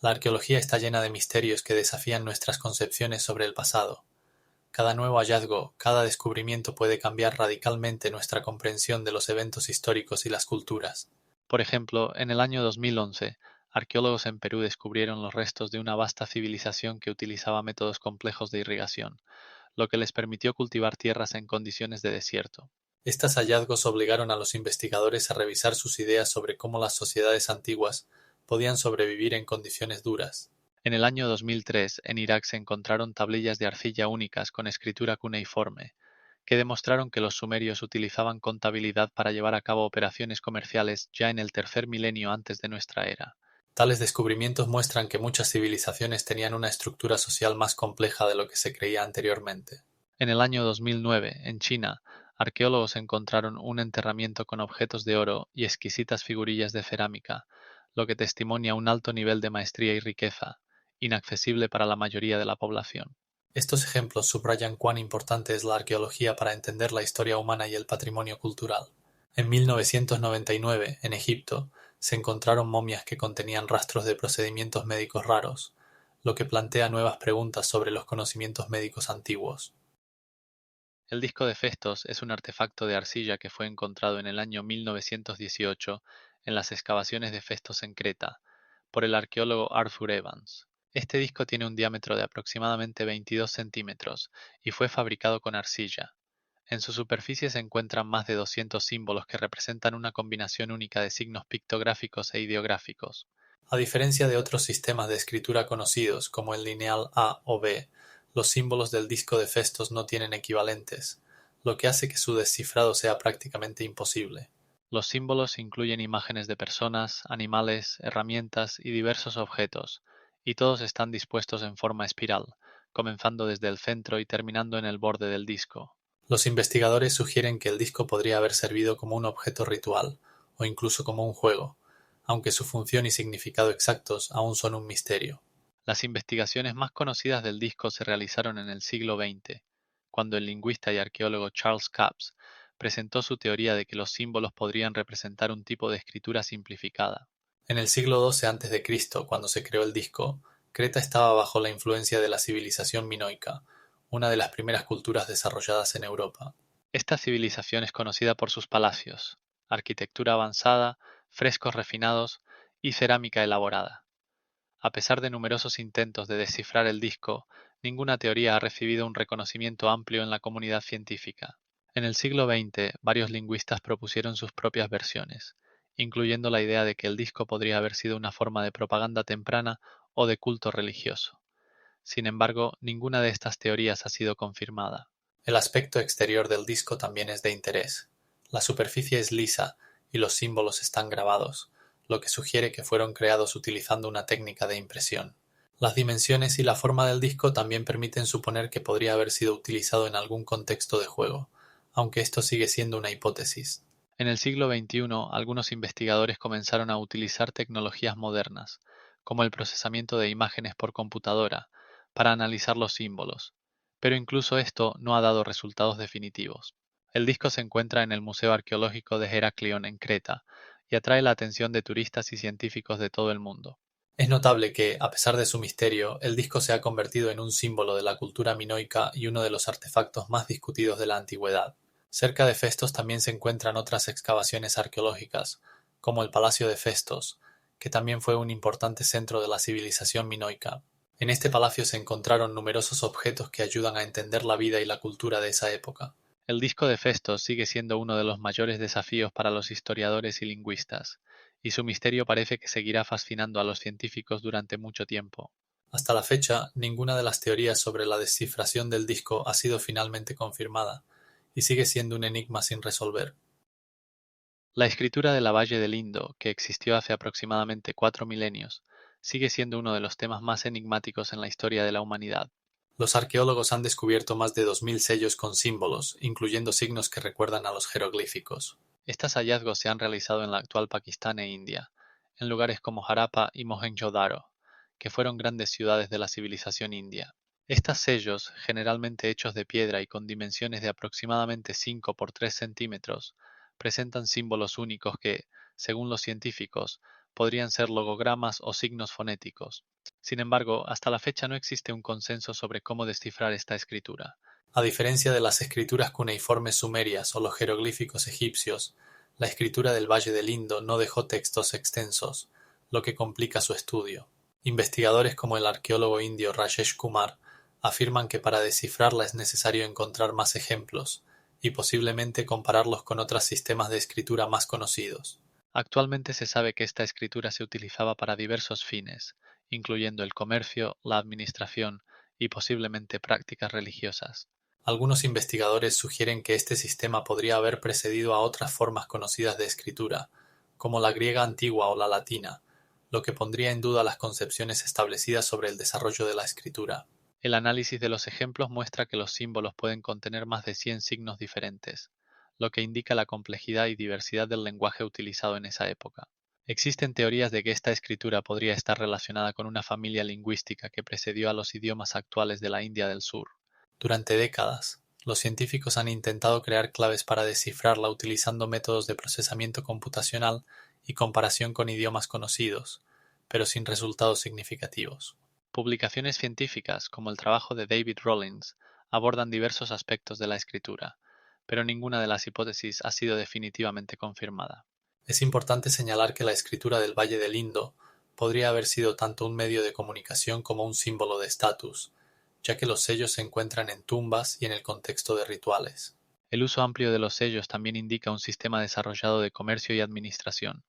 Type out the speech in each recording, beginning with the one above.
La arqueología está llena de misterios que desafían nuestras concepciones sobre el pasado. Cada nuevo hallazgo, cada descubrimiento puede cambiar radicalmente nuestra comprensión de los eventos históricos y las culturas. Por ejemplo, en el año 2011, arqueólogos en Perú descubrieron los restos de una vasta civilización que utilizaba métodos complejos de irrigación, lo que les permitió cultivar tierras en condiciones de desierto. Estos hallazgos obligaron a los investigadores a revisar sus ideas sobre cómo las sociedades antiguas podían sobrevivir en condiciones duras. En el año 2003, en Irak se encontraron tablillas de arcilla únicas con escritura cuneiforme, que demostraron que los sumerios utilizaban contabilidad para llevar a cabo operaciones comerciales ya en el tercer milenio antes de nuestra era. Tales descubrimientos muestran que muchas civilizaciones tenían una estructura social más compleja de lo que se creía anteriormente. En el año 2009, en China, arqueólogos encontraron un enterramiento con objetos de oro y exquisitas figurillas de cerámica, lo que testimonia un alto nivel de maestría y riqueza, inaccesible para la mayoría de la población. Estos ejemplos subrayan cuán importante es la arqueología para entender la historia humana y el patrimonio cultural. En 1999, en Egipto, se encontraron momias que contenían rastros de procedimientos médicos raros, lo que plantea nuevas preguntas sobre los conocimientos médicos antiguos. El disco de Festos es un artefacto de arcilla que fue encontrado en el año 1918 en las excavaciones de Festos en Creta, por el arqueólogo Arthur Evans. Este disco tiene un diámetro de aproximadamente 22 centímetros y fue fabricado con arcilla. En su superficie se encuentran más de 200 símbolos que representan una combinación única de signos pictográficos e ideográficos. A diferencia de otros sistemas de escritura conocidos, como el lineal A o B, los símbolos del disco de Festos no tienen equivalentes, lo que hace que su descifrado sea prácticamente imposible. Los símbolos incluyen imágenes de personas, animales, herramientas y diversos objetos, y todos están dispuestos en forma espiral, comenzando desde el centro y terminando en el borde del disco. Los investigadores sugieren que el disco podría haber servido como un objeto ritual, o incluso como un juego, aunque su función y significado exactos aún son un misterio. Las investigaciones más conocidas del disco se realizaron en el siglo XX, cuando el lingüista y arqueólogo Charles Capps presentó su teoría de que los símbolos podrían representar un tipo de escritura simplificada. En el siglo XII a.C., cuando se creó el disco, Creta estaba bajo la influencia de la civilización minoica, una de las primeras culturas desarrolladas en Europa. Esta civilización es conocida por sus palacios, arquitectura avanzada, frescos refinados y cerámica elaborada. A pesar de numerosos intentos de descifrar el disco, ninguna teoría ha recibido un reconocimiento amplio en la comunidad científica. En el siglo XX, varios lingüistas propusieron sus propias versiones, incluyendo la idea de que el disco podría haber sido una forma de propaganda temprana o de culto religioso. Sin embargo, ninguna de estas teorías ha sido confirmada. El aspecto exterior del disco también es de interés. La superficie es lisa y los símbolos están grabados, lo que sugiere que fueron creados utilizando una técnica de impresión. Las dimensiones y la forma del disco también permiten suponer que podría haber sido utilizado en algún contexto de juego, aunque esto sigue siendo una hipótesis. En el siglo XXI, algunos investigadores comenzaron a utilizar tecnologías modernas, como el procesamiento de imágenes por computadora, para analizar los símbolos, pero incluso esto no ha dado resultados definitivos. El disco se encuentra en el Museo Arqueológico de Heraklion en Creta y atrae la atención de turistas y científicos de todo el mundo. Es notable que, a pesar de su misterio, el disco se ha convertido en un símbolo de la cultura minoica y uno de los artefactos más discutidos de la antigüedad. Cerca de Festos también se encuentran otras excavaciones arqueológicas, como el Palacio de Festos, que también fue un importante centro de la civilización minoica. En este palacio se encontraron numerosos objetos que ayudan a entender la vida y la cultura de esa época. El disco de Festos sigue siendo uno de los mayores desafíos para los historiadores y lingüistas, y su misterio parece que seguirá fascinando a los científicos durante mucho tiempo. Hasta la fecha, ninguna de las teorías sobre la descifración del disco ha sido finalmente confirmada, y sigue siendo un enigma sin resolver. La escritura de la Valle del Indo, que existió hace aproximadamente 4 milenios, sigue siendo uno de los temas más enigmáticos en la historia de la humanidad. Los arqueólogos han descubierto más de 2000 sellos con símbolos, incluyendo signos que recuerdan a los jeroglíficos. Estos hallazgos se han realizado en la actual Pakistán e India, en lugares como Harappa y Mohenjo-daro, que fueron grandes ciudades de la civilización india. Estos sellos, generalmente hechos de piedra y con dimensiones de aproximadamente 5 por 3 centímetros, presentan símbolos únicos que, según los científicos, podrían ser logogramas o signos fonéticos. Sin embargo, hasta la fecha no existe un consenso sobre cómo descifrar esta escritura. A diferencia de las escrituras cuneiformes sumerias o los jeroglíficos egipcios, la escritura del Valle del Indo no dejó textos extensos, lo que complica su estudio. Investigadores como el arqueólogo indio Rajesh Kumar afirman que para descifrarla es necesario encontrar más ejemplos y posiblemente compararlos con otros sistemas de escritura más conocidos. Actualmente se sabe que esta escritura se utilizaba para diversos fines, incluyendo el comercio, la administración y posiblemente prácticas religiosas. Algunos investigadores sugieren que este sistema podría haber precedido a otras formas conocidas de escritura, como la griega antigua o la latina, lo que pondría en duda las concepciones establecidas sobre el desarrollo de la escritura. El análisis de los ejemplos muestra que los símbolos pueden contener más de 100 signos diferentes, lo que indica la complejidad y diversidad del lenguaje utilizado en esa época. Existen teorías de que esta escritura podría estar relacionada con una familia lingüística que precedió a los idiomas actuales de la India del Sur. Durante décadas, los científicos han intentado crear claves para descifrarla utilizando métodos de procesamiento computacional y comparación con idiomas conocidos, pero sin resultados significativos. Publicaciones científicas, como el trabajo de David Rollins, abordan diversos aspectos de la escritura, pero ninguna de las hipótesis ha sido definitivamente confirmada. Es importante señalar que la escritura del Valle del Indo podría haber sido tanto un medio de comunicación como un símbolo de estatus, ya que los sellos se encuentran en tumbas y en el contexto de rituales. El uso amplio de los sellos también indica un sistema desarrollado de comercio y administración,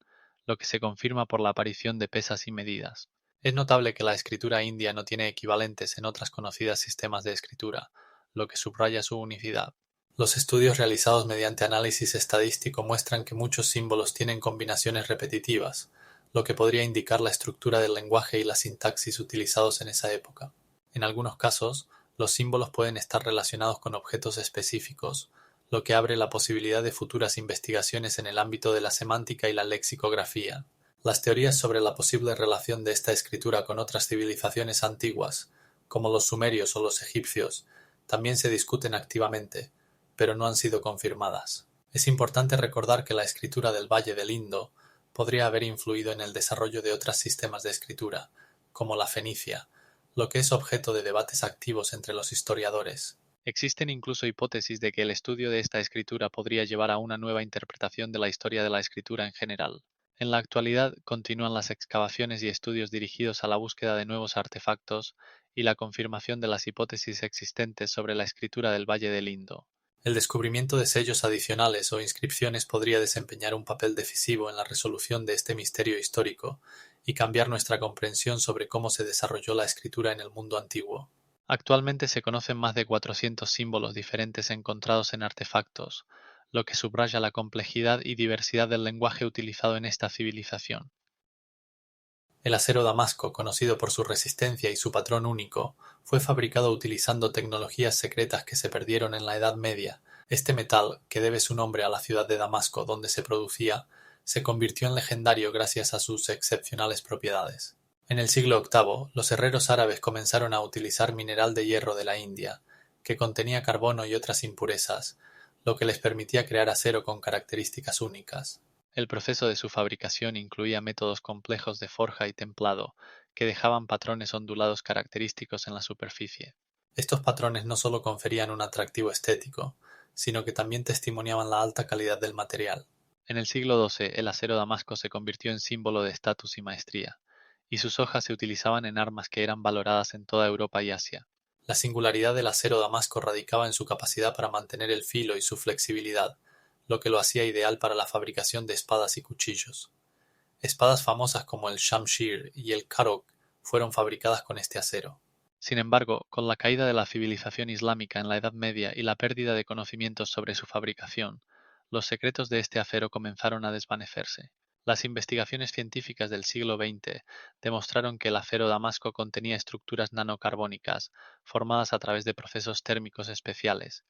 lo que se confirma por la aparición de pesas y medidas. Es notable que la escritura india no tiene equivalentes en otras conocidas sistemas de escritura, lo que subraya su unicidad. Los estudios realizados mediante análisis estadístico muestran que muchos símbolos tienen combinaciones repetitivas, lo que podría indicar la estructura del lenguaje y la sintaxis utilizados en esa época. En algunos casos, los símbolos pueden estar relacionados con objetos específicos, lo que abre la posibilidad de futuras investigaciones en el ámbito de la semántica y la lexicografía. Las teorías sobre la posible relación de esta escritura con otras civilizaciones antiguas, como los sumerios o los egipcios, también se discuten activamente, pero no han sido confirmadas. Es importante recordar que la escritura del Valle del Indo podría haber influido en el desarrollo de otros sistemas de escritura, como la fenicia, lo que es objeto de debates activos entre los historiadores. Existen incluso hipótesis de que el estudio de esta escritura podría llevar a una nueva interpretación de la historia de la escritura en general. En la actualidad continúan las excavaciones y estudios dirigidos a la búsqueda de nuevos artefactos y la confirmación de las hipótesis existentes sobre la escritura del Valle del Indo. El descubrimiento de sellos adicionales o inscripciones podría desempeñar un papel decisivo en la resolución de este misterio histórico y cambiar nuestra comprensión sobre cómo se desarrolló la escritura en el mundo antiguo. Actualmente se conocen más de 400 símbolos diferentes encontrados en artefactos, lo que subraya la complejidad y diversidad del lenguaje utilizado en esta civilización. El acero damasco, conocido por su resistencia y su patrón único, fue fabricado utilizando tecnologías secretas que se perdieron en la Edad Media. Este metal, que debe su nombre a la ciudad de Damasco donde se producía, se convirtió en legendario gracias a sus excepcionales propiedades. En el siglo VIII, los herreros árabes comenzaron a utilizar mineral de hierro de la India, que contenía carbono y otras impurezas, lo que les permitía crear acero con características únicas. El proceso de su fabricación incluía métodos complejos de forja y templado, que dejaban patrones ondulados característicos en la superficie. Estos patrones no solo conferían un atractivo estético, sino que también testimoniaban la alta calidad del material. En el siglo XII, el acero damasco se convirtió en símbolo de estatus y maestría, y sus hojas se utilizaban en armas que eran valoradas en toda Europa y Asia. La singularidad del acero damasco radicaba en su capacidad para mantener el filo y su flexibilidad, lo que lo hacía ideal para la fabricación de espadas y cuchillos. Espadas famosas como el Shamshir y el Karok fueron fabricadas con este acero. Sin embargo, con la caída de la civilización islámica en la Edad Media y la pérdida de conocimientos sobre su fabricación, los secretos de este acero comenzaron a desvanecerse. Las investigaciones científicas del siglo XX demostraron que el acero damasco contenía estructuras nanocarbónicas formadas a través de procesos térmicos especiales,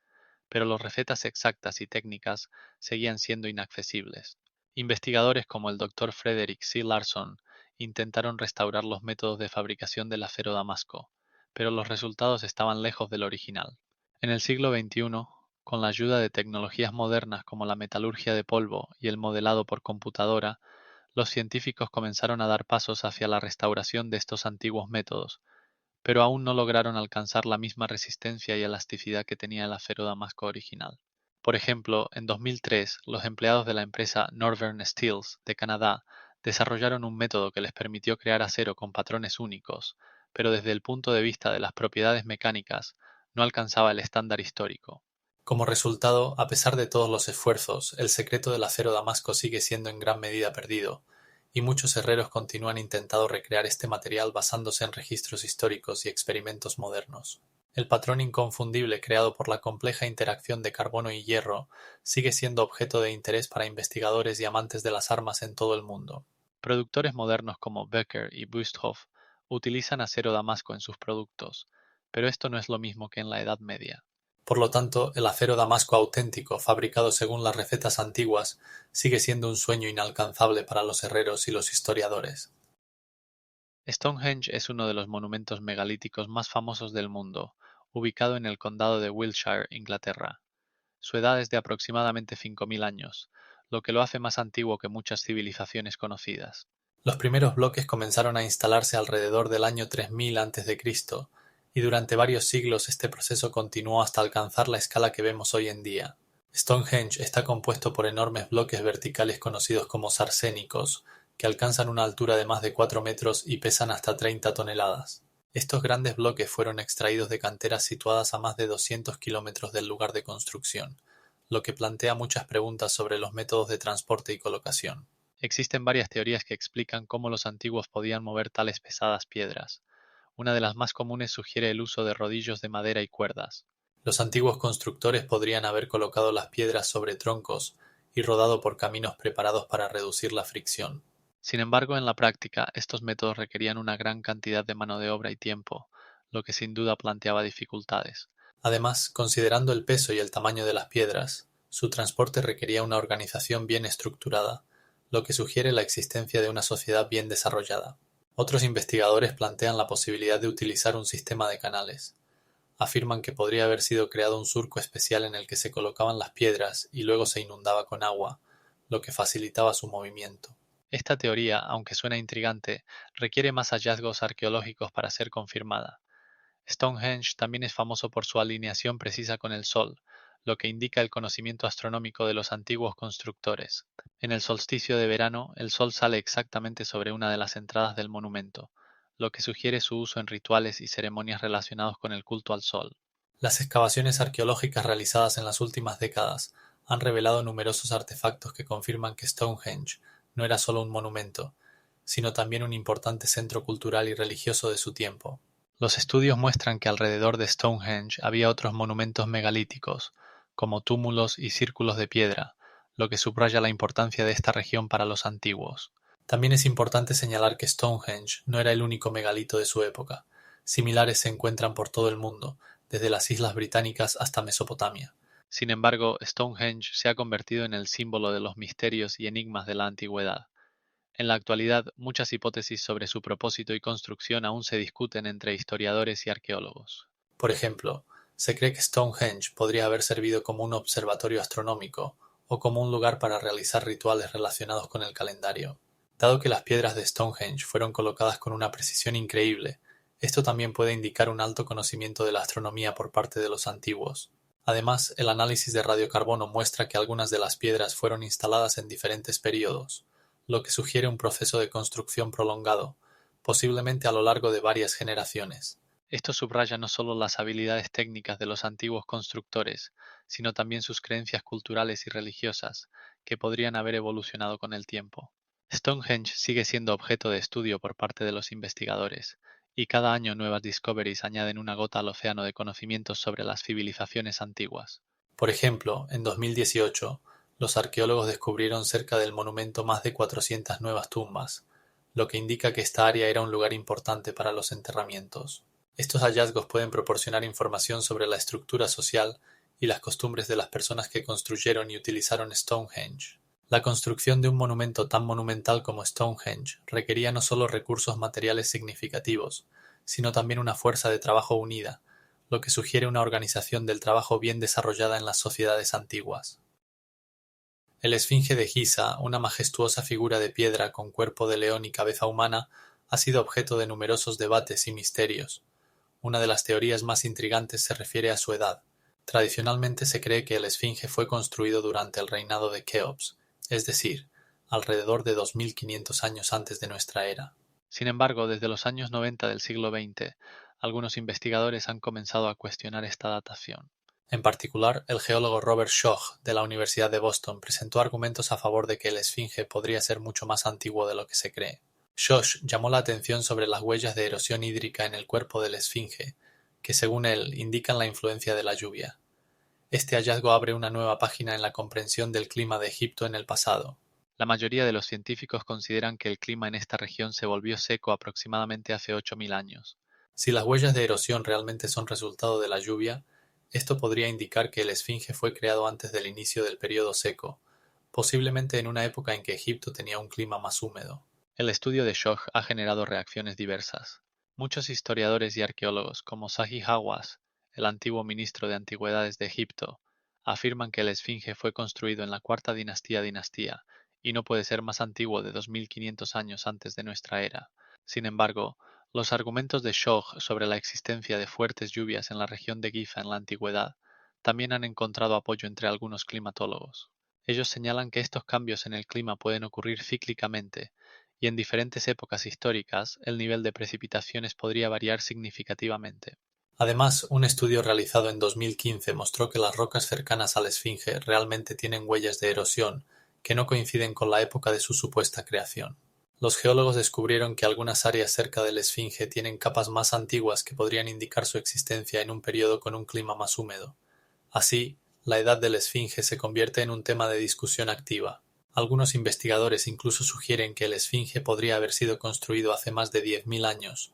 pero las recetas exactas y técnicas seguían siendo inaccesibles. Investigadores como el Dr. Frederick C. Larson intentaron restaurar los métodos de fabricación del acero damasco, pero los resultados estaban lejos del original. En el siglo XXI, con la ayuda de tecnologías modernas como la metalurgia de polvo y el modelado por computadora, Los científicos comenzaron a dar pasos hacia la restauración de estos antiguos métodos, pero aún no lograron alcanzar la misma resistencia y elasticidad que tenía el acero damasco original. Por ejemplo, en 2003, los empleados de la empresa Northern Steels de Canadá desarrollaron un método que les permitió crear acero con patrones únicos, pero desde el punto de vista de las propiedades mecánicas, no alcanzaba el estándar histórico. Como resultado, a pesar de todos los esfuerzos, el secreto del acero damasco sigue siendo en gran medida perdido, y muchos herreros continúan intentando recrear este material basándose en registros históricos y experimentos modernos. El patrón inconfundible creado por la compleja interacción de carbono y hierro sigue siendo objeto de interés para investigadores y amantes de las armas en todo el mundo. Productores modernos como Becker y Busthoff utilizan acero damasco en sus productos, pero esto no es lo mismo que en la Edad Media. Por lo tanto, el acero damasco auténtico, fabricado según las recetas antiguas, sigue siendo un sueño inalcanzable para los herreros y los historiadores. Stonehenge es uno de los monumentos megalíticos más famosos del mundo, ubicado en el condado de Wiltshire, Inglaterra. Su edad es de aproximadamente 5000 años, lo que lo hace más antiguo que muchas civilizaciones conocidas. Los primeros bloques comenzaron a instalarse alrededor del año 3000 a.C., y durante varios siglos este proceso continuó hasta alcanzar la escala que vemos hoy en día. Stonehenge está compuesto por enormes bloques verticales conocidos como sarsénicos, que alcanzan una altura de más de 4 metros y pesan hasta 30 toneladas. Estos grandes bloques fueron extraídos de canteras situadas a más de 200 kilómetros del lugar de construcción, lo que plantea muchas preguntas sobre los métodos de transporte y colocación. Existen varias teorías que explican cómo los antiguos podían mover tales pesadas piedras. Una de las más comunes sugiere el uso de rodillos de madera y cuerdas. Los antiguos constructores podrían haber colocado las piedras sobre troncos y rodado por caminos preparados para reducir la fricción. Sin embargo, en la práctica, estos métodos requerían una gran cantidad de mano de obra y tiempo, lo que sin duda planteaba dificultades. Además, considerando el peso y el tamaño de las piedras, su transporte requería una organización bien estructurada, lo que sugiere la existencia de una sociedad bien desarrollada. Otros investigadores plantean la posibilidad de utilizar un sistema de canales. Afirman que podría haber sido creado un surco especial en el que se colocaban las piedras y luego se inundaba con agua, lo que facilitaba su movimiento. Esta teoría, aunque suena intrigante, requiere más hallazgos arqueológicos para ser confirmada. Stonehenge también es famoso por su alineación precisa con el Sol, lo que indica el conocimiento astronómico de los antiguos constructores. En el solsticio de verano, el Sol sale exactamente sobre una de las entradas del monumento, lo que sugiere su uso en rituales y ceremonias relacionados con el culto al Sol. Las excavaciones arqueológicas realizadas en las últimas décadas han revelado numerosos artefactos que confirman que Stonehenge no era solo un monumento, sino también un importante centro cultural y religioso de su tiempo. Los estudios muestran que alrededor de Stonehenge había otros monumentos megalíticos, como túmulos y círculos de piedra, lo que subraya la importancia de esta región para los antiguos. También es importante señalar que Stonehenge no era el único megalito de su época. Similares se encuentran por todo el mundo, desde las Islas Británicas hasta Mesopotamia. Sin embargo, Stonehenge se ha convertido en el símbolo de los misterios y enigmas de la antigüedad. En la actualidad, muchas hipótesis sobre su propósito y construcción aún se discuten entre historiadores y arqueólogos. Por ejemplo, se cree que Stonehenge podría haber servido como un observatorio astronómico o como un lugar para realizar rituales relacionados con el calendario. Dado que las piedras de Stonehenge fueron colocadas con una precisión increíble, esto también puede indicar un alto conocimiento de la astronomía por parte de los antiguos. Además, el análisis de radiocarbono muestra que algunas de las piedras fueron instaladas en diferentes períodos, lo que sugiere un proceso de construcción prolongado, posiblemente a lo largo de varias generaciones. Esto subraya no solo las habilidades técnicas de los antiguos constructores, sino también sus creencias culturales y religiosas, que podrían haber evolucionado con el tiempo. Stonehenge sigue siendo objeto de estudio por parte de los investigadores, y cada año nuevas discoveries añaden una gota al océano de conocimientos sobre las civilizaciones antiguas. Por ejemplo, en 2018, los arqueólogos descubrieron cerca del monumento más de 400 nuevas tumbas, lo que indica que esta área era un lugar importante para los enterramientos. Estos hallazgos pueden proporcionar información sobre la estructura social y las costumbres de las personas que construyeron y utilizaron Stonehenge. La construcción de un monumento tan monumental como Stonehenge requería no solo recursos materiales significativos, sino también una fuerza de trabajo unida, lo que sugiere una organización del trabajo bien desarrollada en las sociedades antiguas. El esfinge de Giza, una majestuosa figura de piedra con cuerpo de león y cabeza humana, ha sido objeto de numerosos debates y misterios. Una de las teorías más intrigantes se refiere a su edad. Tradicionalmente se cree que el esfinge fue construido durante el reinado de Keops, es decir, alrededor de 2500 años antes de nuestra era. Sin embargo, desde los años 90 del siglo XX, algunos investigadores han comenzado a cuestionar esta datación. En particular, el geólogo Robert Schoch de la Universidad de Boston presentó argumentos a favor de que el esfinge podría ser mucho más antiguo de lo que se cree. Schoch llamó la atención sobre las huellas de erosión hídrica en el cuerpo del esfinge, que según él indican la influencia de la lluvia. Este hallazgo abre una nueva página en la comprensión del clima de Egipto en el pasado. La mayoría de los científicos consideran que el clima en esta región se volvió seco aproximadamente hace 8000 años. Si las huellas de erosión realmente son resultado de la lluvia, esto podría indicar que el esfinge fue creado antes del inicio del período seco, posiblemente en una época en que Egipto tenía un clima más húmedo. El estudio de Schoch ha generado reacciones diversas. Muchos historiadores y arqueólogos, como Zahi Hawass, el antiguo ministro de Antigüedades de Egipto, afirman que el esfinge fue construido en la cuarta dinastía y no puede ser más antiguo de 2500 años antes de nuestra era. Sin embargo, los argumentos de Schoch sobre la existencia de fuertes lluvias en la región de Giza en la antigüedad también han encontrado apoyo entre algunos climatólogos. Ellos señalan que estos cambios en el clima pueden ocurrir cíclicamente y en diferentes épocas históricas el nivel de precipitaciones podría variar significativamente. Además, un estudio realizado en 2015 mostró que las rocas cercanas a la esfinge realmente tienen huellas de erosión que no coinciden con la época de su supuesta creación. Los geólogos descubrieron que algunas áreas cerca de la esfinge tienen capas más antiguas que podrían indicar su existencia en un periodo con un clima más húmedo. Así, la edad de la esfinge se convierte en un tema de discusión activa. Algunos investigadores incluso sugieren que el esfinge podría haber sido construido hace más de 10.000 años,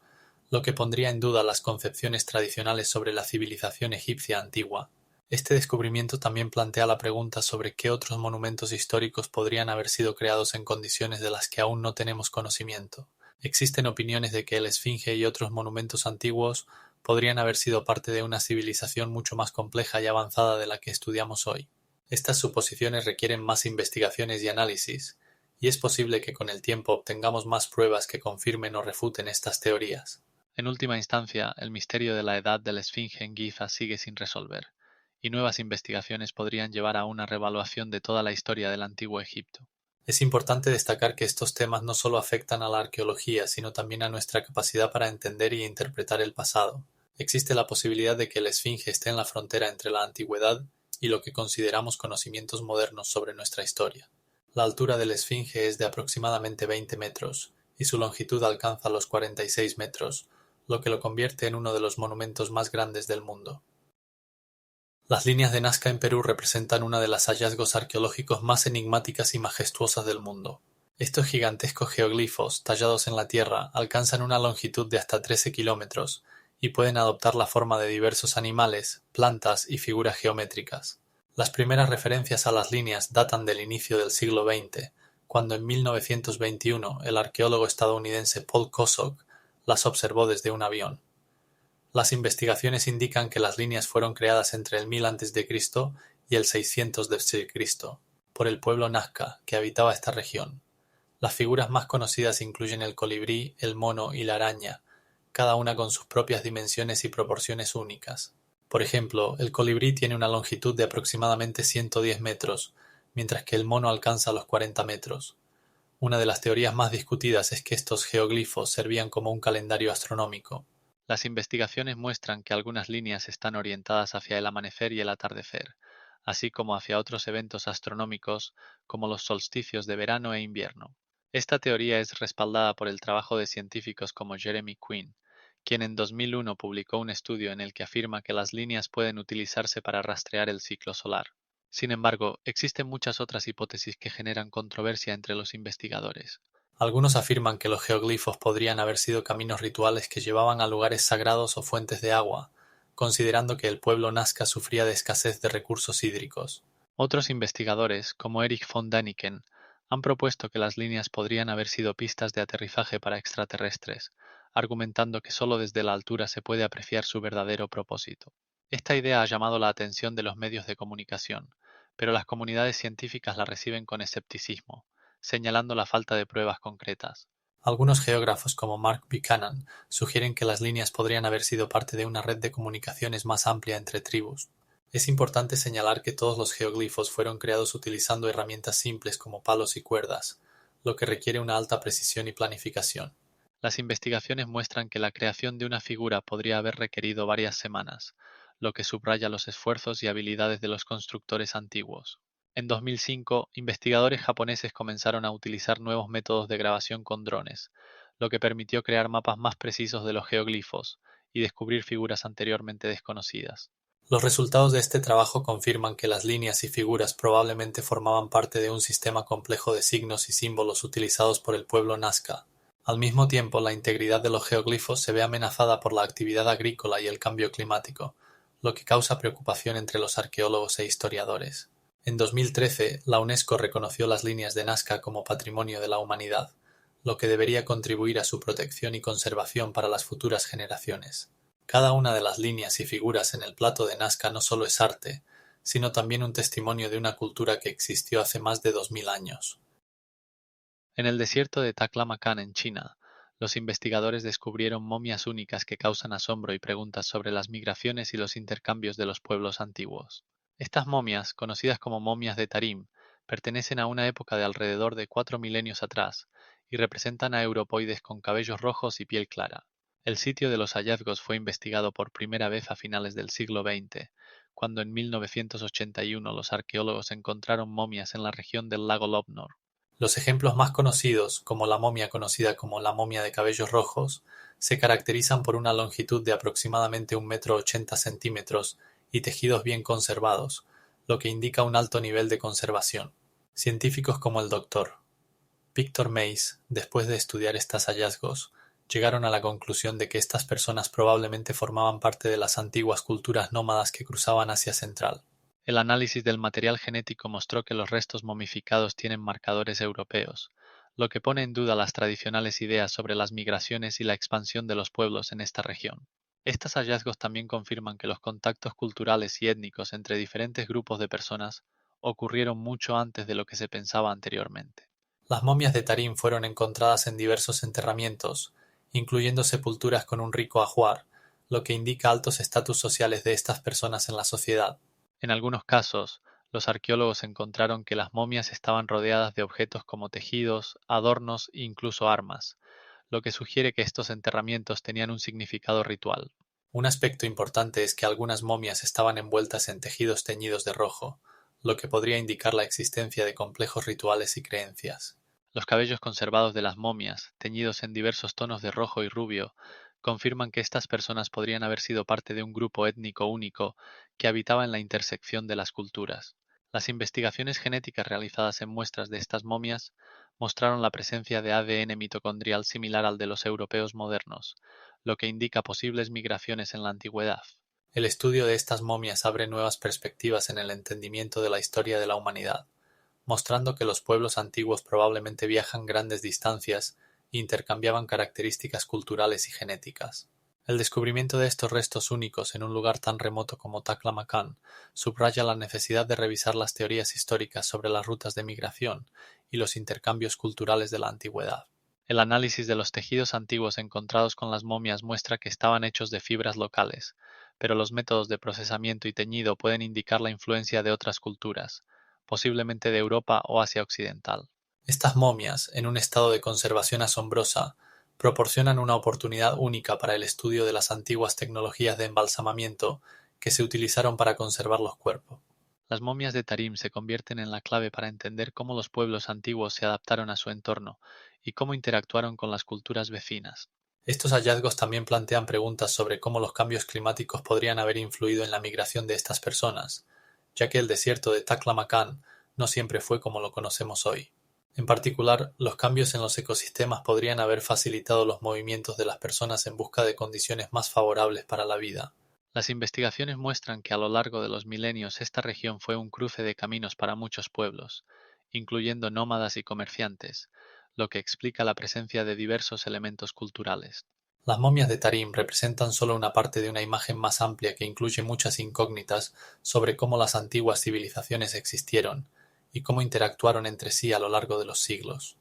lo que pondría en duda las concepciones tradicionales sobre la civilización egipcia antigua. Este descubrimiento también plantea la pregunta sobre qué otros monumentos históricos podrían haber sido creados en condiciones de las que aún no tenemos conocimiento. Existen opiniones de que el Esfinge y otros monumentos antiguos podrían haber sido parte de una civilización mucho más compleja y avanzada de la que estudiamos hoy. Estas suposiciones requieren más investigaciones y análisis, y es posible que con el tiempo obtengamos más pruebas que confirmen o refuten estas teorías. En última instancia, el misterio de la edad de la esfinge en Giza sigue sin resolver, y nuevas investigaciones podrían llevar a una revaluación de toda la historia del antiguo Egipto. Es importante destacar que estos temas no solo afectan a la arqueología, sino también a nuestra capacidad para entender y interpretar el pasado. Existe la posibilidad de que la esfinge esté en la frontera entre la antigüedad y lo que consideramos conocimientos modernos sobre nuestra historia. La altura de la esfinge es de aproximadamente 20 metros, y su longitud alcanza los 46 metros, lo que lo convierte en uno de los monumentos más grandes del mundo. Las líneas de Nazca en Perú representan una de las hallazgos arqueológicos más enigmáticas y majestuosas del mundo. Estos gigantescos geoglifos, tallados en la tierra, alcanzan una longitud de hasta 13 kilómetros y pueden adoptar la forma de diversos animales, plantas y figuras geométricas. Las primeras referencias a las líneas datan del inicio del siglo XX, cuando en 1921 el arqueólogo estadounidense Paul Kosok las observó desde un avión. Las investigaciones indican que las líneas fueron creadas entre el 1000 a.C. y el 600 d.C. por el pueblo Nazca que habitaba esta región. Las figuras más conocidas incluyen el colibrí, el mono y la araña, cada una con sus propias dimensiones y proporciones únicas. Por ejemplo, el colibrí tiene una longitud de aproximadamente 110 metros, mientras que el mono alcanza los 40 metros. Una de las teorías más discutidas es que estos geoglifos servían como un calendario astronómico. Las investigaciones muestran que algunas líneas están orientadas hacia el amanecer y el atardecer, así como hacia otros eventos astronómicos como los solsticios de verano e invierno. Esta teoría es respaldada por el trabajo de científicos como Jeremy Quinn, quien en 2001 publicó un estudio en el que afirma que las líneas pueden utilizarse para rastrear el ciclo solar. Sin embargo, existen muchas otras hipótesis que generan controversia entre los investigadores. Algunos afirman que los geoglifos podrían haber sido caminos rituales que llevaban a lugares sagrados o fuentes de agua, considerando que el pueblo Nazca sufría de escasez de recursos hídricos. Otros investigadores, como Erich von Däniken, han propuesto que las líneas podrían haber sido pistas de aterrizaje para extraterrestres, argumentando que solo desde la altura se puede apreciar su verdadero propósito. Esta idea ha llamado la atención de los medios de comunicación, pero las comunidades científicas la reciben con escepticismo, señalando la falta de pruebas concretas. Algunos geógrafos como Mark Buchanan sugieren que las líneas podrían haber sido parte de una red de comunicaciones más amplia entre tribus. Es importante señalar que todos los geoglifos fueron creados utilizando herramientas simples como palos y cuerdas, lo que requiere una alta precisión y planificación. Las investigaciones muestran que la creación de una figura podría haber requerido varias semanas, lo que subraya los esfuerzos y habilidades de los constructores antiguos. En 2005, investigadores japoneses comenzaron a utilizar nuevos métodos de grabación con drones, lo que permitió crear mapas más precisos de los geoglifos y descubrir figuras anteriormente desconocidas. Los resultados de este trabajo confirman que las líneas y figuras probablemente formaban parte de un sistema complejo de signos y símbolos utilizados por el pueblo Nazca. Al mismo tiempo, la integridad de los geoglifos se ve amenazada por la actividad agrícola y el cambio climático, lo que causa preocupación entre los arqueólogos e historiadores. En 2013, la UNESCO reconoció las líneas de Nazca como Patrimonio de la Humanidad, lo que debería contribuir a su protección y conservación para las futuras generaciones. Cada una de las líneas y figuras en el plato de Nazca no solo es arte, sino también un testimonio de una cultura que existió hace más de 2000 años. En el desierto de Taklamakan en China, los investigadores descubrieron momias únicas que causan asombro y preguntas sobre las migraciones y los intercambios de los pueblos antiguos. Estas momias, conocidas como momias de Tarim, pertenecen a una época de alrededor de 4 milenios atrás y representan a europoides con cabellos rojos y piel clara. El sitio de los hallazgos fue investigado por primera vez a finales del siglo XX, cuando en 1981 los arqueólogos encontraron momias en la región del lago Lobnor. Los ejemplos más conocidos, como la momia conocida como la momia de cabellos rojos, se caracterizan por una longitud de aproximadamente 1,80 m y tejidos bien conservados, lo que indica un alto nivel de conservación. Científicos como el Dr. Victor Mays, después de estudiar estos hallazgos, llegaron a la conclusión de que estas personas probablemente formaban parte de las antiguas culturas nómadas que cruzaban Asia Central. El análisis del material genético mostró que los restos momificados tienen marcadores europeos, lo que pone en duda las tradicionales ideas sobre las migraciones y la expansión de los pueblos en esta región. Estos hallazgos también confirman que los contactos culturales y étnicos entre diferentes grupos de personas ocurrieron mucho antes de lo que se pensaba anteriormente. Las momias de Tarim fueron encontradas en diversos enterramientos, incluyendo sepulturas con un rico ajuar, lo que indica altos estatus sociales de estas personas en la sociedad. En algunos casos, los arqueólogos encontraron que las momias estaban rodeadas de objetos como tejidos, adornos e incluso armas, lo que sugiere que estos enterramientos tenían un significado ritual. Un aspecto importante es que algunas momias estaban envueltas en tejidos teñidos de rojo, lo que podría indicar la existencia de complejos rituales y creencias. Los cabellos conservados de las momias, teñidos en diversos tonos de rojo y rubio, confirman que estas personas podrían haber sido parte de un grupo étnico único que habitaba en la intersección de las culturas. Las investigaciones genéticas realizadas en muestras de estas momias mostraron la presencia de ADN mitocondrial similar al de los europeos modernos, lo que indica posibles migraciones en la antigüedad. El estudio de estas momias abre nuevas perspectivas en el entendimiento de la historia de la humanidad, mostrando que los pueblos antiguos probablemente viajan grandes distancias e intercambiaban características culturales y genéticas. El descubrimiento de estos restos únicos en un lugar tan remoto como Taklamakan subraya la necesidad de revisar las teorías históricas sobre las rutas de migración y los intercambios culturales de la antigüedad. El análisis de los tejidos antiguos encontrados con las momias muestra que estaban hechos de fibras locales, pero los métodos de procesamiento y teñido pueden indicar la influencia de otras culturas, posiblemente de Europa o Asia Occidental. Estas momias, en un estado de conservación asombrosa, proporcionan una oportunidad única para el estudio de las antiguas tecnologías de embalsamamiento que se utilizaron para conservar los cuerpos. Las momias de Tarim se convierten en la clave para entender cómo los pueblos antiguos se adaptaron a su entorno y cómo interactuaron con las culturas vecinas. Estos hallazgos también plantean preguntas sobre cómo los cambios climáticos podrían haber influido en la migración de estas personas, ya que el desierto de Taklamakan no siempre fue como lo conocemos hoy. En particular, los cambios en los ecosistemas podrían haber facilitado los movimientos de las personas en busca de condiciones más favorables para la vida. Las investigaciones muestran que a lo largo de los milenios esta región fue un cruce de caminos para muchos pueblos, incluyendo nómadas y comerciantes, lo que explica la presencia de diversos elementos culturales. Las momias de Tarim representan solo una parte de una imagen más amplia que incluye muchas incógnitas sobre cómo las antiguas civilizaciones existieron y cómo interactuaron entre sí a lo largo de los siglos.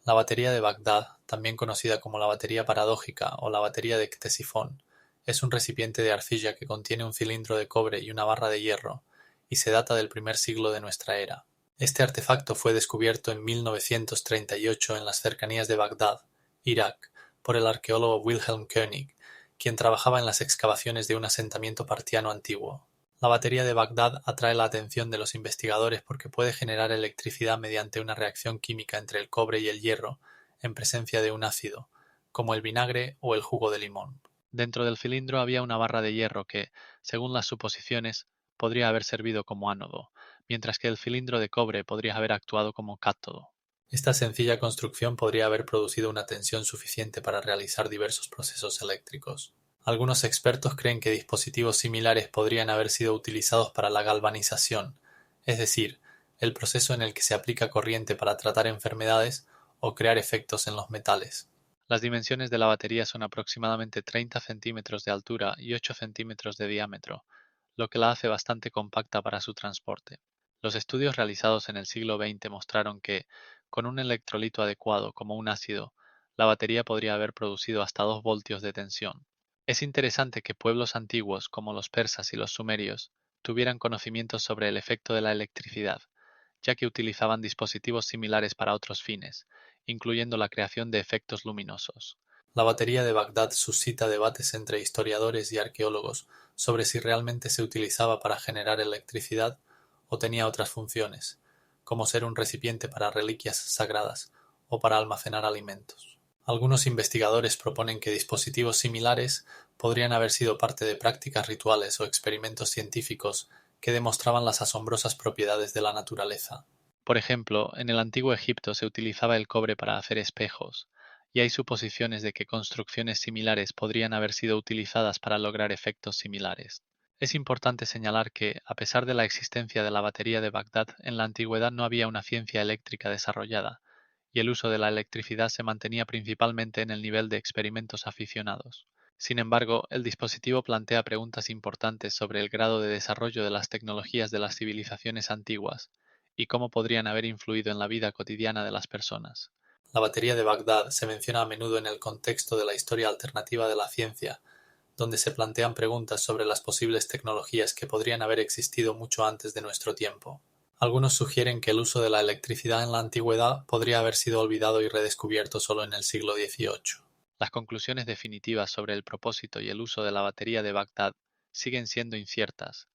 La batería de Bagdad, también conocida como la batería paradójica o la batería de Ctesifón, es un recipiente de arcilla que contiene un cilindro de cobre y una barra de hierro, y se data del primer siglo de nuestra era. Este artefacto fue descubierto en 1938 en las cercanías de Bagdad, Irak, por el arqueólogo Wilhelm König, quien trabajaba en las excavaciones de un asentamiento partiano antiguo. La batería de Bagdad atrae la atención de los investigadores porque puede generar electricidad mediante una reacción química entre el cobre y el hierro en presencia de un ácido, como el vinagre o el jugo de limón. Dentro del cilindro había una barra de hierro que, según las suposiciones, podría haber servido como ánodo, mientras que el cilindro de cobre podría haber actuado como cátodo. Esta sencilla construcción podría haber producido una tensión suficiente para realizar diversos procesos eléctricos. Algunos expertos creen que dispositivos similares podrían haber sido utilizados para la galvanización, es decir, el proceso en el que se aplica corriente para tratar enfermedades o crear efectos en los metales. Las dimensiones de la batería son aproximadamente 30 centímetros de altura y 8 centímetros de diámetro, lo que la hace bastante compacta para su transporte. Los estudios realizados en el siglo XX mostraron que, con un electrolito adecuado como un ácido, la batería podría haber producido hasta 2 voltios de tensión. Es interesante que pueblos antiguos como los persas y los sumerios tuvieran conocimientos sobre el efecto de la electricidad, ya que utilizaban dispositivos similares para otros fines, incluyendo la creación de efectos luminosos. La batería de Bagdad suscita debates entre historiadores y arqueólogos sobre si realmente se utilizaba para generar electricidad o tenía otras funciones, como ser un recipiente para reliquias sagradas o para almacenar alimentos. Algunos investigadores proponen que dispositivos similares podrían haber sido parte de prácticas rituales o experimentos científicos que demostraban las asombrosas propiedades de la naturaleza. Por ejemplo, en el antiguo Egipto se utilizaba el cobre para hacer espejos, y hay suposiciones de que construcciones similares podrían haber sido utilizadas para lograr efectos similares. Es importante señalar que, a pesar de la existencia de la batería de Bagdad, en la antigüedad no había una ciencia eléctrica desarrollada, y el uso de la electricidad se mantenía principalmente en el nivel de experimentos aficionados. Sin embargo, el dispositivo plantea preguntas importantes sobre el grado de desarrollo de las tecnologías de las civilizaciones antiguas y cómo podrían haber influido en la vida cotidiana de las personas. La batería de Bagdad se menciona a menudo en el contexto de la historia alternativa de la ciencia, donde se plantean preguntas sobre las posibles tecnologías que podrían haber existido mucho antes de nuestro tiempo. Algunos sugieren que el uso de la electricidad en la antigüedad podría haber sido olvidado y redescubierto solo en el siglo XVIII. Las conclusiones definitivas sobre el propósito y el uso de la batería de Bagdad siguen siendo inciertas,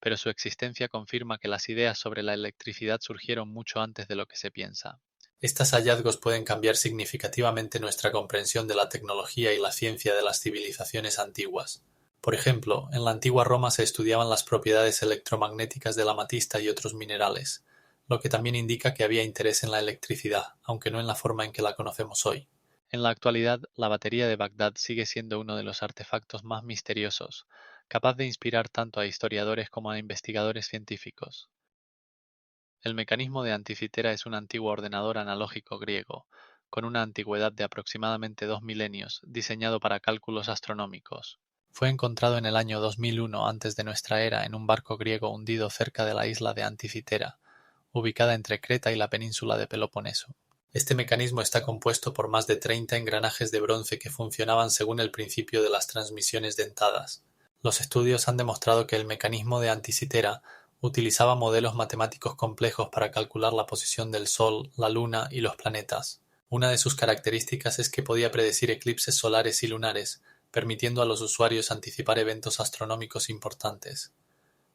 pero su existencia confirma que las ideas sobre la electricidad surgieron mucho antes de lo que se piensa. Estos hallazgos pueden cambiar significativamente nuestra comprensión de la tecnología y la ciencia de las civilizaciones antiguas. Por ejemplo, en la antigua Roma se estudiaban las propiedades electromagnéticas de la amatista y otros minerales, lo que también indica que había interés en la electricidad, aunque no en la forma en que la conocemos hoy. En la actualidad, la batería de Bagdad sigue siendo uno de los artefactos más misteriosos, capaz de inspirar tanto a historiadores como a investigadores científicos. El mecanismo de Anticitera es un antiguo ordenador analógico griego, con una antigüedad de aproximadamente 2 milenios, diseñado para cálculos astronómicos. Fue encontrado en el año 2001 antes de nuestra era en un barco griego hundido cerca de la isla de Anticitera, ubicada entre Creta y la península de Peloponeso. Este mecanismo está compuesto por más de 30 engranajes de bronce que funcionaban según el principio de las transmisiones dentadas. Los estudios han demostrado que el mecanismo de Anticitera utilizaba modelos matemáticos complejos para calcular la posición del Sol, la Luna y los planetas. Una de sus características es que podía predecir eclipses solares y lunares, permitiendo a los usuarios anticipar eventos astronómicos importantes.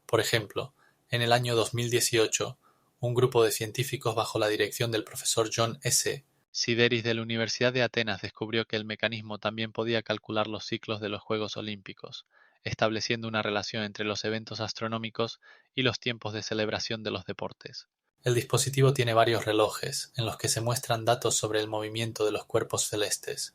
Por ejemplo, en el año 2018, un grupo de científicos bajo la dirección del profesor John S. Sideris de la Universidad de Atenas descubrió que el mecanismo también podía calcular los ciclos de los Juegos Olímpicos, estableciendo una relación entre los eventos astronómicos y los tiempos de celebración de los deportes. El dispositivo tiene varios relojes, en los que se muestran datos sobre el movimiento de los cuerpos celestes.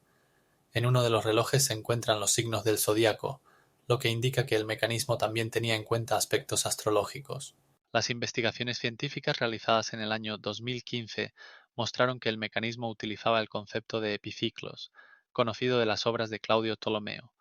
En uno de los relojes se encuentran los signos del zodiaco, lo que indica que el mecanismo también tenía en cuenta aspectos astrológicos. Las investigaciones científicas realizadas en el año 2015 mostraron que el mecanismo utilizaba el concepto de epiciclos, conocido de las obras de Claudio Ptolomeo,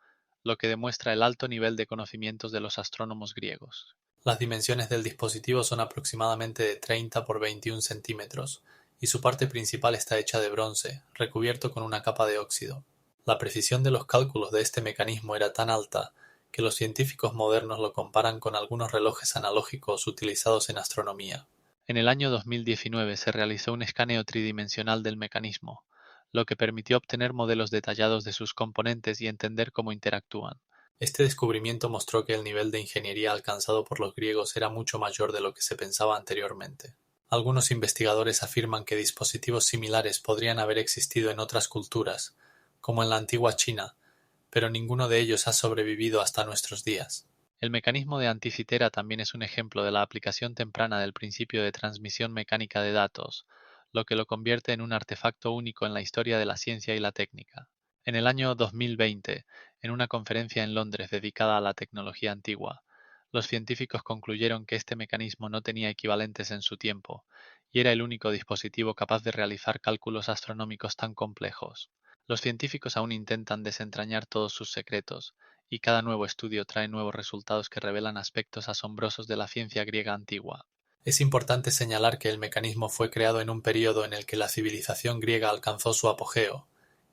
lo que demuestra el alto nivel de conocimientos de los astrónomos griegos. Las dimensiones del dispositivo son aproximadamente de 30 por 21 centímetros, y su parte principal está hecha de bronce, recubierto con una capa de óxido. La precisión de los cálculos de este mecanismo era tan alta que los científicos modernos lo comparan con algunos relojes analógicos utilizados en astronomía. En el año 2019 se realizó un escaneo tridimensional del mecanismo, lo que permitió obtener modelos detallados de sus componentes y entender cómo interactúan. Este descubrimiento mostró que el nivel de ingeniería alcanzado por los griegos era mucho mayor de lo que se pensaba anteriormente. Algunos investigadores afirman que dispositivos similares podrían haber existido en otras culturas, como en la antigua China, pero ninguno de ellos ha sobrevivido hasta nuestros días. El mecanismo de Anticitera también es un ejemplo de la aplicación temprana del principio de transmisión mecánica de datos, lo que lo convierte en un artefacto único en la historia de la ciencia y la técnica. En el año 2020, en una conferencia en Londres dedicada a la tecnología antigua, los científicos concluyeron que este mecanismo no tenía equivalentes en su tiempo, y era el único dispositivo capaz de realizar cálculos astronómicos tan complejos. Los científicos aún intentan desentrañar todos sus secretos, y cada nuevo estudio trae nuevos resultados que revelan aspectos asombrosos de la ciencia griega antigua. Es importante señalar que el mecanismo fue creado en un período en el que la civilización griega alcanzó su apogeo,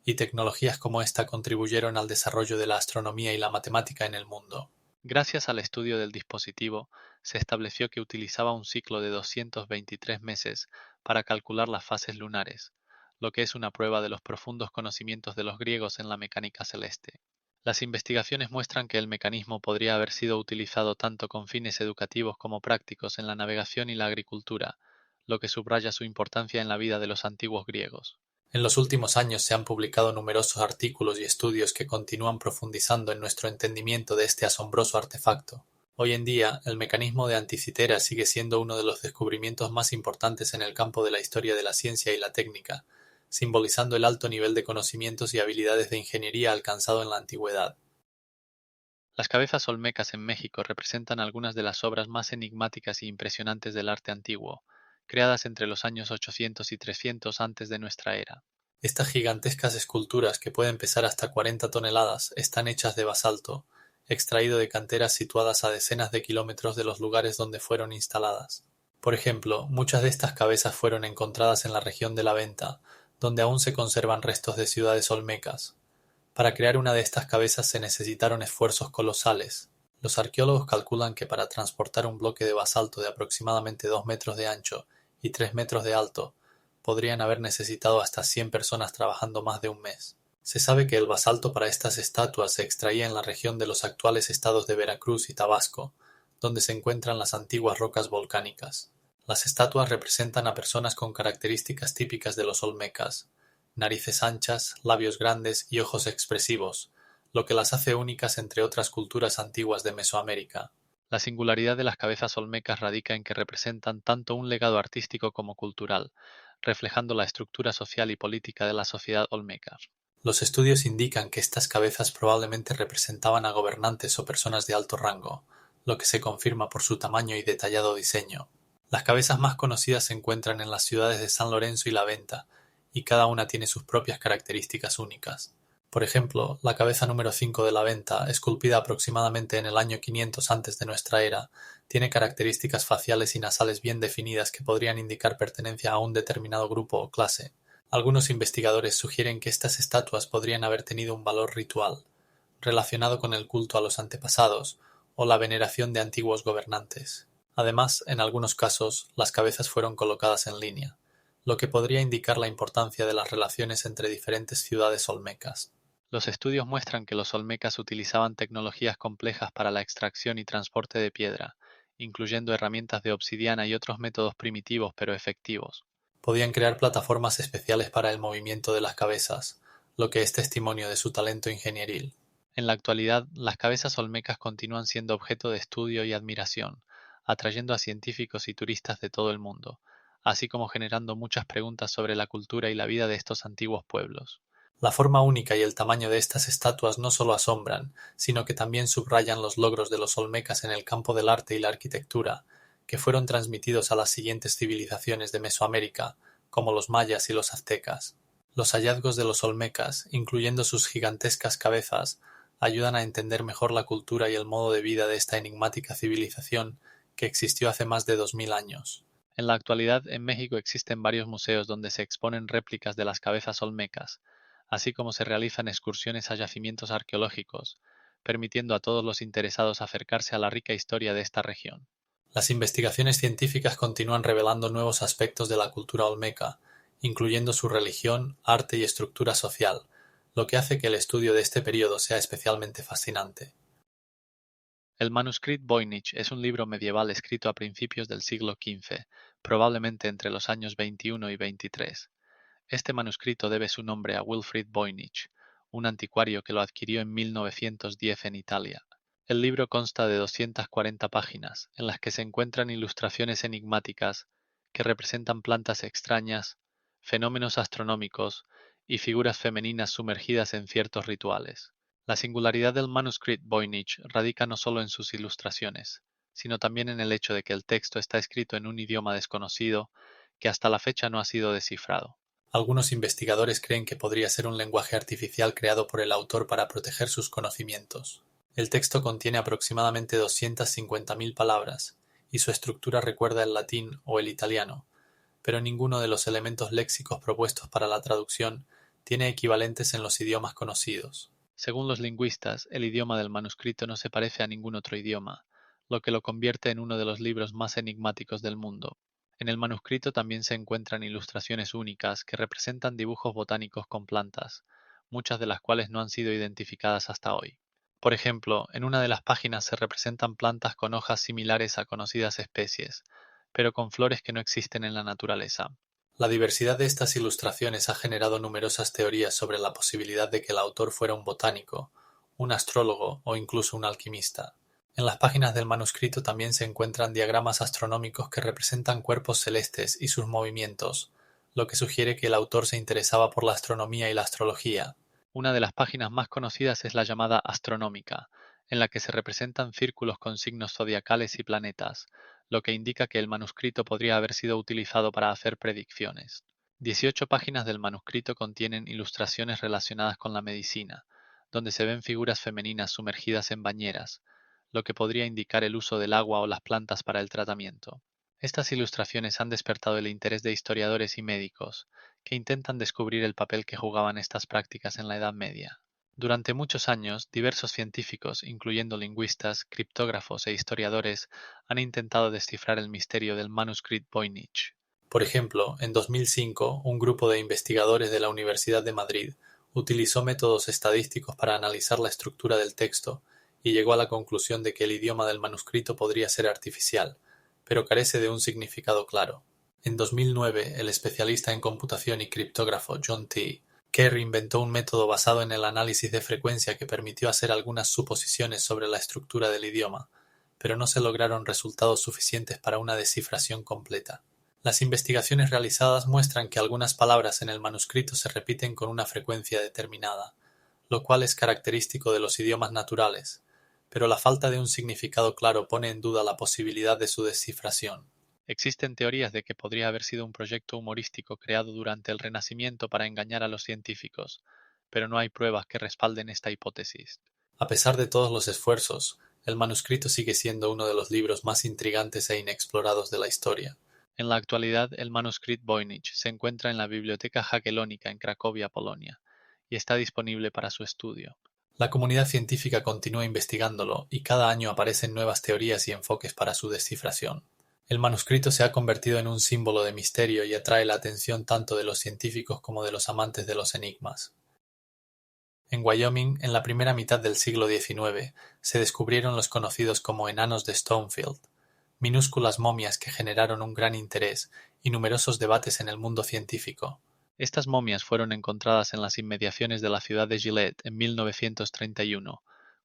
y tecnologías como esta contribuyeron al desarrollo de la astronomía y la matemática en el mundo. Gracias al estudio del dispositivo, se estableció que utilizaba un ciclo de 223 meses para calcular las fases lunares, lo que es una prueba de los profundos conocimientos de los griegos en la mecánica celeste. Las investigaciones muestran que el mecanismo podría haber sido utilizado tanto con fines educativos como prácticos en la navegación y la agricultura, lo que subraya su importancia en la vida de los antiguos griegos. En los últimos años se han publicado numerosos artículos y estudios que continúan profundizando en nuestro entendimiento de este asombroso artefacto. Hoy en día, el mecanismo de Anticitera sigue siendo uno de los descubrimientos más importantes en el campo de la historia de la ciencia y la técnica, simbolizando el alto nivel de conocimientos y habilidades de ingeniería alcanzado en la antigüedad. Las cabezas olmecas en México representan algunas de las obras más enigmáticas y impresionantes del arte antiguo, creadas entre los años 800 y 300 antes de nuestra era. Estas gigantescas esculturas, que pueden pesar hasta 40 toneladas, están hechas de basalto, extraído de canteras situadas a decenas de kilómetros de los lugares donde fueron instaladas. Por ejemplo, muchas de estas cabezas fueron encontradas en la región de la Venta, donde aún se conservan restos de ciudades olmecas. Para crear una de estas cabezas se necesitaron esfuerzos colosales. Los arqueólogos calculan que para transportar un bloque de basalto de aproximadamente 2 metros de ancho y 3 metros de alto, podrían haber necesitado hasta 100 personas trabajando más de un mes. Se sabe que el basalto para estas estatuas se extraía en la región de los actuales estados de Veracruz y Tabasco, donde se encuentran las antiguas rocas volcánicas. Las estatuas representan a personas con características típicas de los olmecas: narices anchas, labios grandes y ojos expresivos, lo que las hace únicas entre otras culturas antiguas de Mesoamérica. La singularidad de las cabezas olmecas radica en que representan tanto un legado artístico como cultural, reflejando la estructura social y política de la sociedad olmeca. Los estudios indican que estas cabezas probablemente representaban a gobernantes o personas de alto rango, lo que se confirma por su tamaño y detallado diseño. Las cabezas más conocidas se encuentran en las ciudades de San Lorenzo y La Venta, y cada una tiene sus propias características únicas. Por ejemplo, la cabeza número 5 de La Venta, esculpida aproximadamente en el año 500 antes de nuestra era, tiene características faciales y nasales bien definidas que podrían indicar pertenencia a un determinado grupo o clase. Algunos investigadores sugieren que estas estatuas podrían haber tenido un valor ritual, relacionado con el culto a los antepasados o la veneración de antiguos gobernantes. Además, en algunos casos, las cabezas fueron colocadas en línea, lo que podría indicar la importancia de las relaciones entre diferentes ciudades olmecas. Los estudios muestran que los olmecas utilizaban tecnologías complejas para la extracción y transporte de piedra, incluyendo herramientas de obsidiana y otros métodos primitivos pero efectivos. Podían crear plataformas especiales para el movimiento de las cabezas, lo que es testimonio de su talento ingenieril. En la actualidad, las cabezas olmecas continúan siendo objeto de estudio y admiración, atrayendo a científicos y turistas de todo el mundo, así como generando muchas preguntas sobre la cultura y la vida de estos antiguos pueblos. La forma única y el tamaño de estas estatuas no solo asombran, sino que también subrayan los logros de los olmecas en el campo del arte y la arquitectura, que fueron transmitidos a las siguientes civilizaciones de Mesoamérica, como los mayas y los aztecas. Los hallazgos de los olmecas, incluyendo sus gigantescas cabezas, ayudan a entender mejor la cultura y el modo de vida de esta enigmática civilización que existió hace más de 2000 años. En la actualidad, en México existen varios museos donde se exponen réplicas de las cabezas olmecas, así como se realizan excursiones a yacimientos arqueológicos, permitiendo a todos los interesados acercarse a la rica historia de esta región. Las investigaciones científicas continúan revelando nuevos aspectos de la cultura olmeca, incluyendo su religión, arte y estructura social, lo que hace que el estudio de este período sea especialmente fascinante. El Manuscrit Voynich es un libro medieval escrito a principios del siglo XV, probablemente entre los años 21 y 23. Este manuscrito debe su nombre a Wilfrid Voynich, un anticuario que lo adquirió en 1910 en Italia. El libro consta de 240 páginas, en las que se encuentran ilustraciones enigmáticas que representan plantas extrañas, fenómenos astronómicos y figuras femeninas sumergidas en ciertos rituales. La singularidad del Manuscript Voynich radica no solo en sus ilustraciones, sino también en el hecho de que el texto está escrito en un idioma desconocido que hasta la fecha no ha sido descifrado. Algunos investigadores creen que podría ser un lenguaje artificial creado por el autor para proteger sus conocimientos. El texto contiene aproximadamente 250.000 palabras, y su estructura recuerda el latín o el italiano, pero ninguno de los elementos léxicos propuestos para la traducción tiene equivalentes en los idiomas conocidos. Según los lingüistas, el idioma del manuscrito no se parece a ningún otro idioma, lo que lo convierte en uno de los libros más enigmáticos del mundo. En el manuscrito también se encuentran ilustraciones únicas que representan dibujos botánicos con plantas, muchas de las cuales no han sido identificadas hasta hoy. Por ejemplo, en una de las páginas se representan plantas con hojas similares a conocidas especies, pero con flores que no existen en la naturaleza. La diversidad de estas ilustraciones ha generado numerosas teorías sobre la posibilidad de que el autor fuera un botánico, un astrólogo o incluso un alquimista. En las páginas del manuscrito también se encuentran diagramas astronómicos que representan cuerpos celestes y sus movimientos, lo que sugiere que el autor se interesaba por la astronomía y la astrología. Una de las páginas más conocidas es la llamada Astronómica, en la que se representan círculos con signos zodiacales y planetas, lo que indica que el manuscrito podría haber sido utilizado para hacer predicciones. 18 páginas del manuscrito contienen ilustraciones relacionadas con la medicina, donde se ven figuras femeninas sumergidas en bañeras, lo que podría indicar el uso del agua o las plantas para el tratamiento. Estas ilustraciones han despertado el interés de historiadores y médicos, que intentan descubrir el papel que jugaban estas prácticas en la Edad Media. Durante muchos años, diversos científicos, incluyendo lingüistas, criptógrafos e historiadores, han intentado descifrar el misterio del Manuscript Voynich. Por ejemplo, en 2005, un grupo de investigadores de la Universidad de Madrid utilizó métodos estadísticos para analizar la estructura del texto y llegó a la conclusión de que el idioma del manuscrito podría ser artificial, pero carece de un significado claro. En 2009, el especialista en computación y criptógrafo John T. Kerr inventó un método basado en el análisis de frecuencia que permitió hacer algunas suposiciones sobre la estructura del idioma, pero no se lograron resultados suficientes para una descifración completa. Las investigaciones realizadas muestran que algunas palabras en el manuscrito se repiten con una frecuencia determinada, lo cual es característico de los idiomas naturales, pero la falta de un significado claro pone en duda la posibilidad de su descifración. Existen teorías de que podría haber sido un proyecto humorístico creado durante el Renacimiento para engañar a los científicos, pero no hay pruebas que respalden esta hipótesis. A pesar de todos los esfuerzos, el manuscrito sigue siendo uno de los libros más intrigantes e inexplorados de la historia. En la actualidad, el Manuscript Voynich se encuentra en la Biblioteca Jagiellonica en Cracovia, Polonia, y está disponible para su estudio. La comunidad científica continúa investigándolo y cada año aparecen nuevas teorías y enfoques para su descifración. El manuscrito se ha convertido en un símbolo de misterio y atrae la atención tanto de los científicos como de los amantes de los enigmas. En Wyoming, en la primera mitad del siglo XIX, se descubrieron los conocidos como enanos de Stonefield, minúsculas momias que generaron un gran interés y numerosos debates en el mundo científico. Estas momias fueron encontradas en las inmediaciones de la ciudad de Gillette en 1931,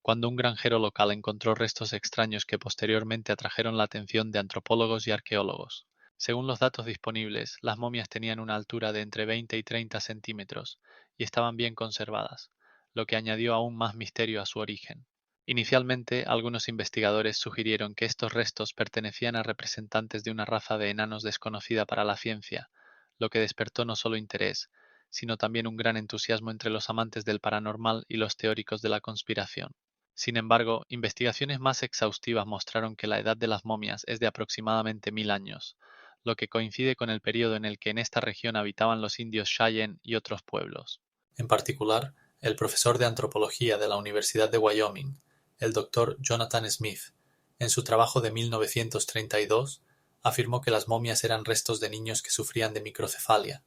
cuando un granjero local encontró restos extraños que posteriormente atrajeron la atención de antropólogos y arqueólogos. Según los datos disponibles, las momias tenían una altura de entre 20 y 30 centímetros y estaban bien conservadas, lo que añadió aún más misterio a su origen. Inicialmente, algunos investigadores sugirieron que estos restos pertenecían a representantes de una raza de enanos desconocida para la ciencia, lo que despertó no solo interés, sino también un gran entusiasmo entre los amantes del paranormal y los teóricos de la conspiración. Sin embargo, investigaciones más exhaustivas mostraron que la edad de las momias es de aproximadamente 1000 años, lo que coincide con el periodo en el que en esta región habitaban los indios Cheyenne y otros pueblos. En particular, el profesor de antropología de la Universidad de Wyoming, el Dr. Jonathan Smith, en su trabajo de 1932, afirmó que las momias eran restos de niños que sufrían de microcefalia,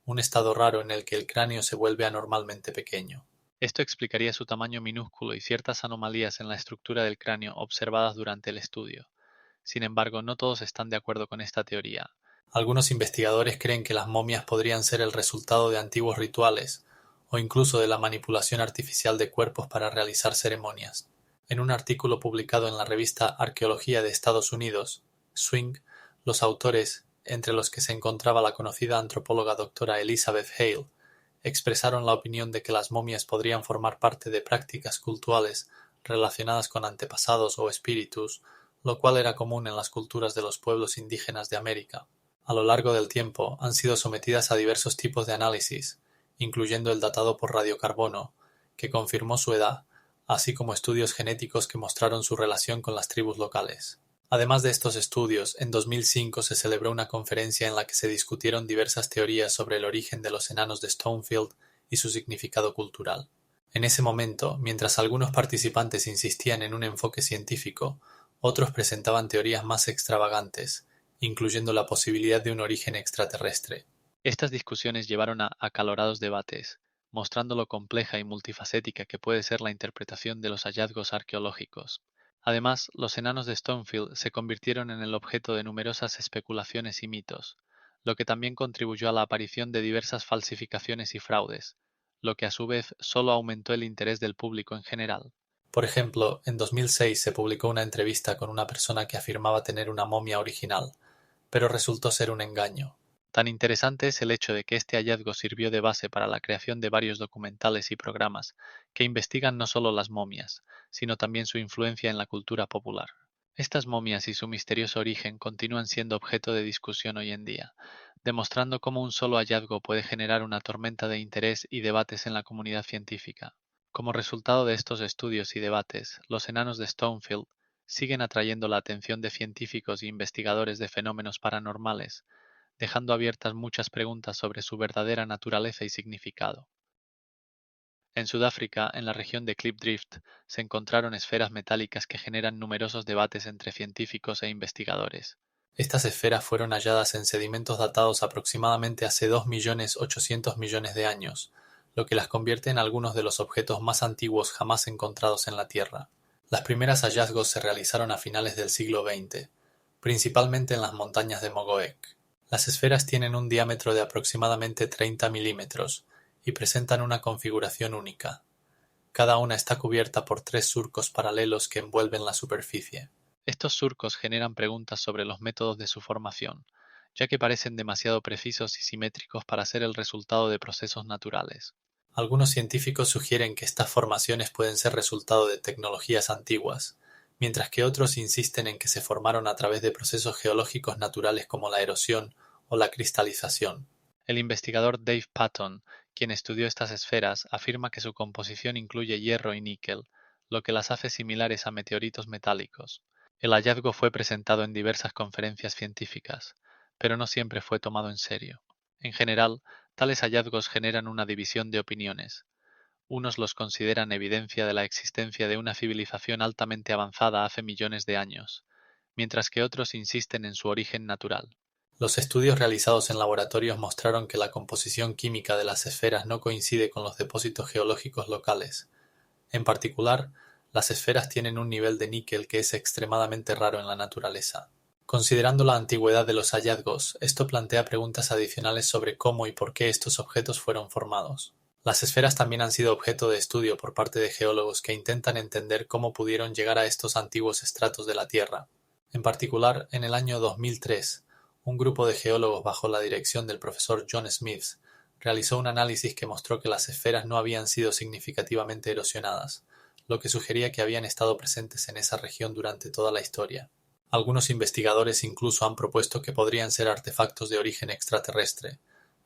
un estado raro en el que el cráneo se vuelve anormalmente pequeño. Esto explicaría su tamaño minúsculo y ciertas anomalías en la estructura del cráneo observadas durante el estudio. Sin embargo, no todos están de acuerdo con esta teoría. Algunos investigadores creen que las momias podrían ser el resultado de antiguos rituales, o incluso de la manipulación artificial de cuerpos para realizar ceremonias. En un artículo publicado en la revista Arqueología de Estados Unidos, Swing, los autores, entre los que se encontraba la conocida antropóloga doctora Elizabeth Hale, expresaron la opinión de que las momias podrían formar parte de prácticas cultuales relacionadas con antepasados o espíritus, lo cual era común en las culturas de los pueblos indígenas de América. A lo largo del tiempo han sido sometidas a diversos tipos de análisis, incluyendo el datado por radiocarbono, que confirmó su edad, así como estudios genéticos que mostraron su relación con las tribus locales. Además de estos estudios, en 2005 se celebró una conferencia en la que se discutieron diversas teorías sobre el origen de los enanos de Stonefield y su significado cultural. En ese momento, mientras algunos participantes insistían en un enfoque científico, otros presentaban teorías más extravagantes, incluyendo la posibilidad de un origen extraterrestre. Estas discusiones llevaron a acalorados debates, mostrando lo compleja y multifacética que puede ser la interpretación de los hallazgos arqueológicos. Además, los enanos de Stonefield se convirtieron en el objeto de numerosas especulaciones y mitos, lo que también contribuyó a la aparición de diversas falsificaciones y fraudes, lo que a su vez solo aumentó el interés del público en general. Por ejemplo, en 2006 se publicó una entrevista con una persona que afirmaba tener una momia original, pero resultó ser un engaño. Tan interesante es el hecho de que este hallazgo sirvió de base para la creación de varios documentales y programas que investigan no solo las momias, sino también su influencia en la cultura popular. Estas momias y su misterioso origen continúan siendo objeto de discusión hoy en día, demostrando cómo un solo hallazgo puede generar una tormenta de interés y debates en la comunidad científica. Como resultado de estos estudios y debates, los enanos de Stonefield siguen atrayendo la atención de científicos e investigadores de fenómenos paranormales, dejando abiertas muchas preguntas sobre su verdadera naturaleza y significado. En Sudáfrica, en la región de Klipdrift, se encontraron esferas metálicas que generan numerosos debates entre científicos e investigadores. Estas esferas fueron halladas en sedimentos datados aproximadamente hace 2.800.000.000 de años, lo que las convierte en algunos de los objetos más antiguos jamás encontrados en la Tierra. Los primeros hallazgos se realizaron a finales del siglo XX, principalmente en las montañas de Mogoek. Las esferas tienen un diámetro de aproximadamente 30 milímetros y presentan una configuración única. Cada una está cubierta por 3 surcos paralelos que envuelven la superficie. Estos surcos generan preguntas sobre los métodos de su formación, ya que parecen demasiado precisos y simétricos para ser el resultado de procesos naturales. Algunos científicos sugieren que estas formaciones pueden ser resultado de tecnologías antiguas, mientras que otros insisten en que se formaron a través de procesos geológicos naturales como la erosión o la cristalización. El investigador Dave Patton, quien estudió estas esferas, afirma que su composición incluye hierro y níquel, lo que las hace similares a meteoritos metálicos. El hallazgo fue presentado en diversas conferencias científicas, pero no siempre fue tomado en serio. En general, tales hallazgos generan una división de opiniones. Unos los consideran evidencia de la existencia de una civilización altamente avanzada hace millones de años, mientras que otros insisten en su origen natural. Los estudios realizados en laboratorios mostraron que la composición química de las esferas no coincide con los depósitos geológicos locales. En particular, las esferas tienen un nivel de níquel que es extremadamente raro en la naturaleza. Considerando la antigüedad de los hallazgos, esto plantea preguntas adicionales sobre cómo y por qué estos objetos fueron formados. Las esferas también han sido objeto de estudio por parte de geólogos que intentan entender cómo pudieron llegar a estos antiguos estratos de la Tierra. En particular, en el año 2003, un grupo de geólogos bajo la dirección del profesor John Smith realizó un análisis que mostró que las esferas no habían sido significativamente erosionadas, lo que sugería que habían estado presentes en esa región durante toda la historia. Algunos investigadores incluso han propuesto que podrían ser artefactos de origen extraterrestre,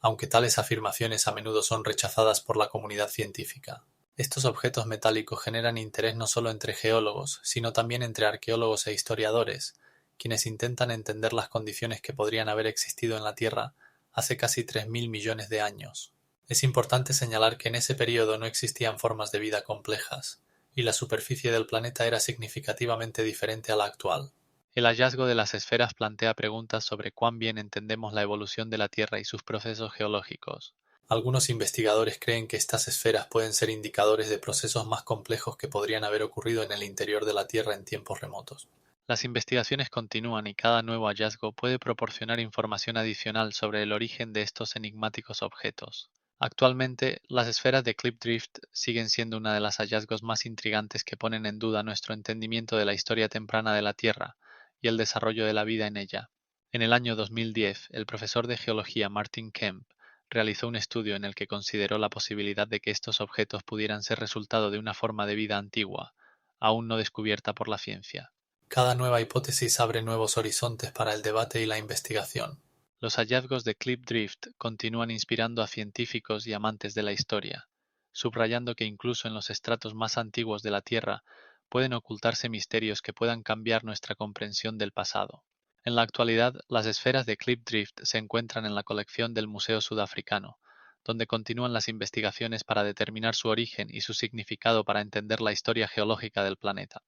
aunque tales afirmaciones a menudo son rechazadas por la comunidad científica. Estos objetos metálicos generan interés no solo entre geólogos, sino también entre arqueólogos e historiadores, quienes intentan entender las condiciones que podrían haber existido en la Tierra hace casi 3.000 millones de años. Es importante señalar que en ese período no existían formas de vida complejas, y la superficie del planeta era significativamente diferente a la actual. El hallazgo de las esferas plantea preguntas sobre cuán bien entendemos la evolución de la Tierra y sus procesos geológicos. Algunos investigadores creen que estas esferas pueden ser indicadores de procesos más complejos que podrían haber ocurrido en el interior de la Tierra en tiempos remotos. Las investigaciones continúan y cada nuevo hallazgo puede proporcionar información adicional sobre el origen de estos enigmáticos objetos. Actualmente, las esferas de Clipdrift siguen siendo una de las hallazgos más intrigantes que ponen en duda nuestro entendimiento de la historia temprana de la Tierra y el desarrollo de la vida en ella. En el año 2010, el profesor de geología Martin Kemp realizó un estudio en el que consideró la posibilidad de que estos objetos pudieran ser resultado de una forma de vida antigua, aún no descubierta por la ciencia. Cada nueva hipótesis abre nuevos horizontes para el debate y la investigación. Los hallazgos de Clipdrift continúan inspirando a científicos y amantes de la historia, subrayando que incluso en los estratos más antiguos de la Tierra pueden ocultarse misterios que puedan cambiar nuestra comprensión del pasado. En la actualidad, las esferas de Clipdrift se encuentran en la colección del Museo Sudafricano, donde continúan las investigaciones para determinar su origen y su significado para entender la historia geológica del planeta.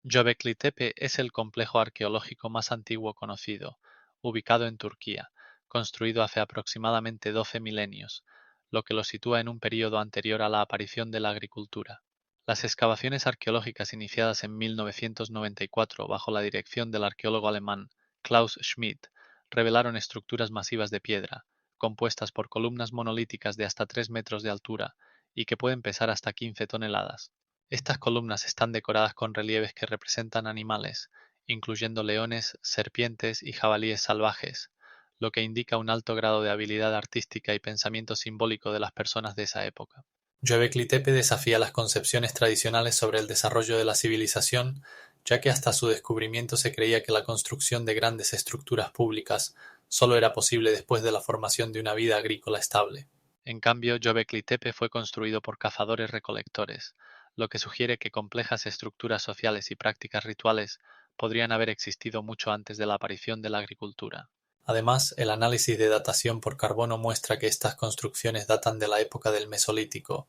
Göbekli Tepe es el complejo arqueológico más antiguo conocido, ubicado en Turquía, construido hace aproximadamente 12 milenios, lo que lo sitúa en un período anterior a la aparición de la agricultura. Las excavaciones arqueológicas iniciadas en 1994 bajo la dirección del arqueólogo alemán Klaus Schmidt revelaron estructuras masivas de piedra, compuestas por columnas monolíticas de hasta 3 metros de altura y que pueden pesar hasta 15 toneladas. Estas columnas están decoradas con relieves que representan animales, incluyendo leones, serpientes y jabalíes salvajes, lo que indica un alto grado de habilidad artística y pensamiento simbólico de las personas de esa época. Göbekli Tepe desafía las concepciones tradicionales sobre el desarrollo de la civilización, ya que hasta su descubrimiento se creía que la construcción de grandes estructuras públicas solo era posible después de la formación de una vida agrícola estable. En cambio, Göbekli Tepe fue construido por cazadores-recolectores, lo que sugiere que complejas estructuras sociales y prácticas rituales podrían haber existido mucho antes de la aparición de la agricultura. Además, el análisis de datación por carbono muestra que estas construcciones datan de la época del Mesolítico,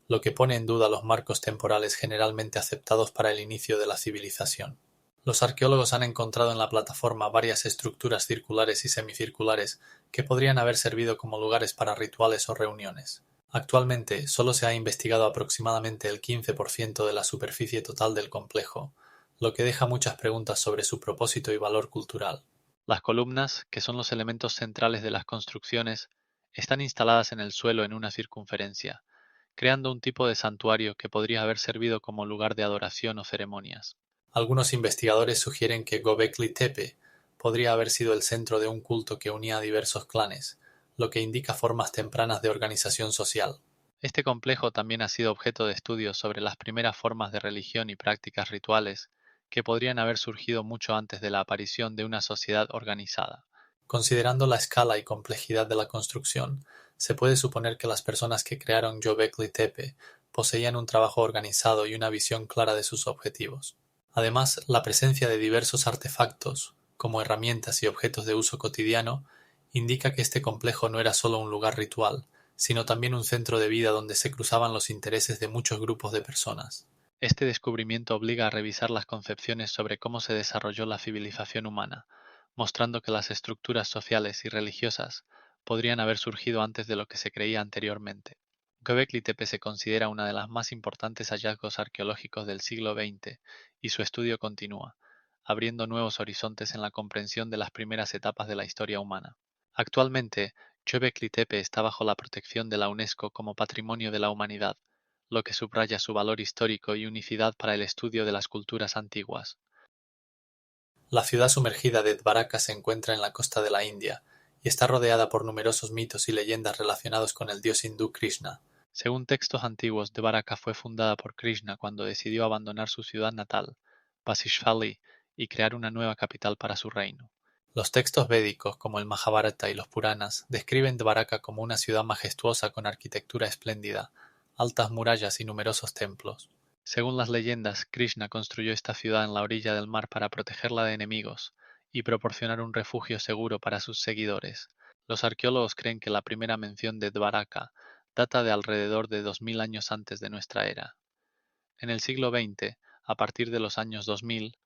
lo que pone en duda los marcos temporales generalmente aceptados para el inicio de la civilización. Los arqueólogos han encontrado en la plataforma varias estructuras circulares y semicirculares que podrían haber servido como lugares para rituales o reuniones. Actualmente, solo se ha investigado aproximadamente el 15% de la superficie total del complejo, lo que deja muchas preguntas sobre su propósito y valor cultural. Las columnas, que son los elementos centrales de las construcciones, están instaladas en el suelo en una circunferencia, creando un tipo de santuario que podría haber servido como lugar de adoración o ceremonias. Algunos investigadores sugieren que Göbekli Tepe podría haber sido el centro de un culto que unía a diversos clanes, lo que indica formas tempranas de organización social. Este complejo también ha sido objeto de estudios sobre las primeras formas de religión y prácticas rituales que podrían haber surgido mucho antes de la aparición de una sociedad organizada. Considerando la escala y complejidad de la construcción, se puede suponer que las personas que crearon Göbekli Tepe poseían un trabajo organizado y una visión clara de sus objetivos. Además, la presencia de diversos artefactos, como herramientas y objetos de uso cotidiano, indica que este complejo no era solo un lugar ritual, sino también un centro de vida donde se cruzaban los intereses de muchos grupos de personas. Este descubrimiento obliga a revisar las concepciones sobre cómo se desarrolló la civilización humana, mostrando que las estructuras sociales y religiosas podrían haber surgido antes de lo que se creía anteriormente. Göbekli Tepe se considera una de las más importantes hallazgos arqueológicos del siglo XX y su estudio continúa, abriendo nuevos horizontes en la comprensión de las primeras etapas de la historia humana. Actualmente, Göbekli Tepe está bajo la protección de la UNESCO como Patrimonio de la Humanidad, lo que subraya su valor histórico y unicidad para el estudio de las culturas antiguas. La ciudad sumergida de Dvaraka se encuentra en la costa de la India y está rodeada por numerosos mitos y leyendas relacionados con el dios hindú Krishna. Según textos antiguos, Dvaraka fue fundada por Krishna cuando decidió abandonar su ciudad natal, Basishvali, y crear una nueva capital para su reino. Los textos védicos, como el Majábharata y los Puranas, describen Dvaraka como una ciudad majestuosa con arquitectura espléndida, altas murallas y numerosos templos. Según las leyendas, Krishna construyó esta ciudad en la orilla del mar para protegerla de enemigos y proporcionar un refugio seguro para sus seguidores. Los arqueólogos creen que la primera mención de Dvaraka data de alrededor de 2000 años antes de nuestra era. En el siglo XX, a partir de los años 2000,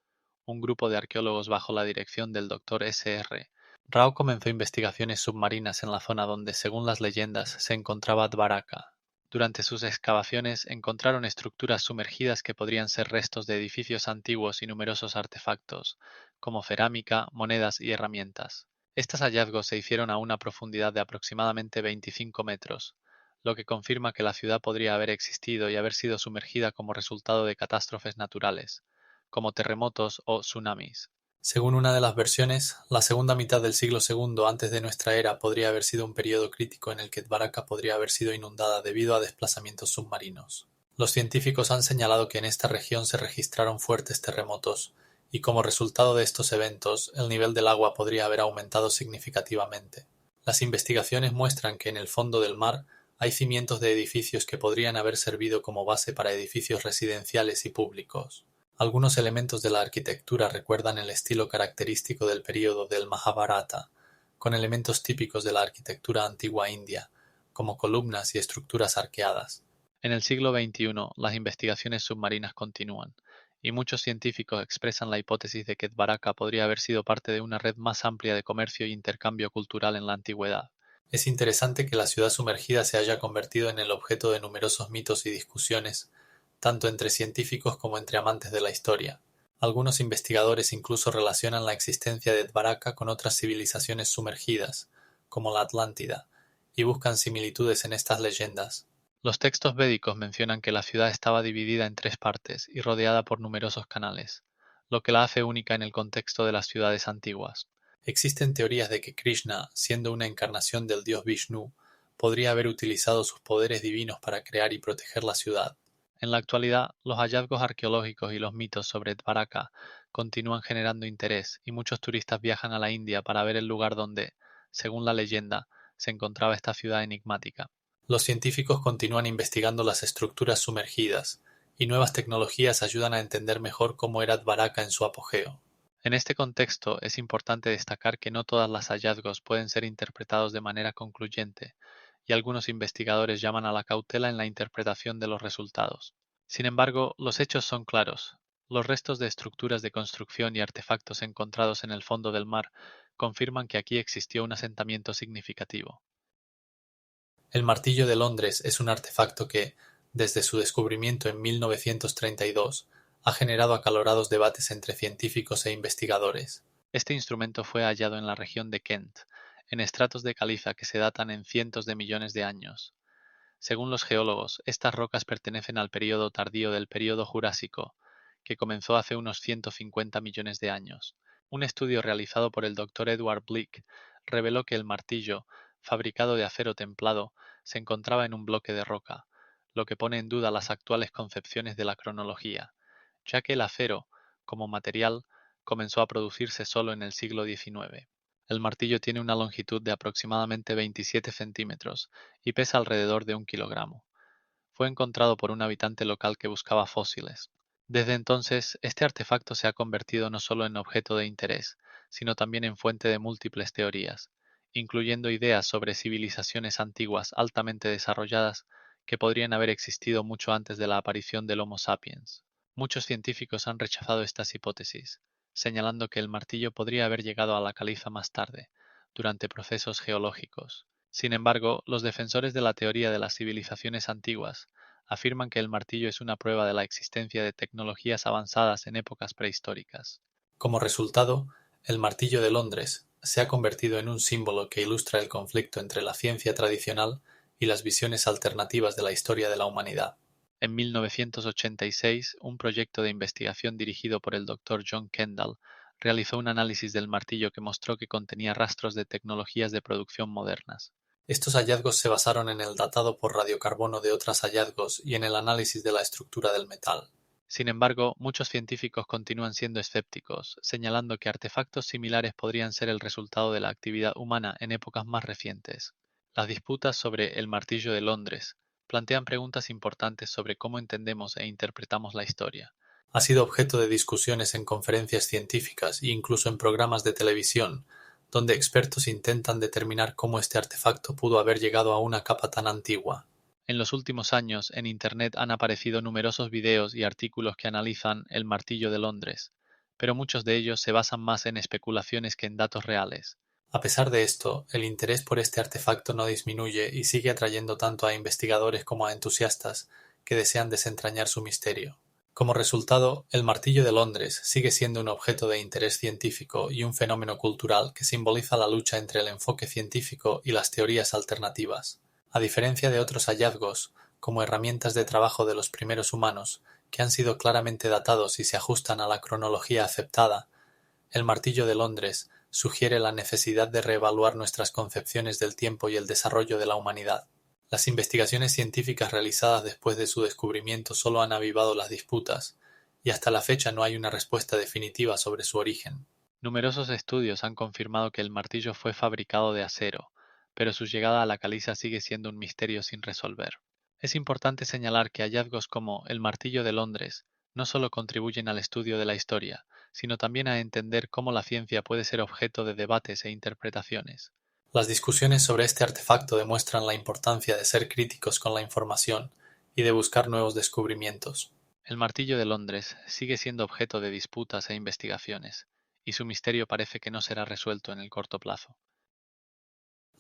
un grupo de arqueólogos bajo la dirección del Dr. S.R. Rao comenzó investigaciones submarinas en la zona donde, según las leyendas, se encontraba Dvaraka. Durante sus excavaciones encontraron estructuras sumergidas que podrían ser restos de edificios antiguos y numerosos artefactos, como cerámica, monedas y herramientas. Estos hallazgos se hicieron a una profundidad de aproximadamente 25 metros, lo que confirma que la ciudad podría haber existido y haber sido sumergida como resultado de catástrofes naturales, como terremotos o tsunamis. Según una de las versiones, la segunda mitad del siglo II antes de nuestra era podría haber sido un periodo crítico en el que Dvaraka podría haber sido inundada debido a desplazamientos submarinos. Los científicos han señalado que en esta región se registraron fuertes terremotos, y como resultado de estos eventos, el nivel del agua podría haber aumentado significativamente. Las investigaciones muestran que en el fondo del mar hay cimientos de edificios que podrían haber servido como base para edificios residenciales y públicos. Algunos elementos de la arquitectura recuerdan el estilo característico del período del Majábharata, con elementos típicos de la arquitectura antigua india, como columnas y estructuras arqueadas. En el siglo XXI, las investigaciones submarinas continúan, y muchos científicos expresan la hipótesis de que Dvaraka podría haber sido parte de una red más amplia de comercio e intercambio cultural en la antigüedad. Es interesante que la ciudad sumergida se haya convertido en el objeto de numerosos mitos y discusiones, tanto entre científicos como entre amantes de la historia. Algunos investigadores incluso relacionan la existencia de Dvaraka con otras civilizaciones sumergidas, como la Atlántida, y buscan similitudes en estas leyendas. Los textos védicos mencionan que la ciudad estaba dividida en tres partes y rodeada por numerosos canales, lo que la hace única en el contexto de las ciudades antiguas. Existen teorías de que Krishna, siendo una encarnación del dios Vishnu, podría haber utilizado sus poderes divinos para crear y proteger la ciudad. En la actualidad, los hallazgos arqueológicos y los mitos sobre Dvaraka continúan generando interés y muchos turistas viajan a la India para ver el lugar donde, según la leyenda, se encontraba esta ciudad enigmática. Los científicos continúan investigando las estructuras sumergidas, y nuevas tecnologías ayudan a entender mejor cómo era Dvaraka en su apogeo. En este contexto, es importante destacar que no todos los hallazgos pueden ser interpretados de manera concluyente, y algunos investigadores llaman a la cautela en la interpretación de los resultados. Sin embargo, los hechos son claros. Los restos de estructuras de construcción y artefactos encontrados en el fondo del mar confirman que aquí existió un asentamiento significativo. El martillo de Londres es un artefacto que, desde su descubrimiento en 1932, ha generado acalorados debates entre científicos e investigadores. Este instrumento fue hallado en la región de Kent, en estratos de caliza que se datan en cientos de millones de años. Según los geólogos, estas rocas pertenecen al período tardío del período Jurásico, que comenzó hace unos 150 millones de años. Un estudio realizado por el Dr. Edward Blick reveló que el martillo, fabricado de acero templado, se encontraba en un bloque de roca, lo que pone en duda las actuales concepciones de la cronología, ya que el acero, como material, comenzó a producirse solo en el siglo XIX. El martillo tiene una longitud de aproximadamente 27 centímetros y pesa alrededor de 1 kilogramo. Fue encontrado por un habitante local que buscaba fósiles. Desde entonces, este artefacto se ha convertido no solo en objeto de interés, sino también en fuente de múltiples teorías, incluyendo ideas sobre civilizaciones antiguas altamente desarrolladas que podrían haber existido mucho antes de la aparición del Homo sapiens. Muchos científicos han rechazado estas hipótesis, señalando que el martillo podría haber llegado a la caliza más tarde, durante procesos geológicos. Sin embargo, los defensores de la teoría de las civilizaciones antiguas afirman que el martillo es una prueba de la existencia de tecnologías avanzadas en épocas prehistóricas. Como resultado, el martillo de Londres se ha convertido en un símbolo que ilustra el conflicto entre la ciencia tradicional y las visiones alternativas de la historia de la humanidad. En 1986, un proyecto de investigación dirigido por el Dr. John Kendall realizó un análisis del martillo que mostró que contenía rastros de tecnologías de producción modernas. Estos hallazgos se basaron en el datado por radiocarbono de otros hallazgos y en el análisis de la estructura del metal. Sin embargo, muchos científicos continúan siendo escépticos, señalando que artefactos similares podrían ser el resultado de la actividad humana en épocas más recientes. Las disputas sobre el martillo de Londres plantean preguntas importantes sobre cómo entendemos e interpretamos la historia. Ha sido objeto de discusiones en conferencias científicas e incluso en programas de televisión, donde expertos intentan determinar cómo este artefacto pudo haber llegado a una capa tan antigua. En los últimos años, en Internet han aparecido numerosos videos y artículos que analizan el martillo de Londres, pero muchos de ellos se basan más en especulaciones que en datos reales. A pesar de esto, el interés por este artefacto no disminuye y sigue atrayendo tanto a investigadores como a entusiastas que desean desentrañar su misterio. Como resultado, el martillo de Londres sigue siendo un objeto de interés científico y un fenómeno cultural que simboliza la lucha entre el enfoque científico y las teorías alternativas. A diferencia de otros hallazgos, como herramientas de trabajo de los primeros humanos, que han sido claramente datados y se ajustan a la cronología aceptada, el martillo de Londres sugiere la necesidad de reevaluar nuestras concepciones del tiempo y el desarrollo de la humanidad. Las investigaciones científicas realizadas después de su descubrimiento solo han avivado las disputas, y hasta la fecha no hay una respuesta definitiva sobre su origen. Numerosos estudios han confirmado que el martillo fue fabricado de acero, pero su llegada a la caliza sigue siendo un misterio sin resolver. Es importante señalar que hallazgos como el martillo de Londres no solo contribuyen al estudio de la historia, sino también a entender cómo la ciencia puede ser objeto de debates e interpretaciones. Las discusiones sobre este artefacto demuestran la importancia de ser críticos con la información y de buscar nuevos descubrimientos. El martillo de Londres sigue siendo objeto de disputas e investigaciones, y su misterio parece que no será resuelto en el corto plazo.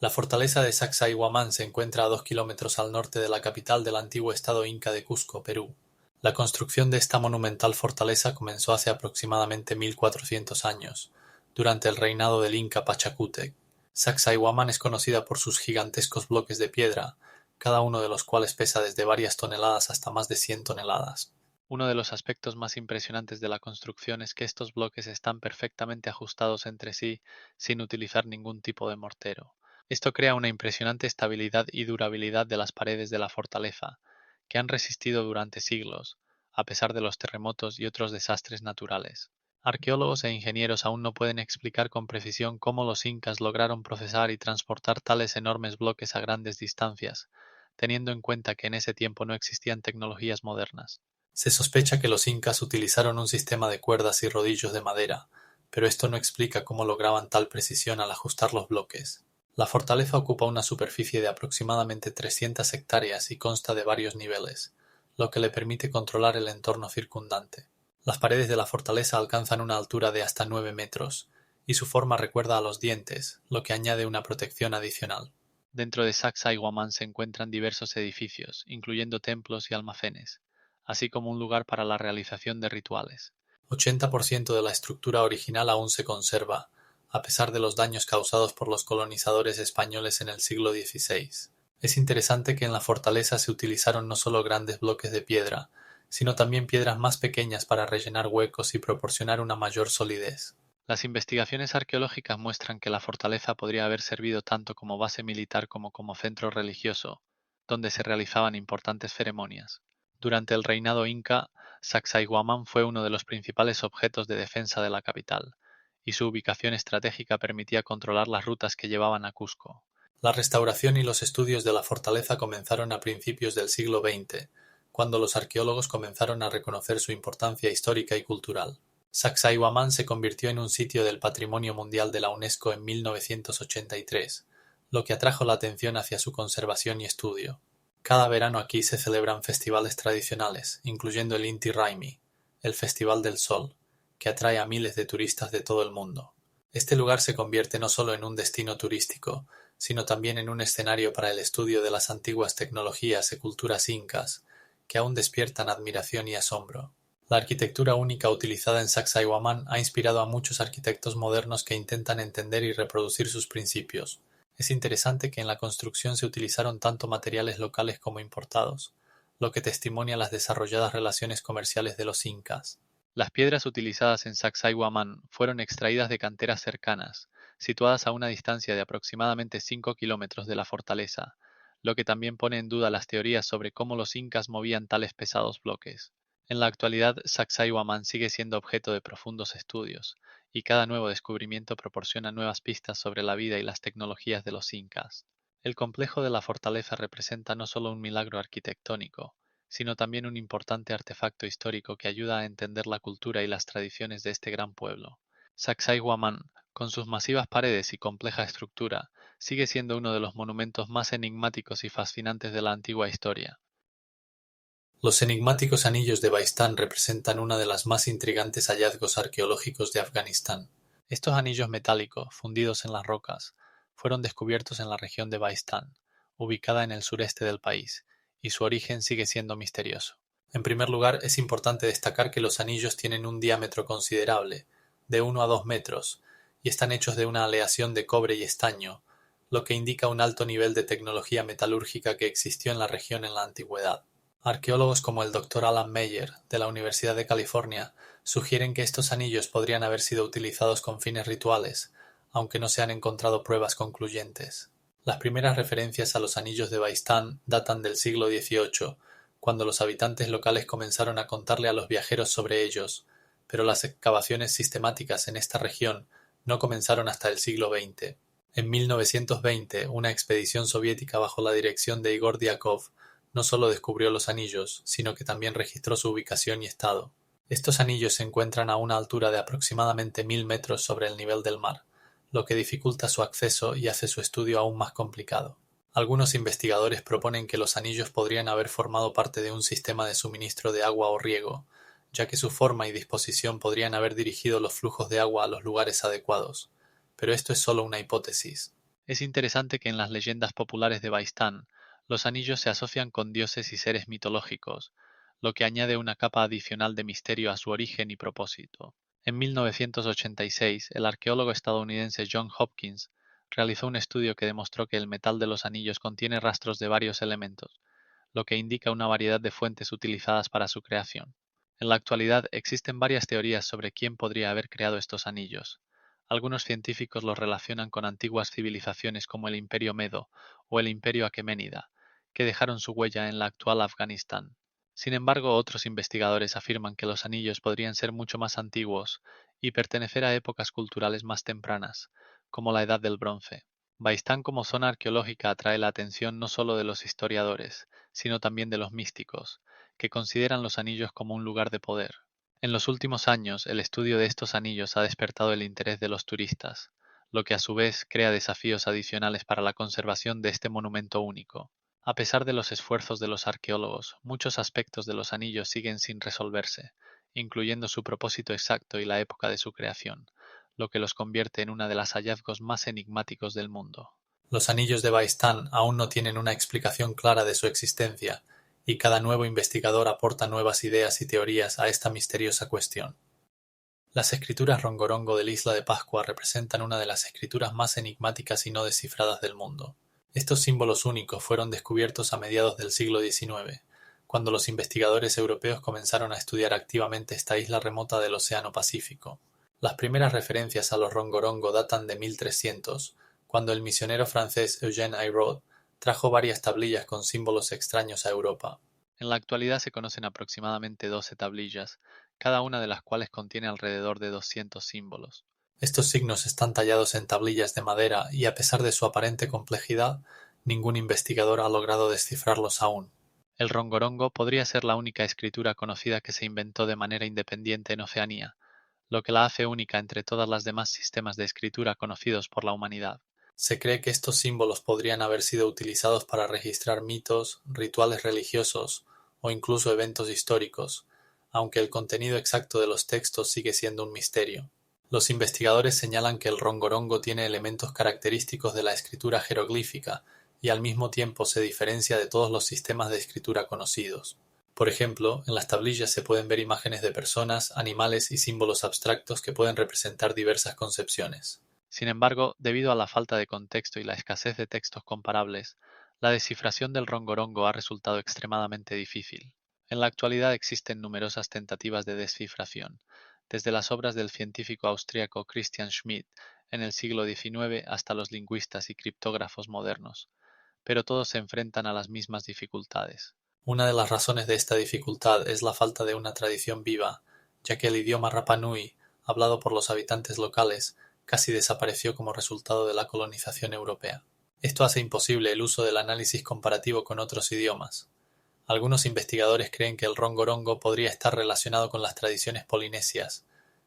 La fortaleza de Sacsayhuamán se encuentra a 2 kilómetros al norte de la capital del antiguo estado inca de Cusco, Perú. La construcción de esta monumental fortaleza comenzó hace aproximadamente 1400 años, durante el reinado del inca Pachacútec. Sacsayhuamán es conocida por sus gigantescos bloques de piedra, cada uno de los cuales pesa desde varias toneladas hasta más de 100 toneladas. Uno de los aspectos más impresionantes de la construcción es que estos bloques están perfectamente ajustados entre sí sin utilizar ningún tipo de mortero. Esto crea una impresionante estabilidad y durabilidad de las paredes de la fortaleza, que han resistido durante siglos, a pesar de los terremotos y otros desastres naturales. Arqueólogos e ingenieros aún no pueden explicar con precisión cómo los incas lograron procesar y transportar tales enormes bloques a grandes distancias, teniendo en cuenta que en ese tiempo no existían tecnologías modernas. Se sospecha que los incas utilizaron un sistema de cuerdas y rodillos de madera, pero esto no explica cómo lograban tal precisión al ajustar los bloques. La fortaleza ocupa una superficie de aproximadamente 300 hectáreas y consta de varios niveles, lo que le permite controlar el entorno circundante. Las paredes de la fortaleza alcanzan una altura de hasta 9 metros, y su forma recuerda a los dientes, lo que añade una protección adicional. Dentro de Sacsayhuamán se encuentran diversos edificios, incluyendo templos y almacenes, así como un lugar para la realización de rituales. 80% de la estructura original aún se conserva, a pesar de los daños causados por los colonizadores españoles en el siglo XVI. Es interesante que en la fortaleza se utilizaron no solo grandes bloques de piedra, sino también piedras más pequeñas para rellenar huecos y proporcionar una mayor solidez. Las investigaciones arqueológicas muestran que la fortaleza podría haber servido tanto como base militar como como centro religioso, donde se realizaban importantes ceremonias. Durante el reinado inca, Sacsayhuamán fue uno de los principales objetos de defensa de la capital, y su ubicación estratégica permitía controlar las rutas que llevaban a Cusco. La restauración y los estudios de la fortaleza comenzaron a principios del siglo XX, cuando los arqueólogos comenzaron a reconocer su importancia histórica y cultural. Sacsayhuamán se convirtió en un sitio del Patrimonio Mundial de la UNESCO en 1983, lo que atrajo la atención hacia su conservación y estudio. Cada verano aquí se celebran festivales tradicionales, incluyendo el Inti Raymi, el Festival del Sol, que atrae a miles de turistas de todo el mundo. Este lugar se convierte no solo en un destino turístico, sino también en un escenario para el estudio de las antiguas tecnologías y culturas incas, que aún despiertan admiración y asombro. La arquitectura única utilizada en Sacsayhuamán ha inspirado a muchos arquitectos modernos que intentan entender y reproducir sus principios. Es interesante que en la construcción se utilizaron tanto materiales locales como importados, lo que testimonia las desarrolladas relaciones comerciales de los incas. Las piedras utilizadas en Sacsayhuamán fueron extraídas de canteras cercanas, situadas a una distancia de aproximadamente 5 kilómetros de la fortaleza, lo que también pone en duda las teorías sobre cómo los incas movían tales pesados bloques. En la actualidad, Sacsayhuamán sigue siendo objeto de profundos estudios, y cada nuevo descubrimiento proporciona nuevas pistas sobre la vida y las tecnologías de los incas. El complejo de la fortaleza representa no solo un milagro arquitectónico, sino también un importante artefacto histórico que ayuda a entender la cultura y las tradiciones de este gran pueblo. Sacsayhuamán, con sus masivas paredes y compleja estructura, sigue siendo uno de los monumentos más enigmáticos y fascinantes de la antigua historia. Los enigmáticos anillos de Baistán representan una de las más intrigantes hallazgos arqueológicos de Afganistán. Estos anillos metálicos, fundidos en las rocas, fueron descubiertos en la región de Baistán, ubicada en el sureste del país, y su origen sigue siendo misterioso. En primer lugar, es importante destacar que los anillos tienen un diámetro considerable, de 1 a 2 metros, y están hechos de una aleación de cobre y estaño, lo que indica un alto nivel de tecnología metalúrgica que existió en la región en la antigüedad. Arqueólogos como el Dr. Alan Meyer, de la Universidad de California, sugieren que estos anillos podrían haber sido utilizados con fines rituales, aunque no se han encontrado pruebas concluyentes. Las primeras referencias a los anillos de Baistán datan del siglo XVIII, cuando los habitantes locales comenzaron a contarle a los viajeros sobre ellos, pero las excavaciones sistemáticas en esta región no comenzaron hasta el siglo XX. En 1920, una expedición soviética bajo la dirección de Igor Diakov no solo descubrió los anillos, sino que también registró su ubicación y estado. Estos anillos se encuentran a una altura de aproximadamente 1000 metros sobre el nivel del mar, lo que dificulta su acceso y hace su estudio aún más complicado. Algunos investigadores proponen que los anillos podrían haber formado parte de un sistema de suministro de agua o riego, ya que su forma y disposición podrían haber dirigido los flujos de agua a los lugares adecuados. Pero esto es solo una hipótesis. Es interesante que en las leyendas populares de Baistán, los anillos se asocian con dioses y seres mitológicos, lo que añade una capa adicional de misterio a su origen y propósito. En 1986, el arqueólogo estadounidense John Hopkins realizó un estudio que demostró que el metal de los anillos contiene rastros de varios elementos, lo que indica una variedad de fuentes utilizadas para su creación. En la actualidad existen varias teorías sobre quién podría haber creado estos anillos. Algunos científicos los relacionan con antiguas civilizaciones como el Imperio Medo o el Imperio Aqueménida, que dejaron su huella en la actual Afganistán. Sin embargo, otros investigadores afirman que los anillos podrían ser mucho más antiguos y pertenecer a épocas culturales más tempranas, como la Edad del Bronce. Baistán como zona arqueológica atrae la atención no solo de los historiadores, sino también de los místicos, que consideran los anillos como un lugar de poder. En los últimos años, el estudio de estos anillos ha despertado el interés de los turistas, lo que a su vez crea desafíos adicionales para la conservación de este monumento único. A pesar de los esfuerzos de los arqueólogos, muchos aspectos de los anillos siguen sin resolverse, incluyendo su propósito exacto y la época de su creación, lo que los convierte en una de las hallazgos más enigmáticos del mundo. Los anillos de Baistán aún no tienen una explicación clara de su existencia, y cada nuevo investigador aporta nuevas ideas y teorías a esta misteriosa cuestión. Las escrituras rongorongo de la Isla de Pascua representan una de las escrituras más enigmáticas y no descifradas del mundo. Estos símbolos únicos fueron descubiertos a mediados del siglo XIX, cuando los investigadores europeos comenzaron a estudiar activamente esta isla remota del Océano Pacífico. Las primeras referencias a los rongorongo datan de 1300, cuando el misionero francés Eugène Airaud trajo varias tablillas con símbolos extraños a Europa. En la actualidad se conocen aproximadamente 12 tablillas, cada una de las cuales contiene alrededor de 200 símbolos. Estos signos están tallados en tablillas de madera y, a pesar de su aparente complejidad, ningún investigador ha logrado descifrarlos aún. El rongorongo podría ser la única escritura conocida que se inventó de manera independiente en Oceanía, lo que la hace única entre todas las demás sistemas de escritura conocidos por la humanidad. Se cree que estos símbolos podrían haber sido utilizados para registrar mitos, rituales religiosos o incluso eventos históricos, aunque el contenido exacto de los textos sigue siendo un misterio. Los investigadores señalan que el rongorongo tiene elementos característicos de la escritura jeroglífica y al mismo tiempo se diferencia de todos los sistemas de escritura conocidos. Por ejemplo, en las tablillas se pueden ver imágenes de personas, animales y símbolos abstractos que pueden representar diversas concepciones. Sin embargo, debido a la falta de contexto y la escasez de textos comparables, la descifración del rongorongo ha resultado extremadamente difícil. En la actualidad existen numerosas tentativas de descifración, desde las obras del científico austríaco Christian Schmidt en el siglo XIX hasta los lingüistas y criptógrafos modernos, pero todos se enfrentan a las mismas dificultades. Una de las razones de esta dificultad es la falta de una tradición viva, ya que el idioma Rapa Nui, hablado por los habitantes locales, casi desapareció como resultado de la colonización europea. Esto hace imposible el uso del análisis comparativo con otros idiomas. Algunos investigadores creen que el rongorongo podría estar relacionado con las tradiciones polinesias,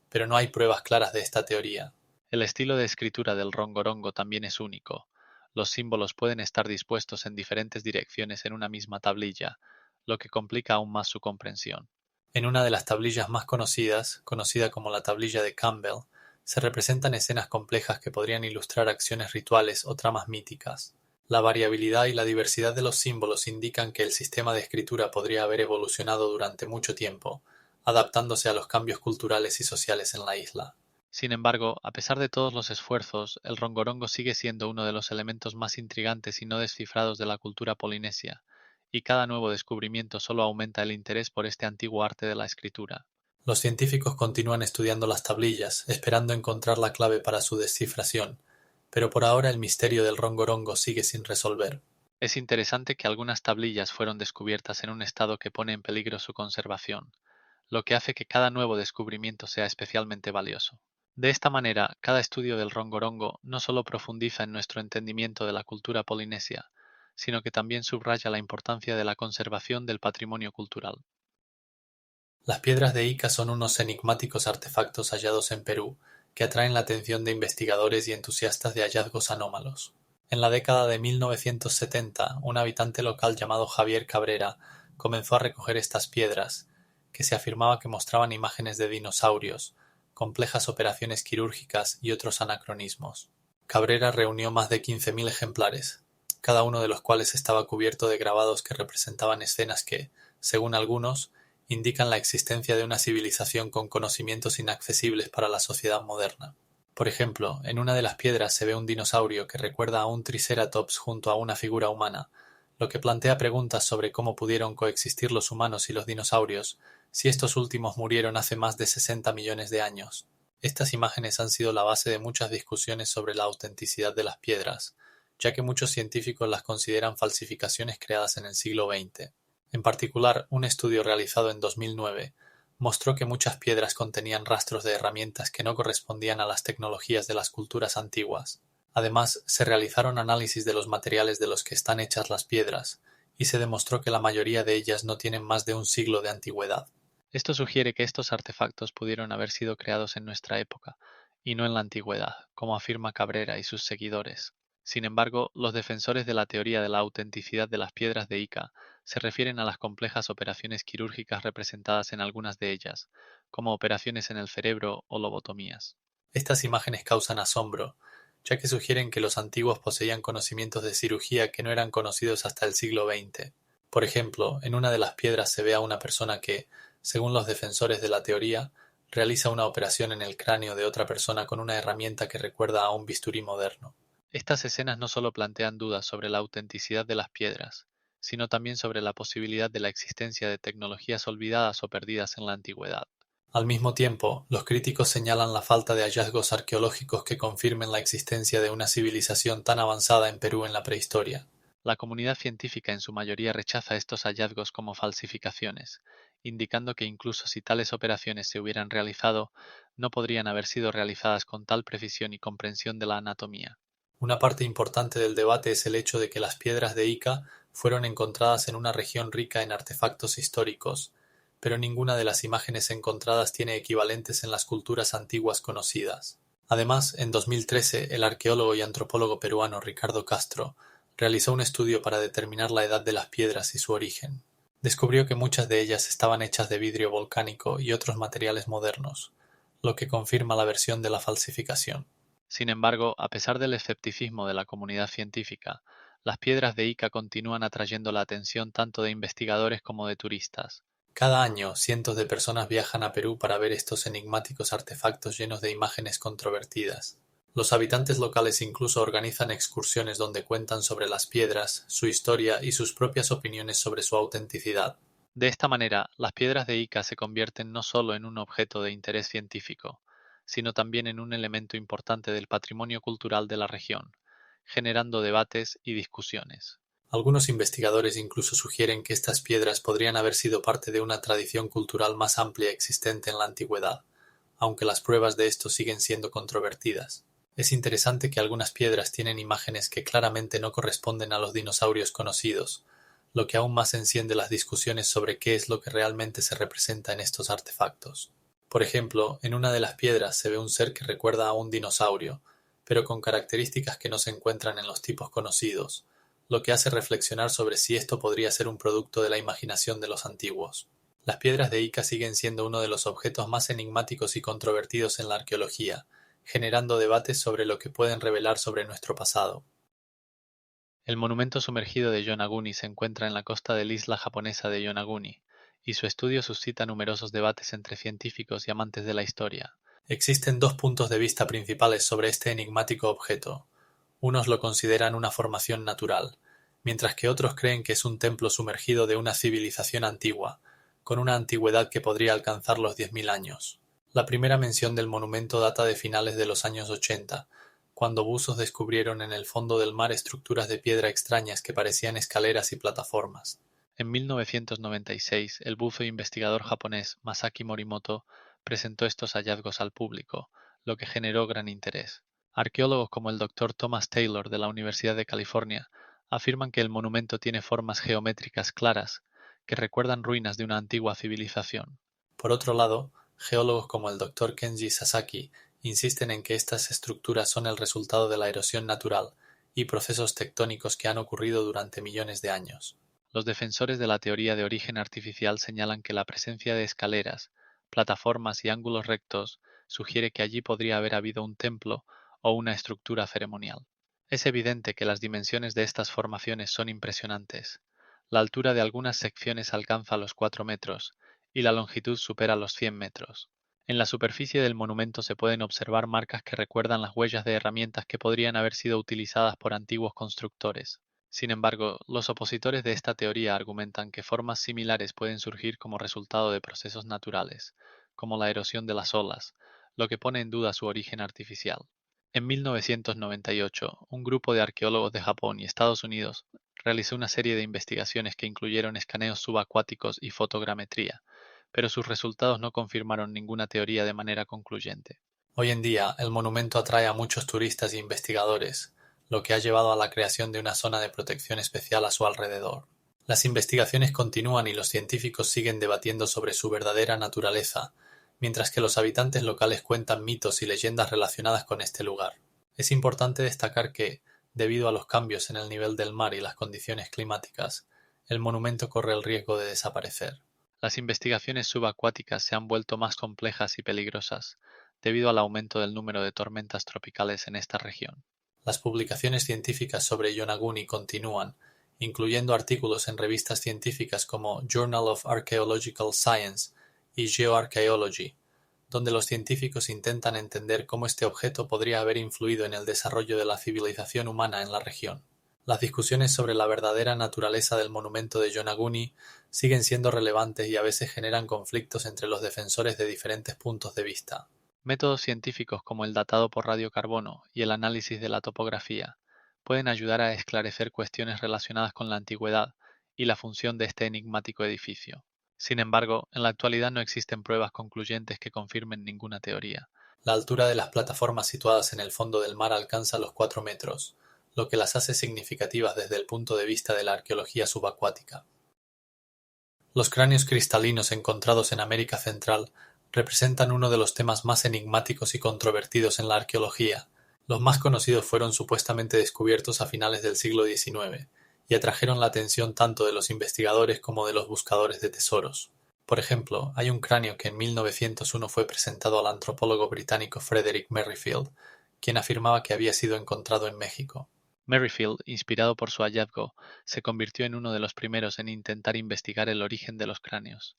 pero no hay pruebas claras de esta teoría. El estilo de escritura del rongorongo también es único. Los símbolos pueden estar dispuestos en diferentes direcciones en una misma tablilla, lo que complica aún más su comprensión. En una de las tablillas más conocidas, conocida como la tablilla de Campbell, se representan escenas complejas que podrían ilustrar acciones rituales o tramas míticas. La variabilidad y la diversidad de los símbolos indican que el sistema de escritura podría haber evolucionado durante mucho tiempo, adaptándose a los cambios culturales y sociales en la isla. Sin embargo, a pesar de todos los esfuerzos, el rongorongo sigue siendo uno de los elementos más intrigantes y no descifrados de la cultura polinesia, y cada nuevo descubrimiento solo aumenta el interés por este antiguo arte de la escritura. Los científicos continúan estudiando las tablillas, esperando encontrar la clave para su descifración, pero por ahora el misterio del rongorongo sigue sin resolver. Es interesante que algunas tablillas fueron descubiertas en un estado que pone en peligro su conservación, lo que hace que cada nuevo descubrimiento sea especialmente valioso. De esta manera, cada estudio del rongorongo no solo profundiza en nuestro entendimiento de la cultura polinesia, sino que también subraya la importancia de la conservación del patrimonio cultural. Las piedras de Ica son unos enigmáticos artefactos hallados en Perú, que atraen la atención de investigadores y entusiastas de hallazgos anómalos. En la década de 1970, un habitante local llamado Javier Cabrera comenzó a recoger estas piedras, que se afirmaba que mostraban imágenes de dinosaurios, complejas operaciones quirúrgicas y otros anacronismos. Cabrera reunió más de 15.000 ejemplares, cada uno de los cuales estaba cubierto de grabados que representaban escenas que, según algunos, indican la existencia de una civilización con conocimientos inaccesibles para la sociedad moderna. Por ejemplo, en una de las piedras se ve un dinosaurio que recuerda a un triceratops junto a una figura humana, lo que plantea preguntas sobre cómo pudieron coexistir los humanos y los dinosaurios, si estos últimos murieron hace más de 60 millones de años. Estas imágenes han sido la base de muchas discusiones sobre la autenticidad de las piedras, ya que muchos científicos las consideran falsificaciones creadas en el siglo XX. En particular, un estudio realizado en 2009 mostró que muchas piedras contenían rastros de herramientas que no correspondían a las tecnologías de las culturas antiguas. Además, se realizaron análisis de los materiales de los que están hechas las piedras, y se demostró que la mayoría de ellas no tienen más de un siglo de antigüedad. Esto sugiere que estos artefactos pudieron haber sido creados en nuestra época, y no en la antigüedad, como afirma Cabrera y sus seguidores. Sin embargo, los defensores de la teoría de la autenticidad de las piedras de Ica se refieren a las complejas operaciones quirúrgicas representadas en algunas de ellas, como operaciones en el cerebro o lobotomías. Estas imágenes causan asombro, ya que sugieren que los antiguos poseían conocimientos de cirugía que no eran conocidos hasta el siglo XX. Por ejemplo, en una de las piedras se ve a una persona que, según los defensores de la teoría, realiza una operación en el cráneo de otra persona con una herramienta que recuerda a un bisturí moderno. Estas escenas no solo plantean dudas sobre la autenticidad de las piedras, sino también sobre la posibilidad de la existencia de tecnologías olvidadas o perdidas en la antigüedad. Al mismo tiempo, los críticos señalan la falta de hallazgos arqueológicos que confirmen la existencia de una civilización tan avanzada en Perú en la prehistoria. La comunidad científica en su mayoría rechaza estos hallazgos como falsificaciones, indicando que incluso si tales operaciones se hubieran realizado, no podrían haber sido realizadas con tal precisión y comprensión de la anatomía. Una parte importante del debate es el hecho de que las piedras de Ica fueron encontradas en una región rica en artefactos históricos, pero ninguna de las imágenes encontradas tiene equivalentes en las culturas antiguas conocidas. Además, en 2013, el arqueólogo y antropólogo peruano Ricardo Castro realizó un estudio para determinar la edad de las piedras y su origen. Descubrió que muchas de ellas estaban hechas de vidrio volcánico y otros materiales modernos, lo que confirma la versión de la falsificación. Sin embargo, a pesar del escepticismo de la comunidad científica, las piedras de Ica continúan atrayendo la atención tanto de investigadores como de turistas. Cada año, cientos de personas viajan a Perú para ver estos enigmáticos artefactos llenos de imágenes controvertidas. Los habitantes locales incluso organizan excursiones donde cuentan sobre las piedras, su historia y sus propias opiniones sobre su autenticidad. De esta manera, las piedras de Ica se convierten no solo en un objeto de interés científico, sino también en un elemento importante del patrimonio cultural de la región, generando debates y discusiones. Algunos investigadores incluso sugieren que estas piedras podrían haber sido parte de una tradición cultural más amplia existente en la antigüedad, aunque las pruebas de esto siguen siendo controvertidas. Es interesante que algunas piedras tienen imágenes que claramente no corresponden a los dinosaurios conocidos, lo que aún más enciende las discusiones sobre qué es lo que realmente se representa en estos artefactos. Por ejemplo, en una de las piedras se ve un ser que recuerda a un dinosaurio, pero con características que no se encuentran en los tipos conocidos, lo que hace reflexionar sobre si esto podría ser un producto de la imaginación de los antiguos. Las piedras de Ica siguen siendo uno de los objetos más enigmáticos y controvertidos en la arqueología, generando debates sobre lo que pueden revelar sobre nuestro pasado. El monumento sumergido de Yonaguni se encuentra en la costa de la isla japonesa de Yonaguni, y su estudio suscita numerosos debates entre científicos y amantes de la historia. Existen dos puntos de vista principales sobre este enigmático objeto. Unos lo consideran una formación natural, mientras que otros creen que es un templo sumergido de una civilización antigua, con una antigüedad que podría alcanzar los 10.000 años. La primera mención del monumento data de finales de los años 80, cuando buzos descubrieron en el fondo del mar estructuras de piedra extrañas que parecían escaleras y plataformas. En 1996, el buzo e investigador japonés Masaki Morimoto presentó estos hallazgos al público, lo que generó gran interés. Arqueólogos como el Dr. Thomas Taylor de la Universidad de California afirman que el monumento tiene formas geométricas claras que recuerdan ruinas de una antigua civilización. Por otro lado, geólogos como el Dr. Kenji Sasaki insisten en que estas estructuras son el resultado de la erosión natural y procesos tectónicos que han ocurrido durante millones de años. Los defensores de la teoría de origen artificial señalan que la presencia de escaleras, plataformas y ángulos rectos sugiere que allí podría haber habido un templo o una estructura ceremonial. Es evidente que las dimensiones de estas formaciones son impresionantes. La altura de algunas secciones alcanza los 4 metros y la longitud supera los 100 metros. En la superficie del monumento se pueden observar marcas que recuerdan las huellas de herramientas que podrían haber sido utilizadas por antiguos constructores. Sin embargo, los opositores de esta teoría argumentan que formas similares pueden surgir como resultado de procesos naturales, como la erosión de las olas, lo que pone en duda su origen artificial. En 1998, un grupo de arqueólogos de Japón y Estados Unidos realizó una serie de investigaciones que incluyeron escaneos subacuáticos y fotogrametría, pero sus resultados no confirmaron ninguna teoría de manera concluyente. Hoy en día, el monumento atrae a muchos turistas e investigadores, lo que ha llevado a la creación de una zona de protección especial a su alrededor. Las investigaciones continúan y los científicos siguen debatiendo sobre su verdadera naturaleza, mientras que los habitantes locales cuentan mitos y leyendas relacionadas con este lugar. Es importante destacar que, debido a los cambios en el nivel del mar y las condiciones climáticas, el monumento corre el riesgo de desaparecer. Las investigaciones subacuáticas se han vuelto más complejas y peligrosas, debido al aumento del número de tormentas tropicales en esta región. Las publicaciones científicas sobre Yonaguni continúan, incluyendo artículos en revistas científicas como Journal of Archaeological Science y Geoarchaeology, donde los científicos intentan entender cómo este objeto podría haber influido en el desarrollo de la civilización humana en la región. Las discusiones sobre la verdadera naturaleza del monumento de Yonaguni siguen siendo relevantes y a veces generan conflictos entre los defensores de diferentes puntos de vista. Métodos científicos como el datado por radiocarbono y el análisis de la topografía pueden ayudar a esclarecer cuestiones relacionadas con la antigüedad y la función de este enigmático edificio. Sin embargo, en la actualidad no existen pruebas concluyentes que confirmen ninguna teoría. La altura de las plataformas situadas en el fondo del mar alcanza los 4 metros, lo que las hace significativas desde el punto de vista de la arqueología subacuática. Los cráneos cristalinos encontrados en América Central representan uno de los temas más enigmáticos y controvertidos en la arqueología. Los más conocidos fueron supuestamente descubiertos a finales del siglo XIX y atrajeron la atención tanto de los investigadores como de los buscadores de tesoros. Por ejemplo, hay un cráneo que en 1901 fue presentado al antropólogo británico Frederick Merrifield, quien afirmaba que había sido encontrado en México. Merrifield, inspirado por su hallazgo, se convirtió en uno de los primeros en intentar investigar el origen de los cráneos.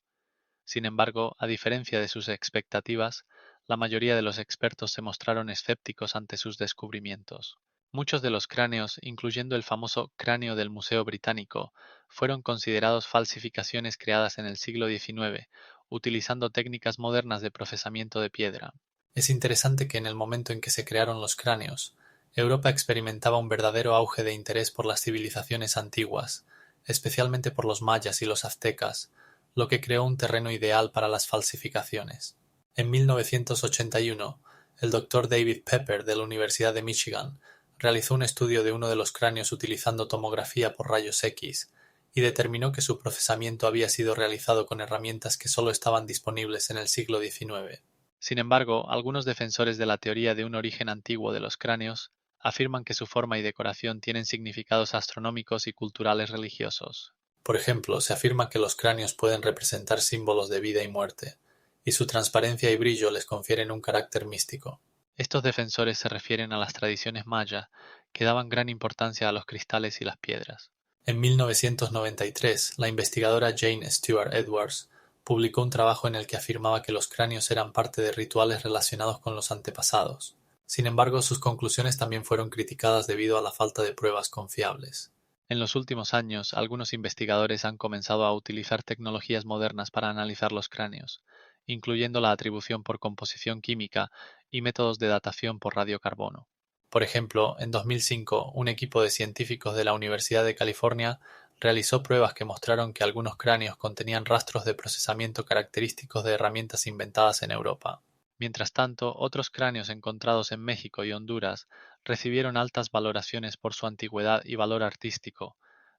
Sin embargo, a diferencia de sus expectativas, la mayoría de los expertos se mostraron escépticos ante sus descubrimientos. Muchos de los cráneos, incluyendo el famoso cráneo del Museo Británico, fueron considerados falsificaciones creadas en el siglo XIX, utilizando técnicas modernas de procesamiento de piedra. Es interesante que en el momento en que se crearon los cráneos, Europa experimentaba un verdadero auge de interés por las civilizaciones antiguas, especialmente por los mayas y los aztecas, lo que creó un terreno ideal para las falsificaciones. En 1981, el Dr. David Pepper de la Universidad de Michigan realizó un estudio de uno de los cráneos utilizando tomografía por rayos X y determinó que su procesamiento había sido realizado con herramientas que solo estaban disponibles en el siglo XIX. Sin embargo, algunos defensores de la teoría de un origen antiguo de los cráneos afirman que su forma y decoración tienen significados astronómicos y culturales religiosos. Por ejemplo, se afirma que los cráneos pueden representar símbolos de vida y muerte, y su transparencia y brillo les confieren un carácter místico. Estos defensores se refieren a las tradiciones maya, que daban gran importancia a los cristales y las piedras. En 1993, la investigadora Jane Stewart Edwards publicó un trabajo en el que afirmaba que los cráneos eran parte de rituales relacionados con los antepasados. Sin embargo, sus conclusiones también fueron criticadas debido a la falta de pruebas confiables. En los últimos años, algunos investigadores han comenzado a utilizar tecnologías modernas para analizar los cráneos, incluyendo la atribución por composición química y métodos de datación por radiocarbono. Por ejemplo, en 2005, un equipo de científicos de la Universidad de California realizó pruebas que mostraron que algunos cráneos contenían rastros de procesamiento característicos de herramientas inventadas en Europa. Mientras tanto, otros cráneos encontrados en México y Honduras recibieron altas valoraciones por su antigüedad y valor artístico,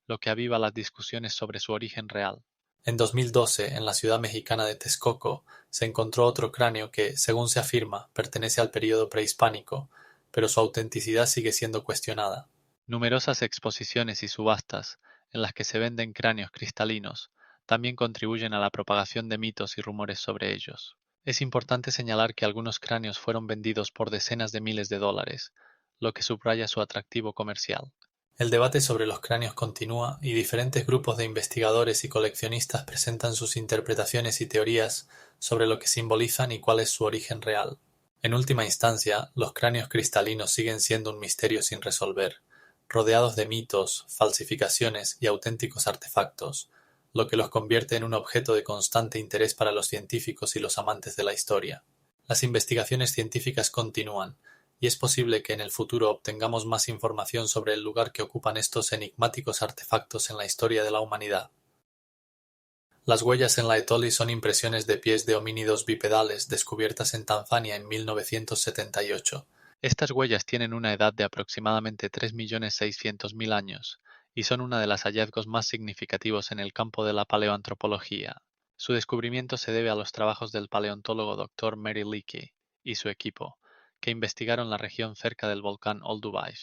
lo que aviva las discusiones sobre su origen real. En 2012, en la ciudad mexicana de Texcoco, se encontró otro cráneo que, según se afirma, pertenece al período prehispánico, pero su autenticidad sigue siendo cuestionada. Numerosas exposiciones y subastas, en las que se venden cráneos cristalinos, también contribuyen a la propagación de mitos y rumores sobre ellos. Es importante señalar que algunos cráneos fueron vendidos por decenas de miles de dólares, lo que subraya su atractivo comercial. El debate sobre los cráneos continúa y diferentes grupos de investigadores y coleccionistas presentan sus interpretaciones y teorías sobre lo que simbolizan y cuál es su origen real. En última instancia, los cráneos cristalinos siguen siendo un misterio sin resolver, rodeados de mitos, falsificaciones y auténticos artefactos, lo que los convierte en un objeto de constante interés para los científicos y los amantes de la historia. Las investigaciones científicas continúan, y es posible que en el futuro obtengamos más información sobre el lugar que ocupan estos enigmáticos artefactos en la historia de la humanidad. Las huellas en la Etoli son impresiones de pies de homínidos bipedales descubiertas en Tanzania en 1978. Estas huellas tienen una edad de aproximadamente 3.600.000 años y son uno de los hallazgos más significativos en el campo de la paleoantropología. Su descubrimiento se debe a los trabajos del paleontólogo Dr. Mary Leakey y su equipo, que investigaron la región cerca del volcán Olduvai.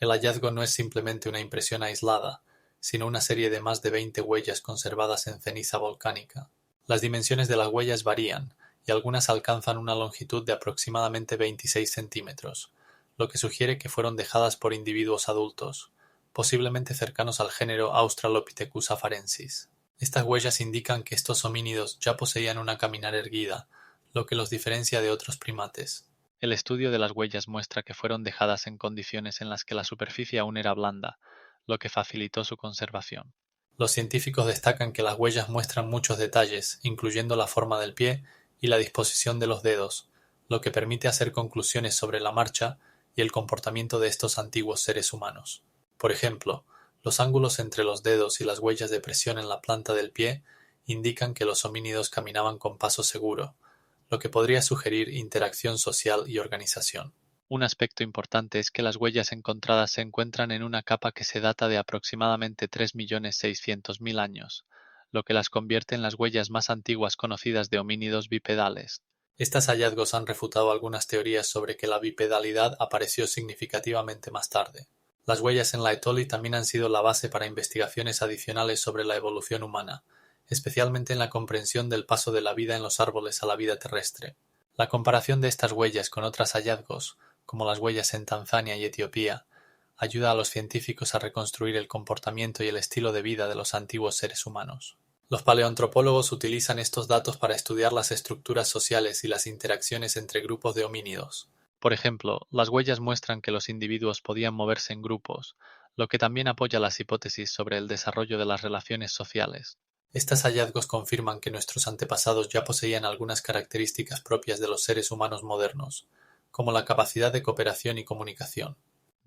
El hallazgo no es simplemente una impresión aislada, sino una serie de más de 20 huellas conservadas en ceniza volcánica. Las dimensiones de las huellas varían, y algunas alcanzan una longitud de aproximadamente 26 centímetros, lo que sugiere que fueron dejadas por individuos adultos, posiblemente cercanos al género Australopithecus afarensis. Estas huellas indican que estos homínidos ya poseían una caminar erguida, lo que los diferencia de otros primates. El estudio de las huellas muestra que fueron dejadas en condiciones en las que la superficie aún era blanda, lo que facilitó su conservación. Los científicos destacan que las huellas muestran muchos detalles, incluyendo la forma del pie y la disposición de los dedos, lo que permite hacer conclusiones sobre la marcha y el comportamiento de estos antiguos seres humanos. Por ejemplo, los ángulos entre los dedos y las huellas de presión en la planta del pie indican que los homínidos caminaban con paso seguro, lo que podría sugerir interacción social y organización. Un aspecto importante es que las huellas encontradas se encuentran en una capa que se data de aproximadamente 3.600.000 años, lo que las convierte en las huellas más antiguas conocidas de homínidos bipedales. Estos hallazgos han refutado algunas teorías sobre que la bipedalidad apareció significativamente más tarde. Las huellas en la Etoli también han sido la base para investigaciones adicionales sobre la evolución humana, especialmente en la comprensión del paso de la vida en los árboles a la vida terrestre. La comparación de estas huellas con otros hallazgos, como las huellas en Tanzania y Etiopía, ayuda a los científicos a reconstruir el comportamiento y el estilo de vida de los antiguos seres humanos. Los paleoantropólogos utilizan estos datos para estudiar las estructuras sociales y las interacciones entre grupos de homínidos. Por ejemplo, las huellas muestran que los individuos podían moverse en grupos, lo que también apoya las hipótesis sobre el desarrollo de las relaciones sociales. Estos hallazgos confirman que nuestros antepasados ya poseían algunas características propias de los seres humanos modernos, como la capacidad de cooperación y comunicación.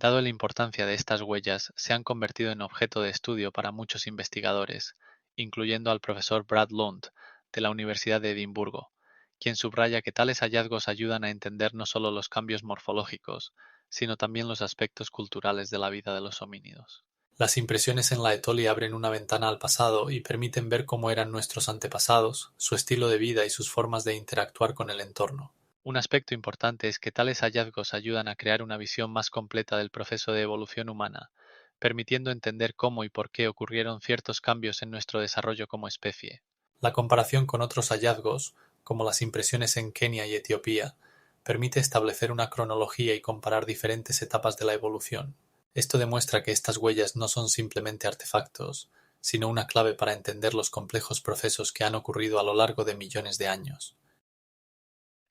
Dado la importancia de estas huellas, se han convertido en objeto de estudio para muchos investigadores, incluyendo al profesor Brad Lund, de la Universidad de Edimburgo, quien subraya que tales hallazgos ayudan a entender no solo los cambios morfológicos, sino también los aspectos culturales de la vida de los homínidos. Las impresiones en la Etoli abren una ventana al pasado y permiten ver cómo eran nuestros antepasados, su estilo de vida y sus formas de interactuar con el entorno. Un aspecto importante es que tales hallazgos ayudan a crear una visión más completa del proceso de evolución humana, permitiendo entender cómo y por qué ocurrieron ciertos cambios en nuestro desarrollo como especie. La comparación con otros hallazgos, como las impresiones en Kenia y Etiopía, permite establecer una cronología y comparar diferentes etapas de la evolución. Esto demuestra que estas huellas no son simplemente artefactos, sino una clave para entender los complejos procesos que han ocurrido a lo largo de millones de años.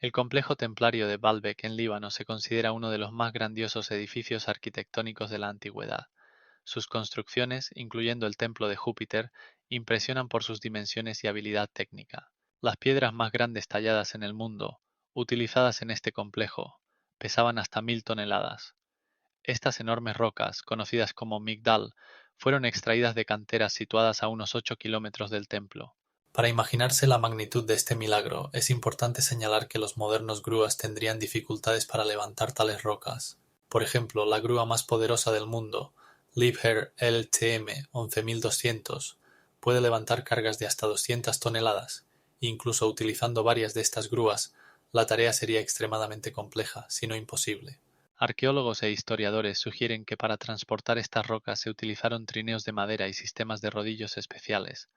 El complejo templario de Baalbek en Líbano se considera uno de los más grandiosos edificios arquitectónicos de la antigüedad. Sus construcciones, incluyendo el templo de Júpiter, impresionan por sus dimensiones y habilidad técnica. Las piedras más grandes talladas en el mundo, utilizadas en este complejo, pesaban hasta 1000 toneladas. Estas enormes rocas, conocidas como migdal, fueron extraídas de canteras situadas a unos 8 kilómetros del templo. Para imaginarse la magnitud de este milagro, es importante señalar que los modernos grúas tendrían dificultades para levantar tales rocas. Por ejemplo, la grúa más poderosa del mundo, Liebherr LTM 11200, puede levantar cargas de hasta 200 toneladas. Incluso utilizando varias de estas grúas, la tarea sería extremadamente compleja, si no imposible. Arqueólogos e historiadores sugieren que para transportar estas rocas se utilizaron trineos de madera y sistemas de rodillos especiales,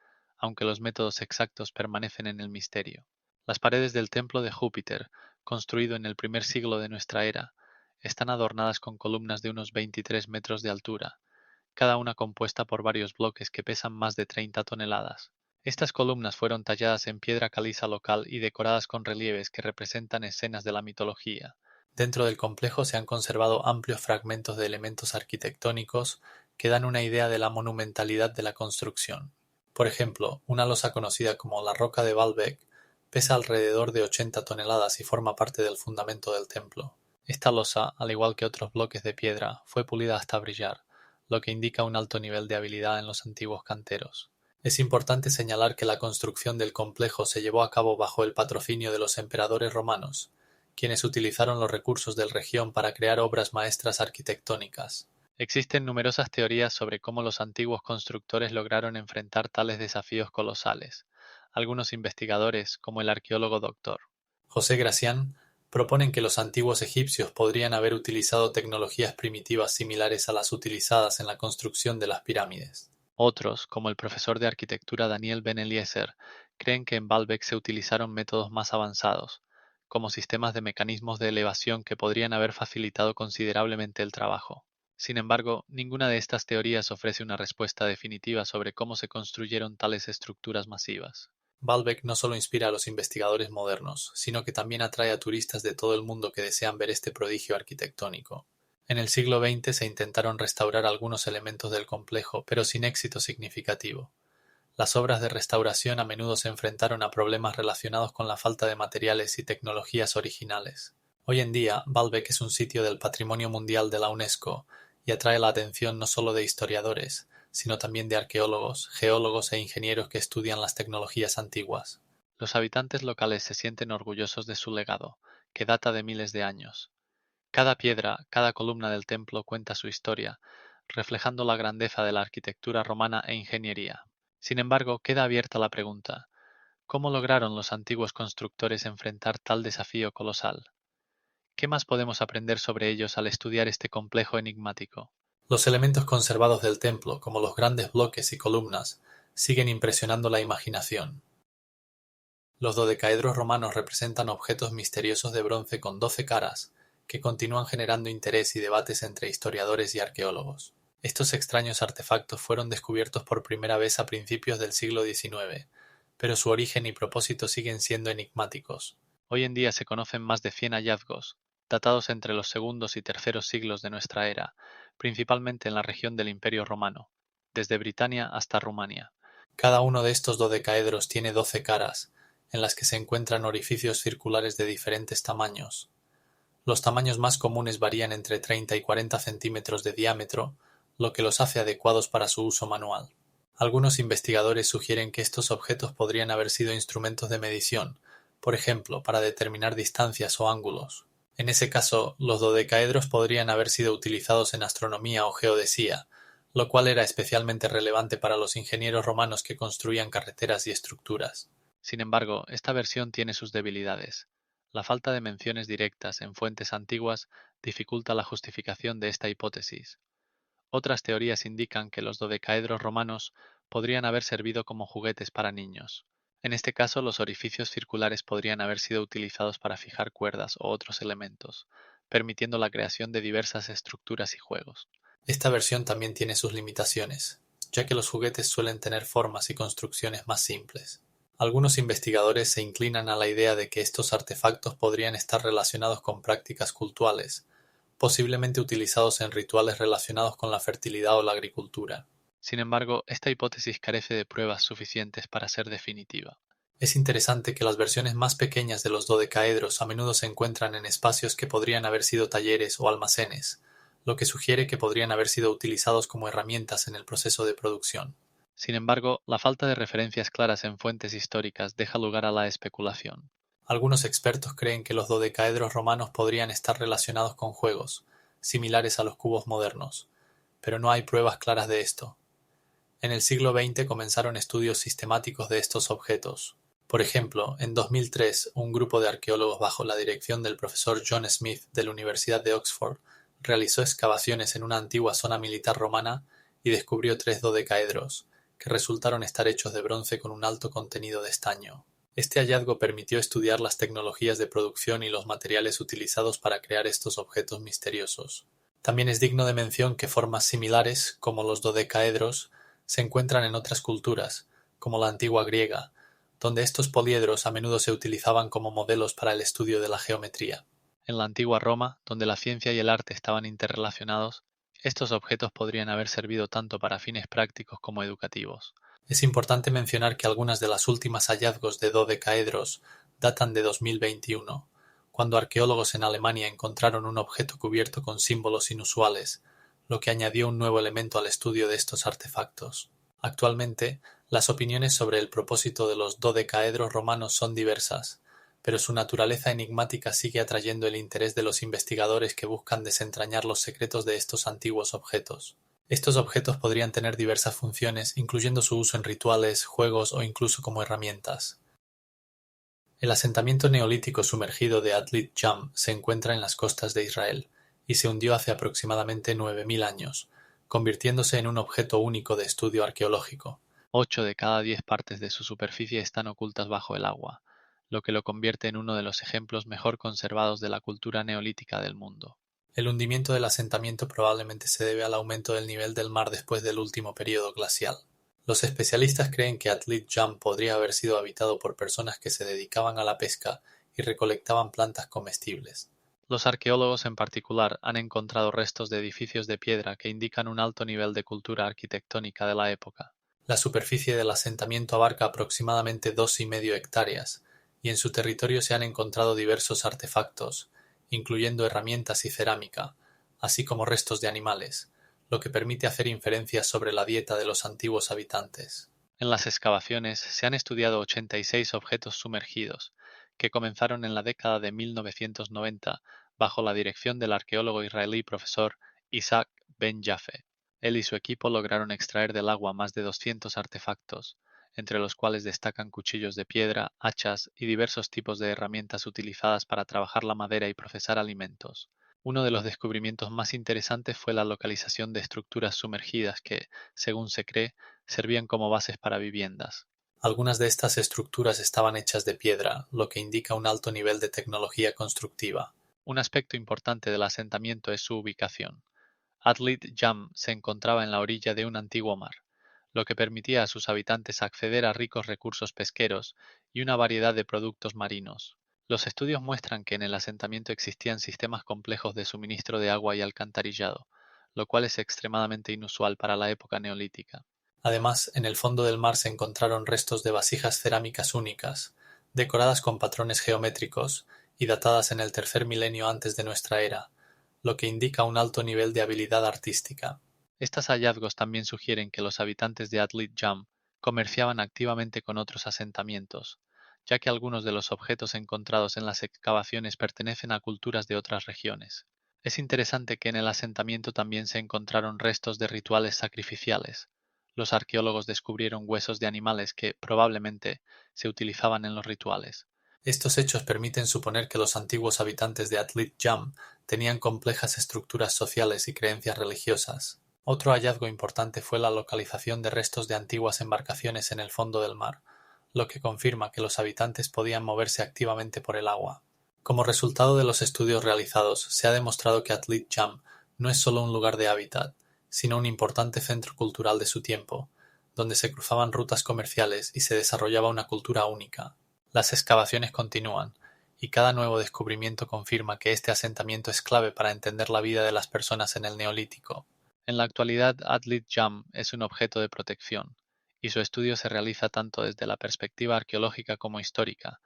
aunque los métodos exactos permanecen en el misterio. Las paredes del templo de Júpiter, construido en el primer siglo de nuestra era, están adornadas con columnas de unos 23 metros de altura, cada una compuesta por varios bloques que pesan más de 30 toneladas. Estas columnas fueron talladas en piedra caliza local y decoradas con relieves que representan escenas de la mitología. Dentro del complejo se han conservado amplios fragmentos de elementos arquitectónicos que dan una idea de la monumentalidad de la construcción. Por ejemplo, una losa conocida como la Roca de Baalbek pesa alrededor de 80 toneladas y forma parte del fundamento del templo. Esta losa, al igual que otros bloques de piedra, fue pulida hasta brillar, lo que indica un alto nivel de habilidad en los antiguos canteros. Es importante señalar que la construcción del complejo se llevó a cabo bajo el patrocinio de los emperadores romanos, quienes utilizaron los recursos del región para crear obras maestras arquitectónicas. Existen numerosas teorías sobre cómo los antiguos constructores lograron enfrentar tales desafíos colosales. Algunos investigadores, como el arqueólogo Dr. José Gracián, proponen que los antiguos egipcios podrían haber utilizado tecnologías primitivas similares a las utilizadas en la construcción de las pirámides. Otros, como el profesor de arquitectura Daniel Ben Eliezer, creen que en Baalbek se utilizaron métodos más avanzados, como sistemas de mecanismos de elevación que podrían haber facilitado considerablemente el trabajo. Sin embargo, ninguna de estas teorías ofrece una respuesta definitiva sobre cómo se construyeron tales estructuras masivas. Baalbek no solo inspira a los investigadores modernos, sino que también atrae a turistas de todo el mundo que desean ver este prodigio arquitectónico. En el siglo XX se intentaron restaurar algunos elementos del complejo, pero sin éxito significativo. Las obras de restauración a menudo se enfrentaron a problemas relacionados con la falta de materiales y tecnologías originales. Hoy en día, Baalbek es un sitio del Patrimonio Mundial de la UNESCO y atrae la atención no solo de historiadores, sino también de arqueólogos, geólogos e ingenieros que estudian las tecnologías antiguas. Los habitantes locales se sienten orgullosos de su legado, que data de miles de años. Cada piedra, cada columna del templo cuenta su historia, reflejando la grandeza de la arquitectura romana e ingeniería. Sin embargo, queda abierta la pregunta: ¿cómo lograron los antiguos constructores enfrentar tal desafío colosal? ¿Qué más podemos aprender sobre ellos al estudiar este complejo enigmático? Los elementos conservados del templo, como los grandes bloques y columnas, siguen impresionando la imaginación. Los dodecaedros romanos representan objetos misteriosos de bronce con 12 caras, que continúan generando interés y debates entre historiadores y arqueólogos. Estos extraños artefactos fueron descubiertos por primera vez a principios del siglo XIX, pero su origen y propósito siguen siendo enigmáticos. Hoy en día se conocen más de 100 hallazgos, datados entre los segundos y terceros siglos de nuestra era, principalmente en la región del Imperio Romano, desde Britania hasta Rumania. Cada uno de estos dodecaedros tiene 12 caras, en las que se encuentran orificios circulares de diferentes tamaños. Los tamaños más comunes varían entre 30 y 40 centímetros de diámetro, lo que los hace adecuados para su uso manual. Algunos investigadores sugieren que estos objetos podrían haber sido instrumentos de medición, por ejemplo, para determinar distancias o ángulos. En ese caso, los dodecaedros podrían haber sido utilizados en astronomía o geodesía, lo cual era especialmente relevante para los ingenieros romanos que construían carreteras y estructuras. Sin embargo, esta versión tiene sus debilidades. La falta de menciones directas en fuentes antiguas dificulta la justificación de esta hipótesis. Otras teorías indican que los dodecaedros romanos podrían haber servido como juguetes para niños. En este caso, los orificios circulares podrían haber sido utilizados para fijar cuerdas o otros elementos, permitiendo la creación de diversas estructuras y juegos. Esta versión también tiene sus limitaciones, ya que los juguetes suelen tener formas y construcciones más simples. Algunos investigadores se inclinan a la idea de que estos artefactos podrían estar relacionados con prácticas cultuales, posiblemente utilizados en rituales relacionados con la fertilidad o la agricultura. Sin embargo, esta hipótesis carece de pruebas suficientes para ser definitiva. Es interesante que las versiones más pequeñas de los dodecaedros a menudo se encuentran en espacios que podrían haber sido talleres o almacenes, lo que sugiere que podrían haber sido utilizados como herramientas en el proceso de producción. Sin embargo, la falta de referencias claras en fuentes históricas deja lugar a la especulación. Algunos expertos creen que los dodecaedros romanos podrían estar relacionados con juegos, similares a los cubos modernos, pero no hay pruebas claras de esto. En el siglo XX comenzaron estudios sistemáticos de estos objetos. Por ejemplo, en 2003, un grupo de arqueólogos bajo la dirección del profesor John Smith de la Universidad de Oxford realizó excavaciones en una antigua zona militar romana y descubrió 3 dodecaedros, que resultaron estar hechos de bronce con un alto contenido de estaño. Este hallazgo permitió estudiar las tecnologías de producción y los materiales utilizados para crear estos objetos misteriosos. También es digno de mención que formas similares, como los dodecaedros, se encuentran en otras culturas, como la antigua griega, donde estos poliedros a menudo se utilizaban como modelos para el estudio de la geometría. En la antigua Roma, donde la ciencia y el arte estaban interrelacionados, estos objetos podrían haber servido tanto para fines prácticos como educativos. Es importante mencionar que algunas de las últimas hallazgos de dodecaedros datan de 2021, cuando arqueólogos en Alemania encontraron un objeto cubierto con símbolos inusuales, lo que añadió un nuevo elemento al estudio de estos artefactos. Actualmente, las opiniones sobre el propósito de los dodecaedros romanos son diversas, pero su naturaleza enigmática sigue atrayendo el interés de los investigadores que buscan desentrañar los secretos de estos antiguos objetos. Estos objetos podrían tener diversas funciones, incluyendo su uso en rituales, juegos o incluso como herramientas. El asentamiento neolítico sumergido de Atlit Jam se encuentra en las costas de Israel y se hundió hace aproximadamente 9000 años, convirtiéndose en un objeto único de estudio arqueológico. 8 de cada 10 partes de su superficie están ocultas bajo el agua, lo que lo convierte en uno de los ejemplos mejor conservados de la cultura neolítica del mundo. El hundimiento del asentamiento probablemente se debe al aumento del nivel del mar después del último período glacial. Los especialistas creen que Atlit Jam podría haber sido habitado por personas que se dedicaban a la pesca y recolectaban plantas comestibles. Los arqueólogos en particular han encontrado restos de edificios de piedra que indican un alto nivel de cultura arquitectónica de la época. La superficie del asentamiento abarca aproximadamente 2,5 hectáreas, y en su territorio se han encontrado diversos artefactos, incluyendo herramientas y cerámica, así como restos de animales, lo que permite hacer inferencias sobre la dieta de los antiguos habitantes. En las excavaciones se han estudiado 86 objetos sumergidos, que comenzaron en la década de 1990 bajo la dirección del arqueólogo israelí profesor Isaac Ben Jaffe. Él y su equipo lograron extraer del agua más de 200 artefactos, entre los cuales destacan cuchillos de piedra, hachas y diversos tipos de herramientas utilizadas para trabajar la madera y procesar alimentos. Uno de los descubrimientos más interesantes fue la localización de estructuras sumergidas que, según se cree, servían como bases para viviendas. Algunas de estas estructuras estaban hechas de piedra, lo que indica un alto nivel de tecnología constructiva. Un aspecto importante del asentamiento es su ubicación. Atlit Jam se encontraba en la orilla de un antiguo mar, lo que permitía a sus habitantes acceder a ricos recursos pesqueros y una variedad de productos marinos. Los estudios muestran que en el asentamiento existían sistemas complejos de suministro de agua y alcantarillado, lo cual es extremadamente inusual para la época neolítica. Además, en el fondo del mar se encontraron restos de vasijas cerámicas únicas, decoradas con patrones geométricos y datadas en el tercer milenio antes de nuestra era, lo que indica un alto nivel de habilidad artística. Estos hallazgos también sugieren que los habitantes de Atlit Jam comerciaban activamente con otros asentamientos, ya que algunos de los objetos encontrados en las excavaciones pertenecen a culturas de otras regiones. Es interesante que en el asentamiento también se encontraron restos de rituales sacrificiales. Los arqueólogos descubrieron huesos de animales que, probablemente, se utilizaban en los rituales. Estos hechos permiten suponer que los antiguos habitantes de Atlit Jam tenían complejas estructuras sociales y creencias religiosas. Otro hallazgo importante fue la localización de restos de antiguas embarcaciones en el fondo del mar, lo que confirma que los habitantes podían moverse activamente por el agua. Como resultado de los estudios realizados, se ha demostrado que Atlit Jam no es solo un lugar de hábitat, sino un importante centro cultural de su tiempo, donde se cruzaban rutas comerciales y se desarrollaba una cultura única. Las excavaciones continúan, y cada nuevo descubrimiento confirma que este asentamiento es clave para entender la vida de las personas en el Neolítico. En la actualidad, Atlit Jam es un objeto de protección, y su estudio se realiza tanto desde la perspectiva arqueológica como histórica,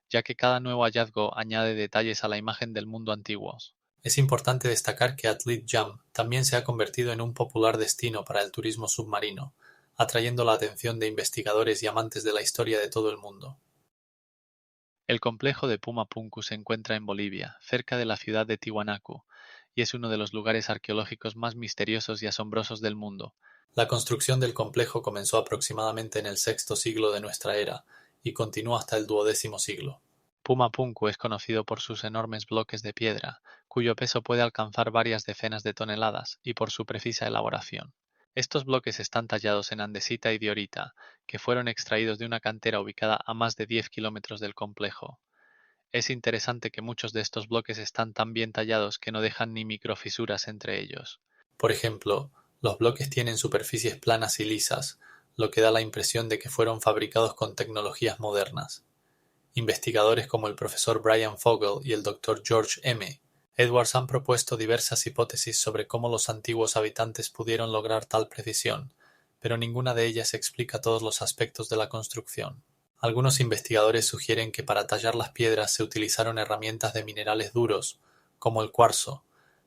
ya que cada nuevo hallazgo añade detalles a la imagen del mundo antiguo. Es importante destacar que Atlit Jam también se ha convertido en un popular destino para el turismo submarino, atrayendo la atención de investigadores y amantes de la historia de todo el mundo. El complejo de Puma Punku se encuentra en Bolivia, cerca de la ciudad de Tiwanaku, y es uno de los lugares arqueológicos más misteriosos y asombrosos del mundo. La construcción del complejo comenzó aproximadamente en el sexto siglo de nuestra era y continuó hasta el duodécimo siglo. Puma Punku es conocido por sus enormes bloques de piedra, cuyo peso puede alcanzar varias decenas de toneladas, y por su precisa elaboración. Estos bloques están tallados en andesita y diorita, que fueron extraídos de una cantera ubicada a más de 10 kilómetros del complejo. Es interesante que muchos de estos bloques están tan bien tallados que no dejan ni microfisuras entre ellos. Por ejemplo, los bloques tienen superficies planas y lisas, lo que da la impresión de que fueron fabricados con tecnologías modernas. Investigadores como el profesor Brian Fogel y el Dr. George M. Edwards han propuesto diversas hipótesis sobre cómo los antiguos habitantes pudieron lograr tal precisión, pero ninguna de ellas explica todos los aspectos de la construcción. Algunos investigadores sugieren que para tallar las piedras se utilizaron herramientas de minerales duros, como el cuarzo,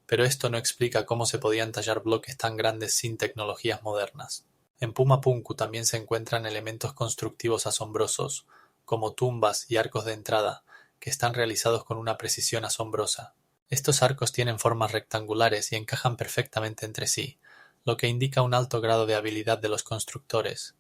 pero esto no explica cómo se podían tallar bloques tan grandes sin tecnologías modernas. En Puma Punku también se encuentran elementos constructivos asombrosos, como tumbas y arcos de entrada, que están realizados con una precisión asombrosa. Estos arcos tienen formas rectangulares y encajan perfectamente entre sí, lo que indica un alto grado de habilidad de los constructores.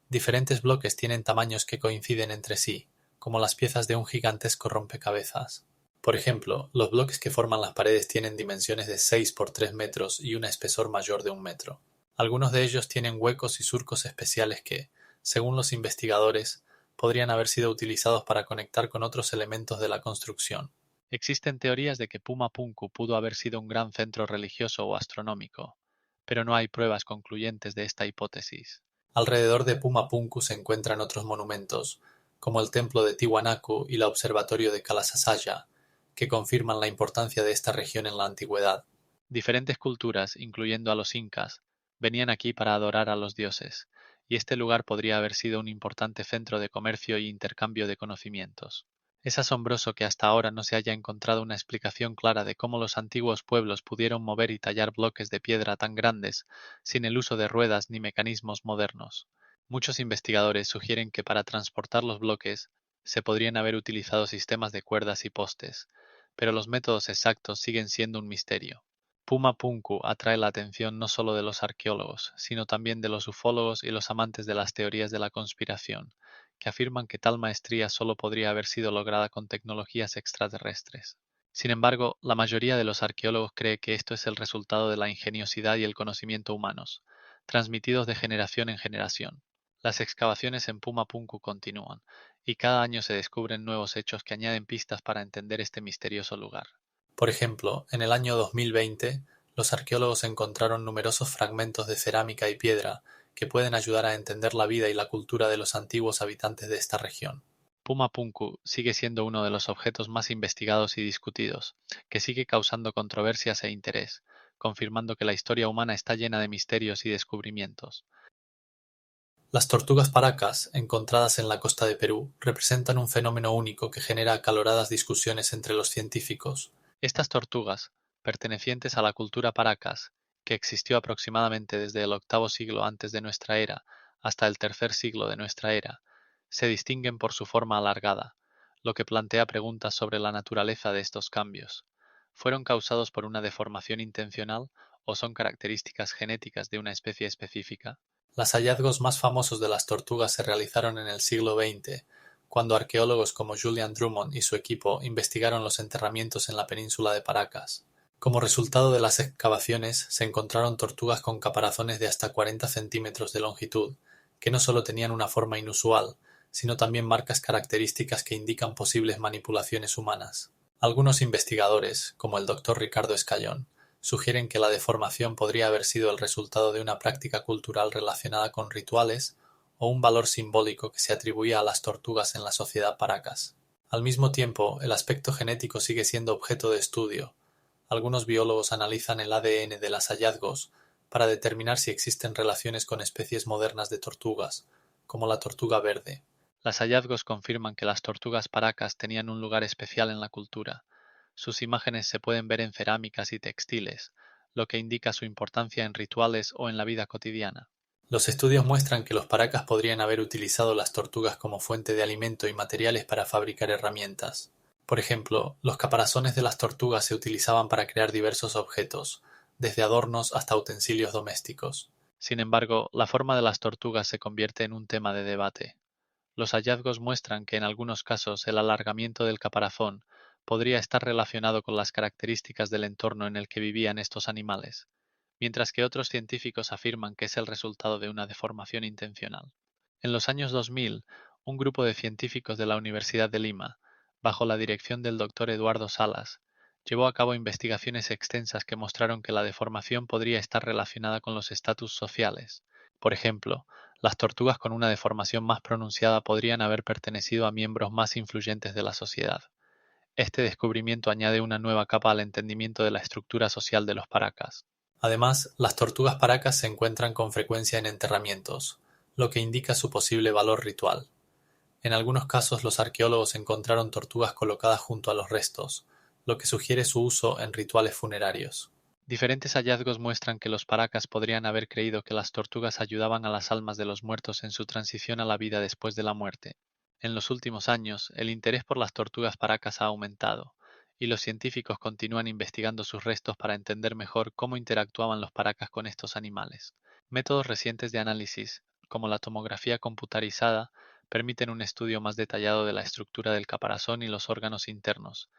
Diferentes bloques tienen tamaños que coinciden entre sí, como las piezas de un gigantesco rompecabezas. Por ejemplo, los bloques que forman las paredes tienen dimensiones de 6 por 3 metros y un espesor mayor de 1 metro. Algunos de ellos tienen huecos y surcos especiales que, según los investigadores, podrían haber sido utilizados para conectar con otros elementos de la construcción. Existen teorías de que Puma Punku pudo haber sido un gran centro religioso o astronómico, pero no hay pruebas concluyentes de esta hipótesis. Alrededor de Puma Punku se encuentran otros monumentos, como el templo de Tiwanaku y el observatorio de Kalasasaya, que confirman la importancia de esta región en la antigüedad. Diferentes culturas, incluyendo a los incas, venían aquí para adorar a los dioses, y este lugar podría haber sido un importante centro de comercio y intercambio de conocimientos. Es asombroso que hasta ahora no se haya encontrado una explicación clara de cómo los antiguos pueblos pudieron mover y tallar bloques de piedra tan grandes sin el uso de ruedas ni mecanismos modernos. Muchos investigadores sugieren que para transportar los bloques se podrían haber utilizado sistemas de cuerdas y postes, pero los métodos exactos siguen siendo un misterio. Puma Punku atrae la atención no solo de los arqueólogos, sino también de los ufólogos y los amantes de las teorías de la conspiración, que afirman que tal maestría solo podría haber sido lograda con tecnologías extraterrestres. Sin embargo, la mayoría de los arqueólogos cree que esto es el resultado de la ingeniosidad y el conocimiento humanos, transmitidos de generación en generación. Las excavaciones en Puma Punku continúan, y cada año se descubren nuevos hechos que añaden pistas para entender este misterioso lugar. Por ejemplo, en el año 2020, los arqueólogos encontraron numerosos fragmentos de cerámica y piedra que pueden ayudar a entender la vida y la cultura de los antiguos habitantes de esta región. Puma Punku sigue siendo uno de los objetos más investigados y discutidos, que sigue causando controversias e interés, confirmando que la historia humana está llena de misterios y descubrimientos. Las tortugas paracas, encontradas en la costa de Perú, representan un fenómeno único que genera acaloradas discusiones entre los científicos. Estas tortugas, pertenecientes a la cultura Paracas, que existió aproximadamente desde el octavo siglo antes de nuestra era hasta el tercer siglo de nuestra era, se distinguen por su forma alargada, lo que plantea preguntas sobre la naturaleza de estos cambios. ¿Fueron causados por una deformación intencional o son características genéticas de una especie específica? Los hallazgos más famosos de las tortugas se realizaron en el siglo XX, cuando arqueólogos como Julian Drummond y su equipo investigaron los enterramientos en la península de Paracas. Como resultado de las excavaciones, se encontraron tortugas con caparazones de hasta 40 centímetros de longitud, que no solo tenían una forma inusual, sino también marcas características que indican posibles manipulaciones humanas. Algunos investigadores, como el Dr. Ricardo Escayón, sugieren que la deformación podría haber sido el resultado de una práctica cultural relacionada con rituales o un valor simbólico que se atribuía a las tortugas en la sociedad Paracas. Al mismo tiempo, el aspecto genético sigue siendo objeto de estudio. Algunos biólogos analizan el ADN de los hallazgos para determinar si existen relaciones con especies modernas de tortugas, como la tortuga verde. Los hallazgos confirman que las tortugas Paracas tenían un lugar especial en la cultura. Sus imágenes se pueden ver en cerámicas y textiles, lo que indica su importancia en rituales o en la vida cotidiana. Los estudios muestran que los paracas podrían haber utilizado las tortugas como fuente de alimento y materiales para fabricar herramientas. Por ejemplo, los caparazones de las tortugas se utilizaban para crear diversos objetos, desde adornos hasta utensilios domésticos. Sin embargo, la forma de las tortugas se convierte en un tema de debate. Los hallazgos muestran que en algunos casos el alargamiento del caparazón podría estar relacionado con las características del entorno en el que vivían estos animales, mientras que otros científicos afirman que es el resultado de una deformación intencional. En los años 2000, un grupo de científicos de la Universidad de Lima, bajo la dirección del Dr. Eduardo Salas, llevó a cabo investigaciones extensas que mostraron que la deformación podría estar relacionada con los estatus sociales. Por ejemplo, las tortugas con una deformación más pronunciada podrían haber pertenecido a miembros más influyentes de la sociedad. Este descubrimiento añade una nueva capa al entendimiento de la estructura social de los paracas. Además, las tortugas paracas se encuentran con frecuencia en enterramientos, lo que indica su posible valor ritual. En algunos casos los arqueólogos encontraron tortugas colocadas junto a los restos, lo que sugiere su uso en rituales funerarios. Diferentes hallazgos muestran que los paracas podrían haber creído que las tortugas ayudaban a las almas de los muertos en su transición a la vida después de la muerte. En los últimos años, el interés por las tortugas paracas ha aumentado, y los científicos continúan investigando sus restos para entender mejor cómo interactuaban los paracas con estos animales. Métodos recientes de análisis, como la tomografía computarizada, permiten un estudio más detallado de la estructura del caparazón y los órganos internos,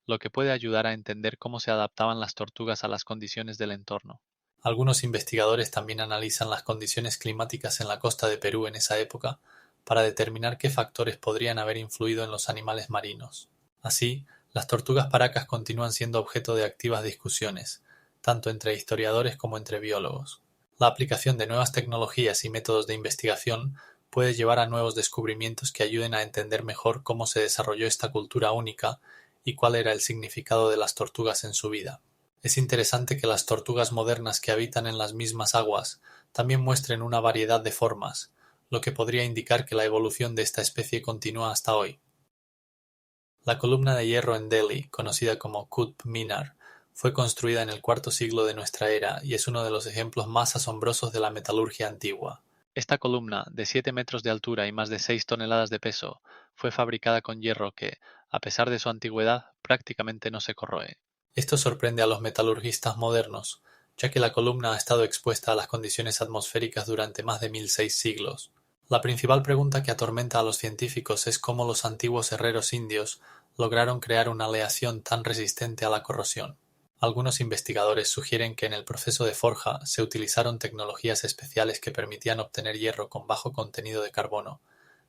lo que puede ayudar a entender cómo se adaptaban las tortugas a las condiciones del entorno. Algunos investigadores también analizan las condiciones climáticas en la costa de Perú en esa época para determinar qué factores podrían haber influido en los animales marinos. Así, las tortugas paracas continúan siendo objeto de activas discusiones, tanto entre historiadores como entre biólogos. La aplicación de nuevas tecnologías y métodos de investigación puede llevar a nuevos descubrimientos que ayuden a entender mejor cómo se desarrolló esta cultura única y cuál era el significado de las tortugas en su vida. Es interesante que las tortugas modernas que habitan en las mismas aguas también muestren una variedad de formas, lo que podría indicar que la evolución de esta especie continúa hasta hoy. La columna de hierro en Delhi, conocida como Qutb Minar, fue construida en el cuarto siglo de nuestra era y es uno de los ejemplos más asombrosos de la metalurgia antigua. Esta columna, de 7 metros de altura y más de 6 toneladas de peso, fue fabricada con hierro que, a pesar de su antigüedad, prácticamente no se corroe. Esto sorprende a los metalurgistas modernos, ya que la columna ha estado expuesta a las condiciones atmosféricas durante más de 1006 siglos. La principal pregunta que atormenta a los científicos es cómo los antiguos herreros indios lograron crear una aleación tan resistente a la corrosión. Algunos investigadores sugieren que en el proceso de forja se utilizaron tecnologías especiales que permitían obtener hierro con bajo contenido de carbono,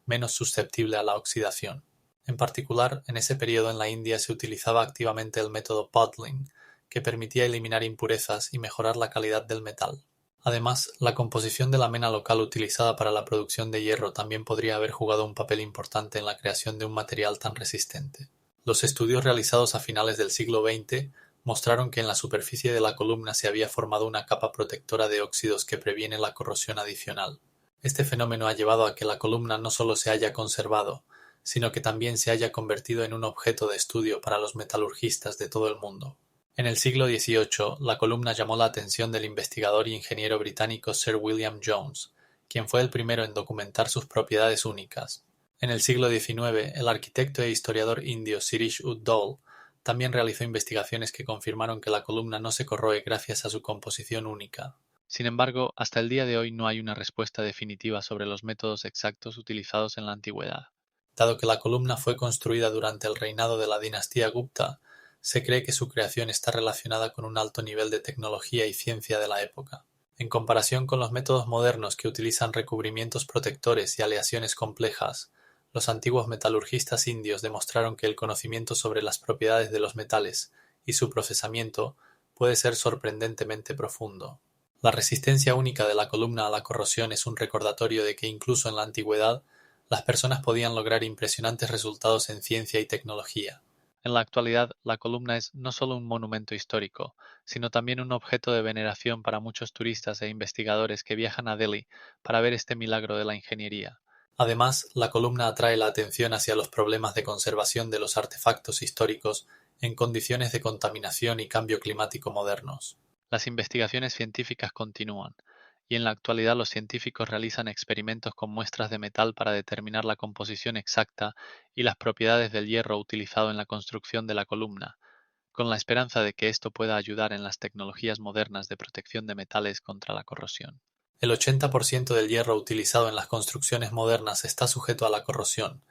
menos susceptible a la oxidación. En particular, en ese periodo en la India se utilizaba activamente el método puddling, que permitía eliminar impurezas y mejorar la calidad del metal. Además, la composición de la mena local utilizada para la producción de hierro también podría haber jugado un papel importante en la creación de un material tan resistente. Los estudios realizados a finales del siglo XX mostraron que en la superficie de la columna se había formado una capa protectora de óxidos que previene la corrosión adicional. Este fenómeno ha llevado a que la columna no solo se haya conservado, sino que también se haya convertido en un objeto de estudio para los metalurgistas de todo el mundo. En el siglo XVIII, la columna llamó la atención del investigador y ingeniero británico Sir William Jones, quien fue el primero en documentar sus propiedades únicas. En el siglo XIX, el arquitecto e historiador indio Sirish-ud-Dowle también realizó investigaciones que confirmaron que la columna no se corroe gracias a su composición única. Sin embargo, hasta el día de hoy no hay una respuesta definitiva sobre los métodos exactos utilizados en la antigüedad. Dado que la columna fue construida durante el reinado de la dinastía Gupta, se cree que su creación está relacionada con un alto nivel de tecnología y ciencia de la época. En comparación con los métodos modernos que utilizan recubrimientos protectores y aleaciones complejas, los antiguos metalurgistas indios demostraron que el conocimiento sobre las propiedades de los metales y su procesamiento puede ser sorprendentemente profundo. La resistencia única de la columna a la corrosión es un recordatorio de que incluso en la antigüedad las personas podían lograr impresionantes resultados en ciencia y tecnología. En la actualidad, la columna es no solo un monumento histórico, sino también un objeto de veneración para muchos turistas e investigadores que viajan a Delhi para ver este milagro de la ingeniería. Además, la columna atrae la atención hacia los problemas de conservación de los artefactos históricos en condiciones de contaminación y cambio climático modernos. Las investigaciones científicas continúan, y en la actualidad los científicos realizan experimentos con muestras de metal para determinar la composición exacta y las propiedades del hierro utilizado en la construcción de la columna, con la esperanza de que esto pueda ayudar en las tecnologías modernas de protección de metales contra la corrosión. El 80% del hierro utilizado en las construcciones modernas está sujeto a la corrosión,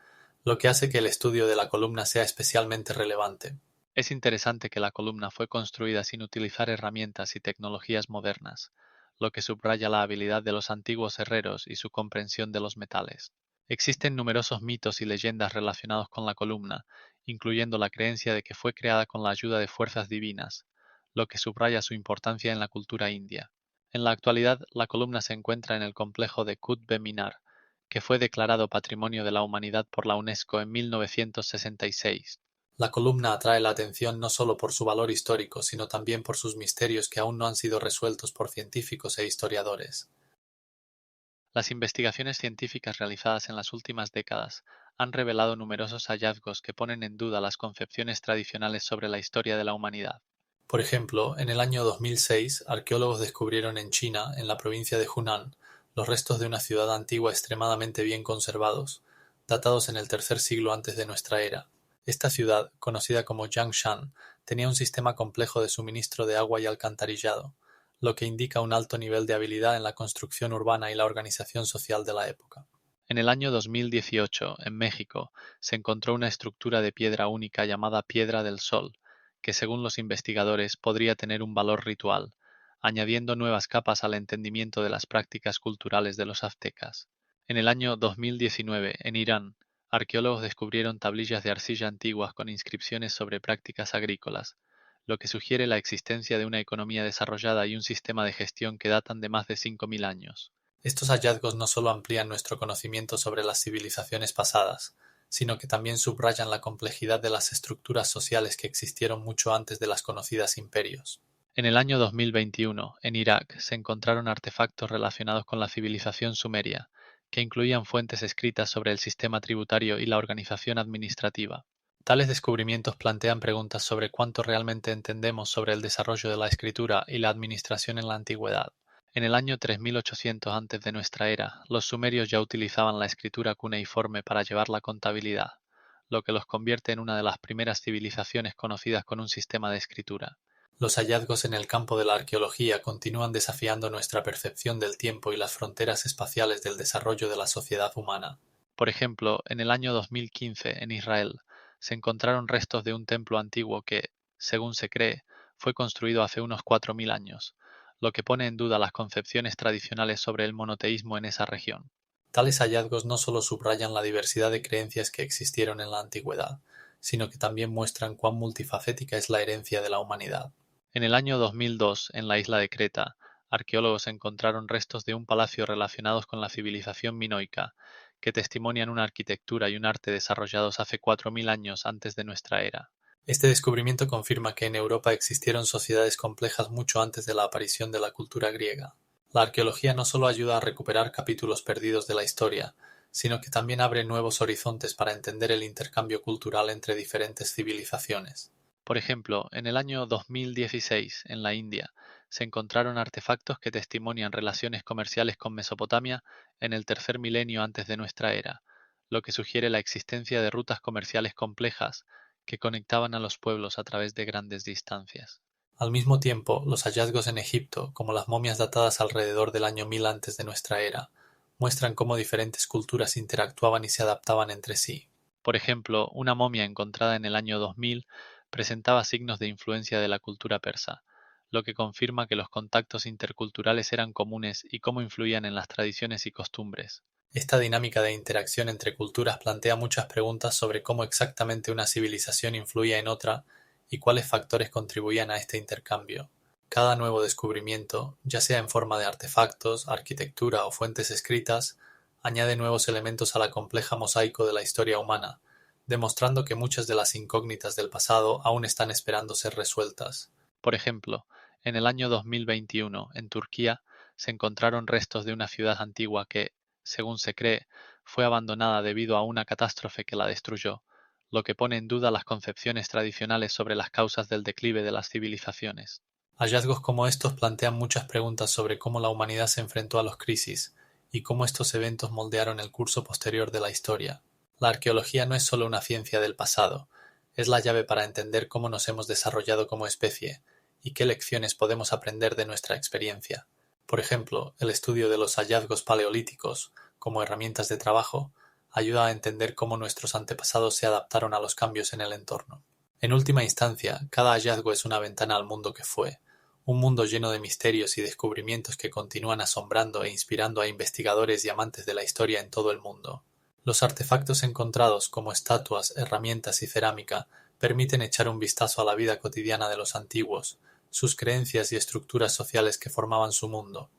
lo que hace que el estudio de la columna sea especialmente relevante. Es interesante que la columna fue construida sin utilizar herramientas y tecnologías modernas, lo que subraya la habilidad de los antiguos herreros y su comprensión de los metales. Existen numerosos mitos y leyendas relacionados con la columna, incluyendo la creencia de que fue creada con la ayuda de fuerzas divinas, lo que subraya su importancia en la cultura india. En la actualidad, la columna se encuentra en el complejo de Qutb Minar, que fue declarado Patrimonio de la Humanidad por la UNESCO en 1966. La columna atrae la atención no solo por su valor histórico, sino también por sus misterios que aún no han sido resueltos por científicos e historiadores. Las investigaciones científicas realizadas en las últimas décadas han revelado numerosos hallazgos que ponen en duda las concepciones tradicionales sobre la historia de la humanidad. Por ejemplo, en el año 2006, arqueólogos descubrieron en China, en la provincia de Hunan, los restos de una ciudad antigua extremadamente bien conservados, datados en el tercer siglo antes de nuestra era. Esta ciudad, conocida como Yangshan, tenía un sistema complejo de suministro de agua y alcantarillado, lo que indica un alto nivel de habilidad en la construcción urbana y la organización social de la época. En el año 2018, en México, se encontró una estructura de piedra única llamada Piedra del Sol, que según los investigadores podría tener un valor ritual, añadiendo nuevas capas al entendimiento de las prácticas culturales de los aztecas. En el año 2019, en Irán, arqueólogos descubrieron tablillas de arcilla antiguas con inscripciones sobre prácticas agrícolas, lo que sugiere la existencia de una economía desarrollada y un sistema de gestión que datan de más de 5000 años. Estos hallazgos no solo amplían nuestro conocimiento sobre las civilizaciones pasadas, sino que también subrayan la complejidad de las estructuras sociales que existieron mucho antes de las conocidas imperios. En el año 2021, en Irak, se encontraron artefactos relacionados con la civilización sumeria, que incluían fuentes escritas sobre el sistema tributario y la organización administrativa. Tales descubrimientos plantean preguntas sobre cuánto realmente entendemos sobre el desarrollo de la escritura y la administración en la antigüedad. En el año 3800 antes de nuestra era, los sumerios ya utilizaban la escritura cuneiforme para llevar la contabilidad, lo que los convierte en una de las primeras civilizaciones conocidas con un sistema de escritura. Los hallazgos en el campo de la arqueología continúan desafiando nuestra percepción del tiempo y las fronteras espaciales del desarrollo de la sociedad humana. Por ejemplo, en el año 2015, en Israel, se encontraron restos de un templo antiguo que, según se cree, fue construido hace unos 4000 años, lo que pone en duda las concepciones tradicionales sobre el monoteísmo en esa región. Tales hallazgos no solo subrayan la diversidad de creencias que existieron en la antigüedad, sino que también muestran cuán multifacética es la herencia de la humanidad. En el año 2002, en la isla de Creta, arqueólogos encontraron restos de un palacio relacionados con la civilización minoica, que testimonian una arquitectura y un arte desarrollados hace 4000 años antes de nuestra era. Este descubrimiento confirma que en Europa existieron sociedades complejas mucho antes de la aparición de la cultura griega. La arqueología no solo ayuda a recuperar capítulos perdidos de la historia, sino que también abre nuevos horizontes para entender el intercambio cultural entre diferentes civilizaciones. Por ejemplo, en el año 2016, en la India, se encontraron artefactos que testimonian relaciones comerciales con Mesopotamia en el tercer milenio antes de nuestra era, lo que sugiere la existencia de rutas comerciales complejas que conectaban a los pueblos a través de grandes distancias. Al mismo tiempo, los hallazgos en Egipto, como las momias datadas alrededor del año 1000 antes de nuestra era, muestran cómo diferentes culturas interactuaban y se adaptaban entre sí. Por ejemplo, una momia encontrada en el año 2000 presentaba signos de influencia de la cultura persa, lo que confirma que los contactos interculturales eran comunes y cómo influían en las tradiciones y costumbres. Esta dinámica de interacción entre culturas plantea muchas preguntas sobre cómo exactamente una civilización influía en otra y cuáles factores contribuían a este intercambio. Cada nuevo descubrimiento, ya sea en forma de artefactos, arquitectura o fuentes escritas, añade nuevos elementos a la compleja mosaico de la historia humana, demostrando que muchas de las incógnitas del pasado aún están esperando ser resueltas. Por ejemplo, en el año 2021, en Turquía, se encontraron restos de una ciudad antigua que, según se cree, fue abandonada debido a una catástrofe que la destruyó, lo que pone en duda las concepciones tradicionales sobre las causas del declive de las civilizaciones. Hallazgos como estos plantean muchas preguntas sobre cómo la humanidad se enfrentó a las crisis y cómo estos eventos moldearon el curso posterior de la historia. La arqueología no es solo una ciencia del pasado, es la llave para entender cómo nos hemos desarrollado como especie y qué lecciones podemos aprender de nuestra experiencia. Por ejemplo, el estudio de los hallazgos paleolíticos como herramientas de trabajo ayuda a entender cómo nuestros antepasados se adaptaron a los cambios en el entorno. En última instancia, cada hallazgo es una ventana al mundo que fue, un mundo lleno de misterios y descubrimientos que continúan asombrando e inspirando a investigadores y amantes de la historia en todo el mundo. Los artefactos encontrados, como estatuas, herramientas y cerámica, permiten echar un vistazo a la vida cotidiana de los antiguos, sus creencias y estructuras sociales que formaban su mundo,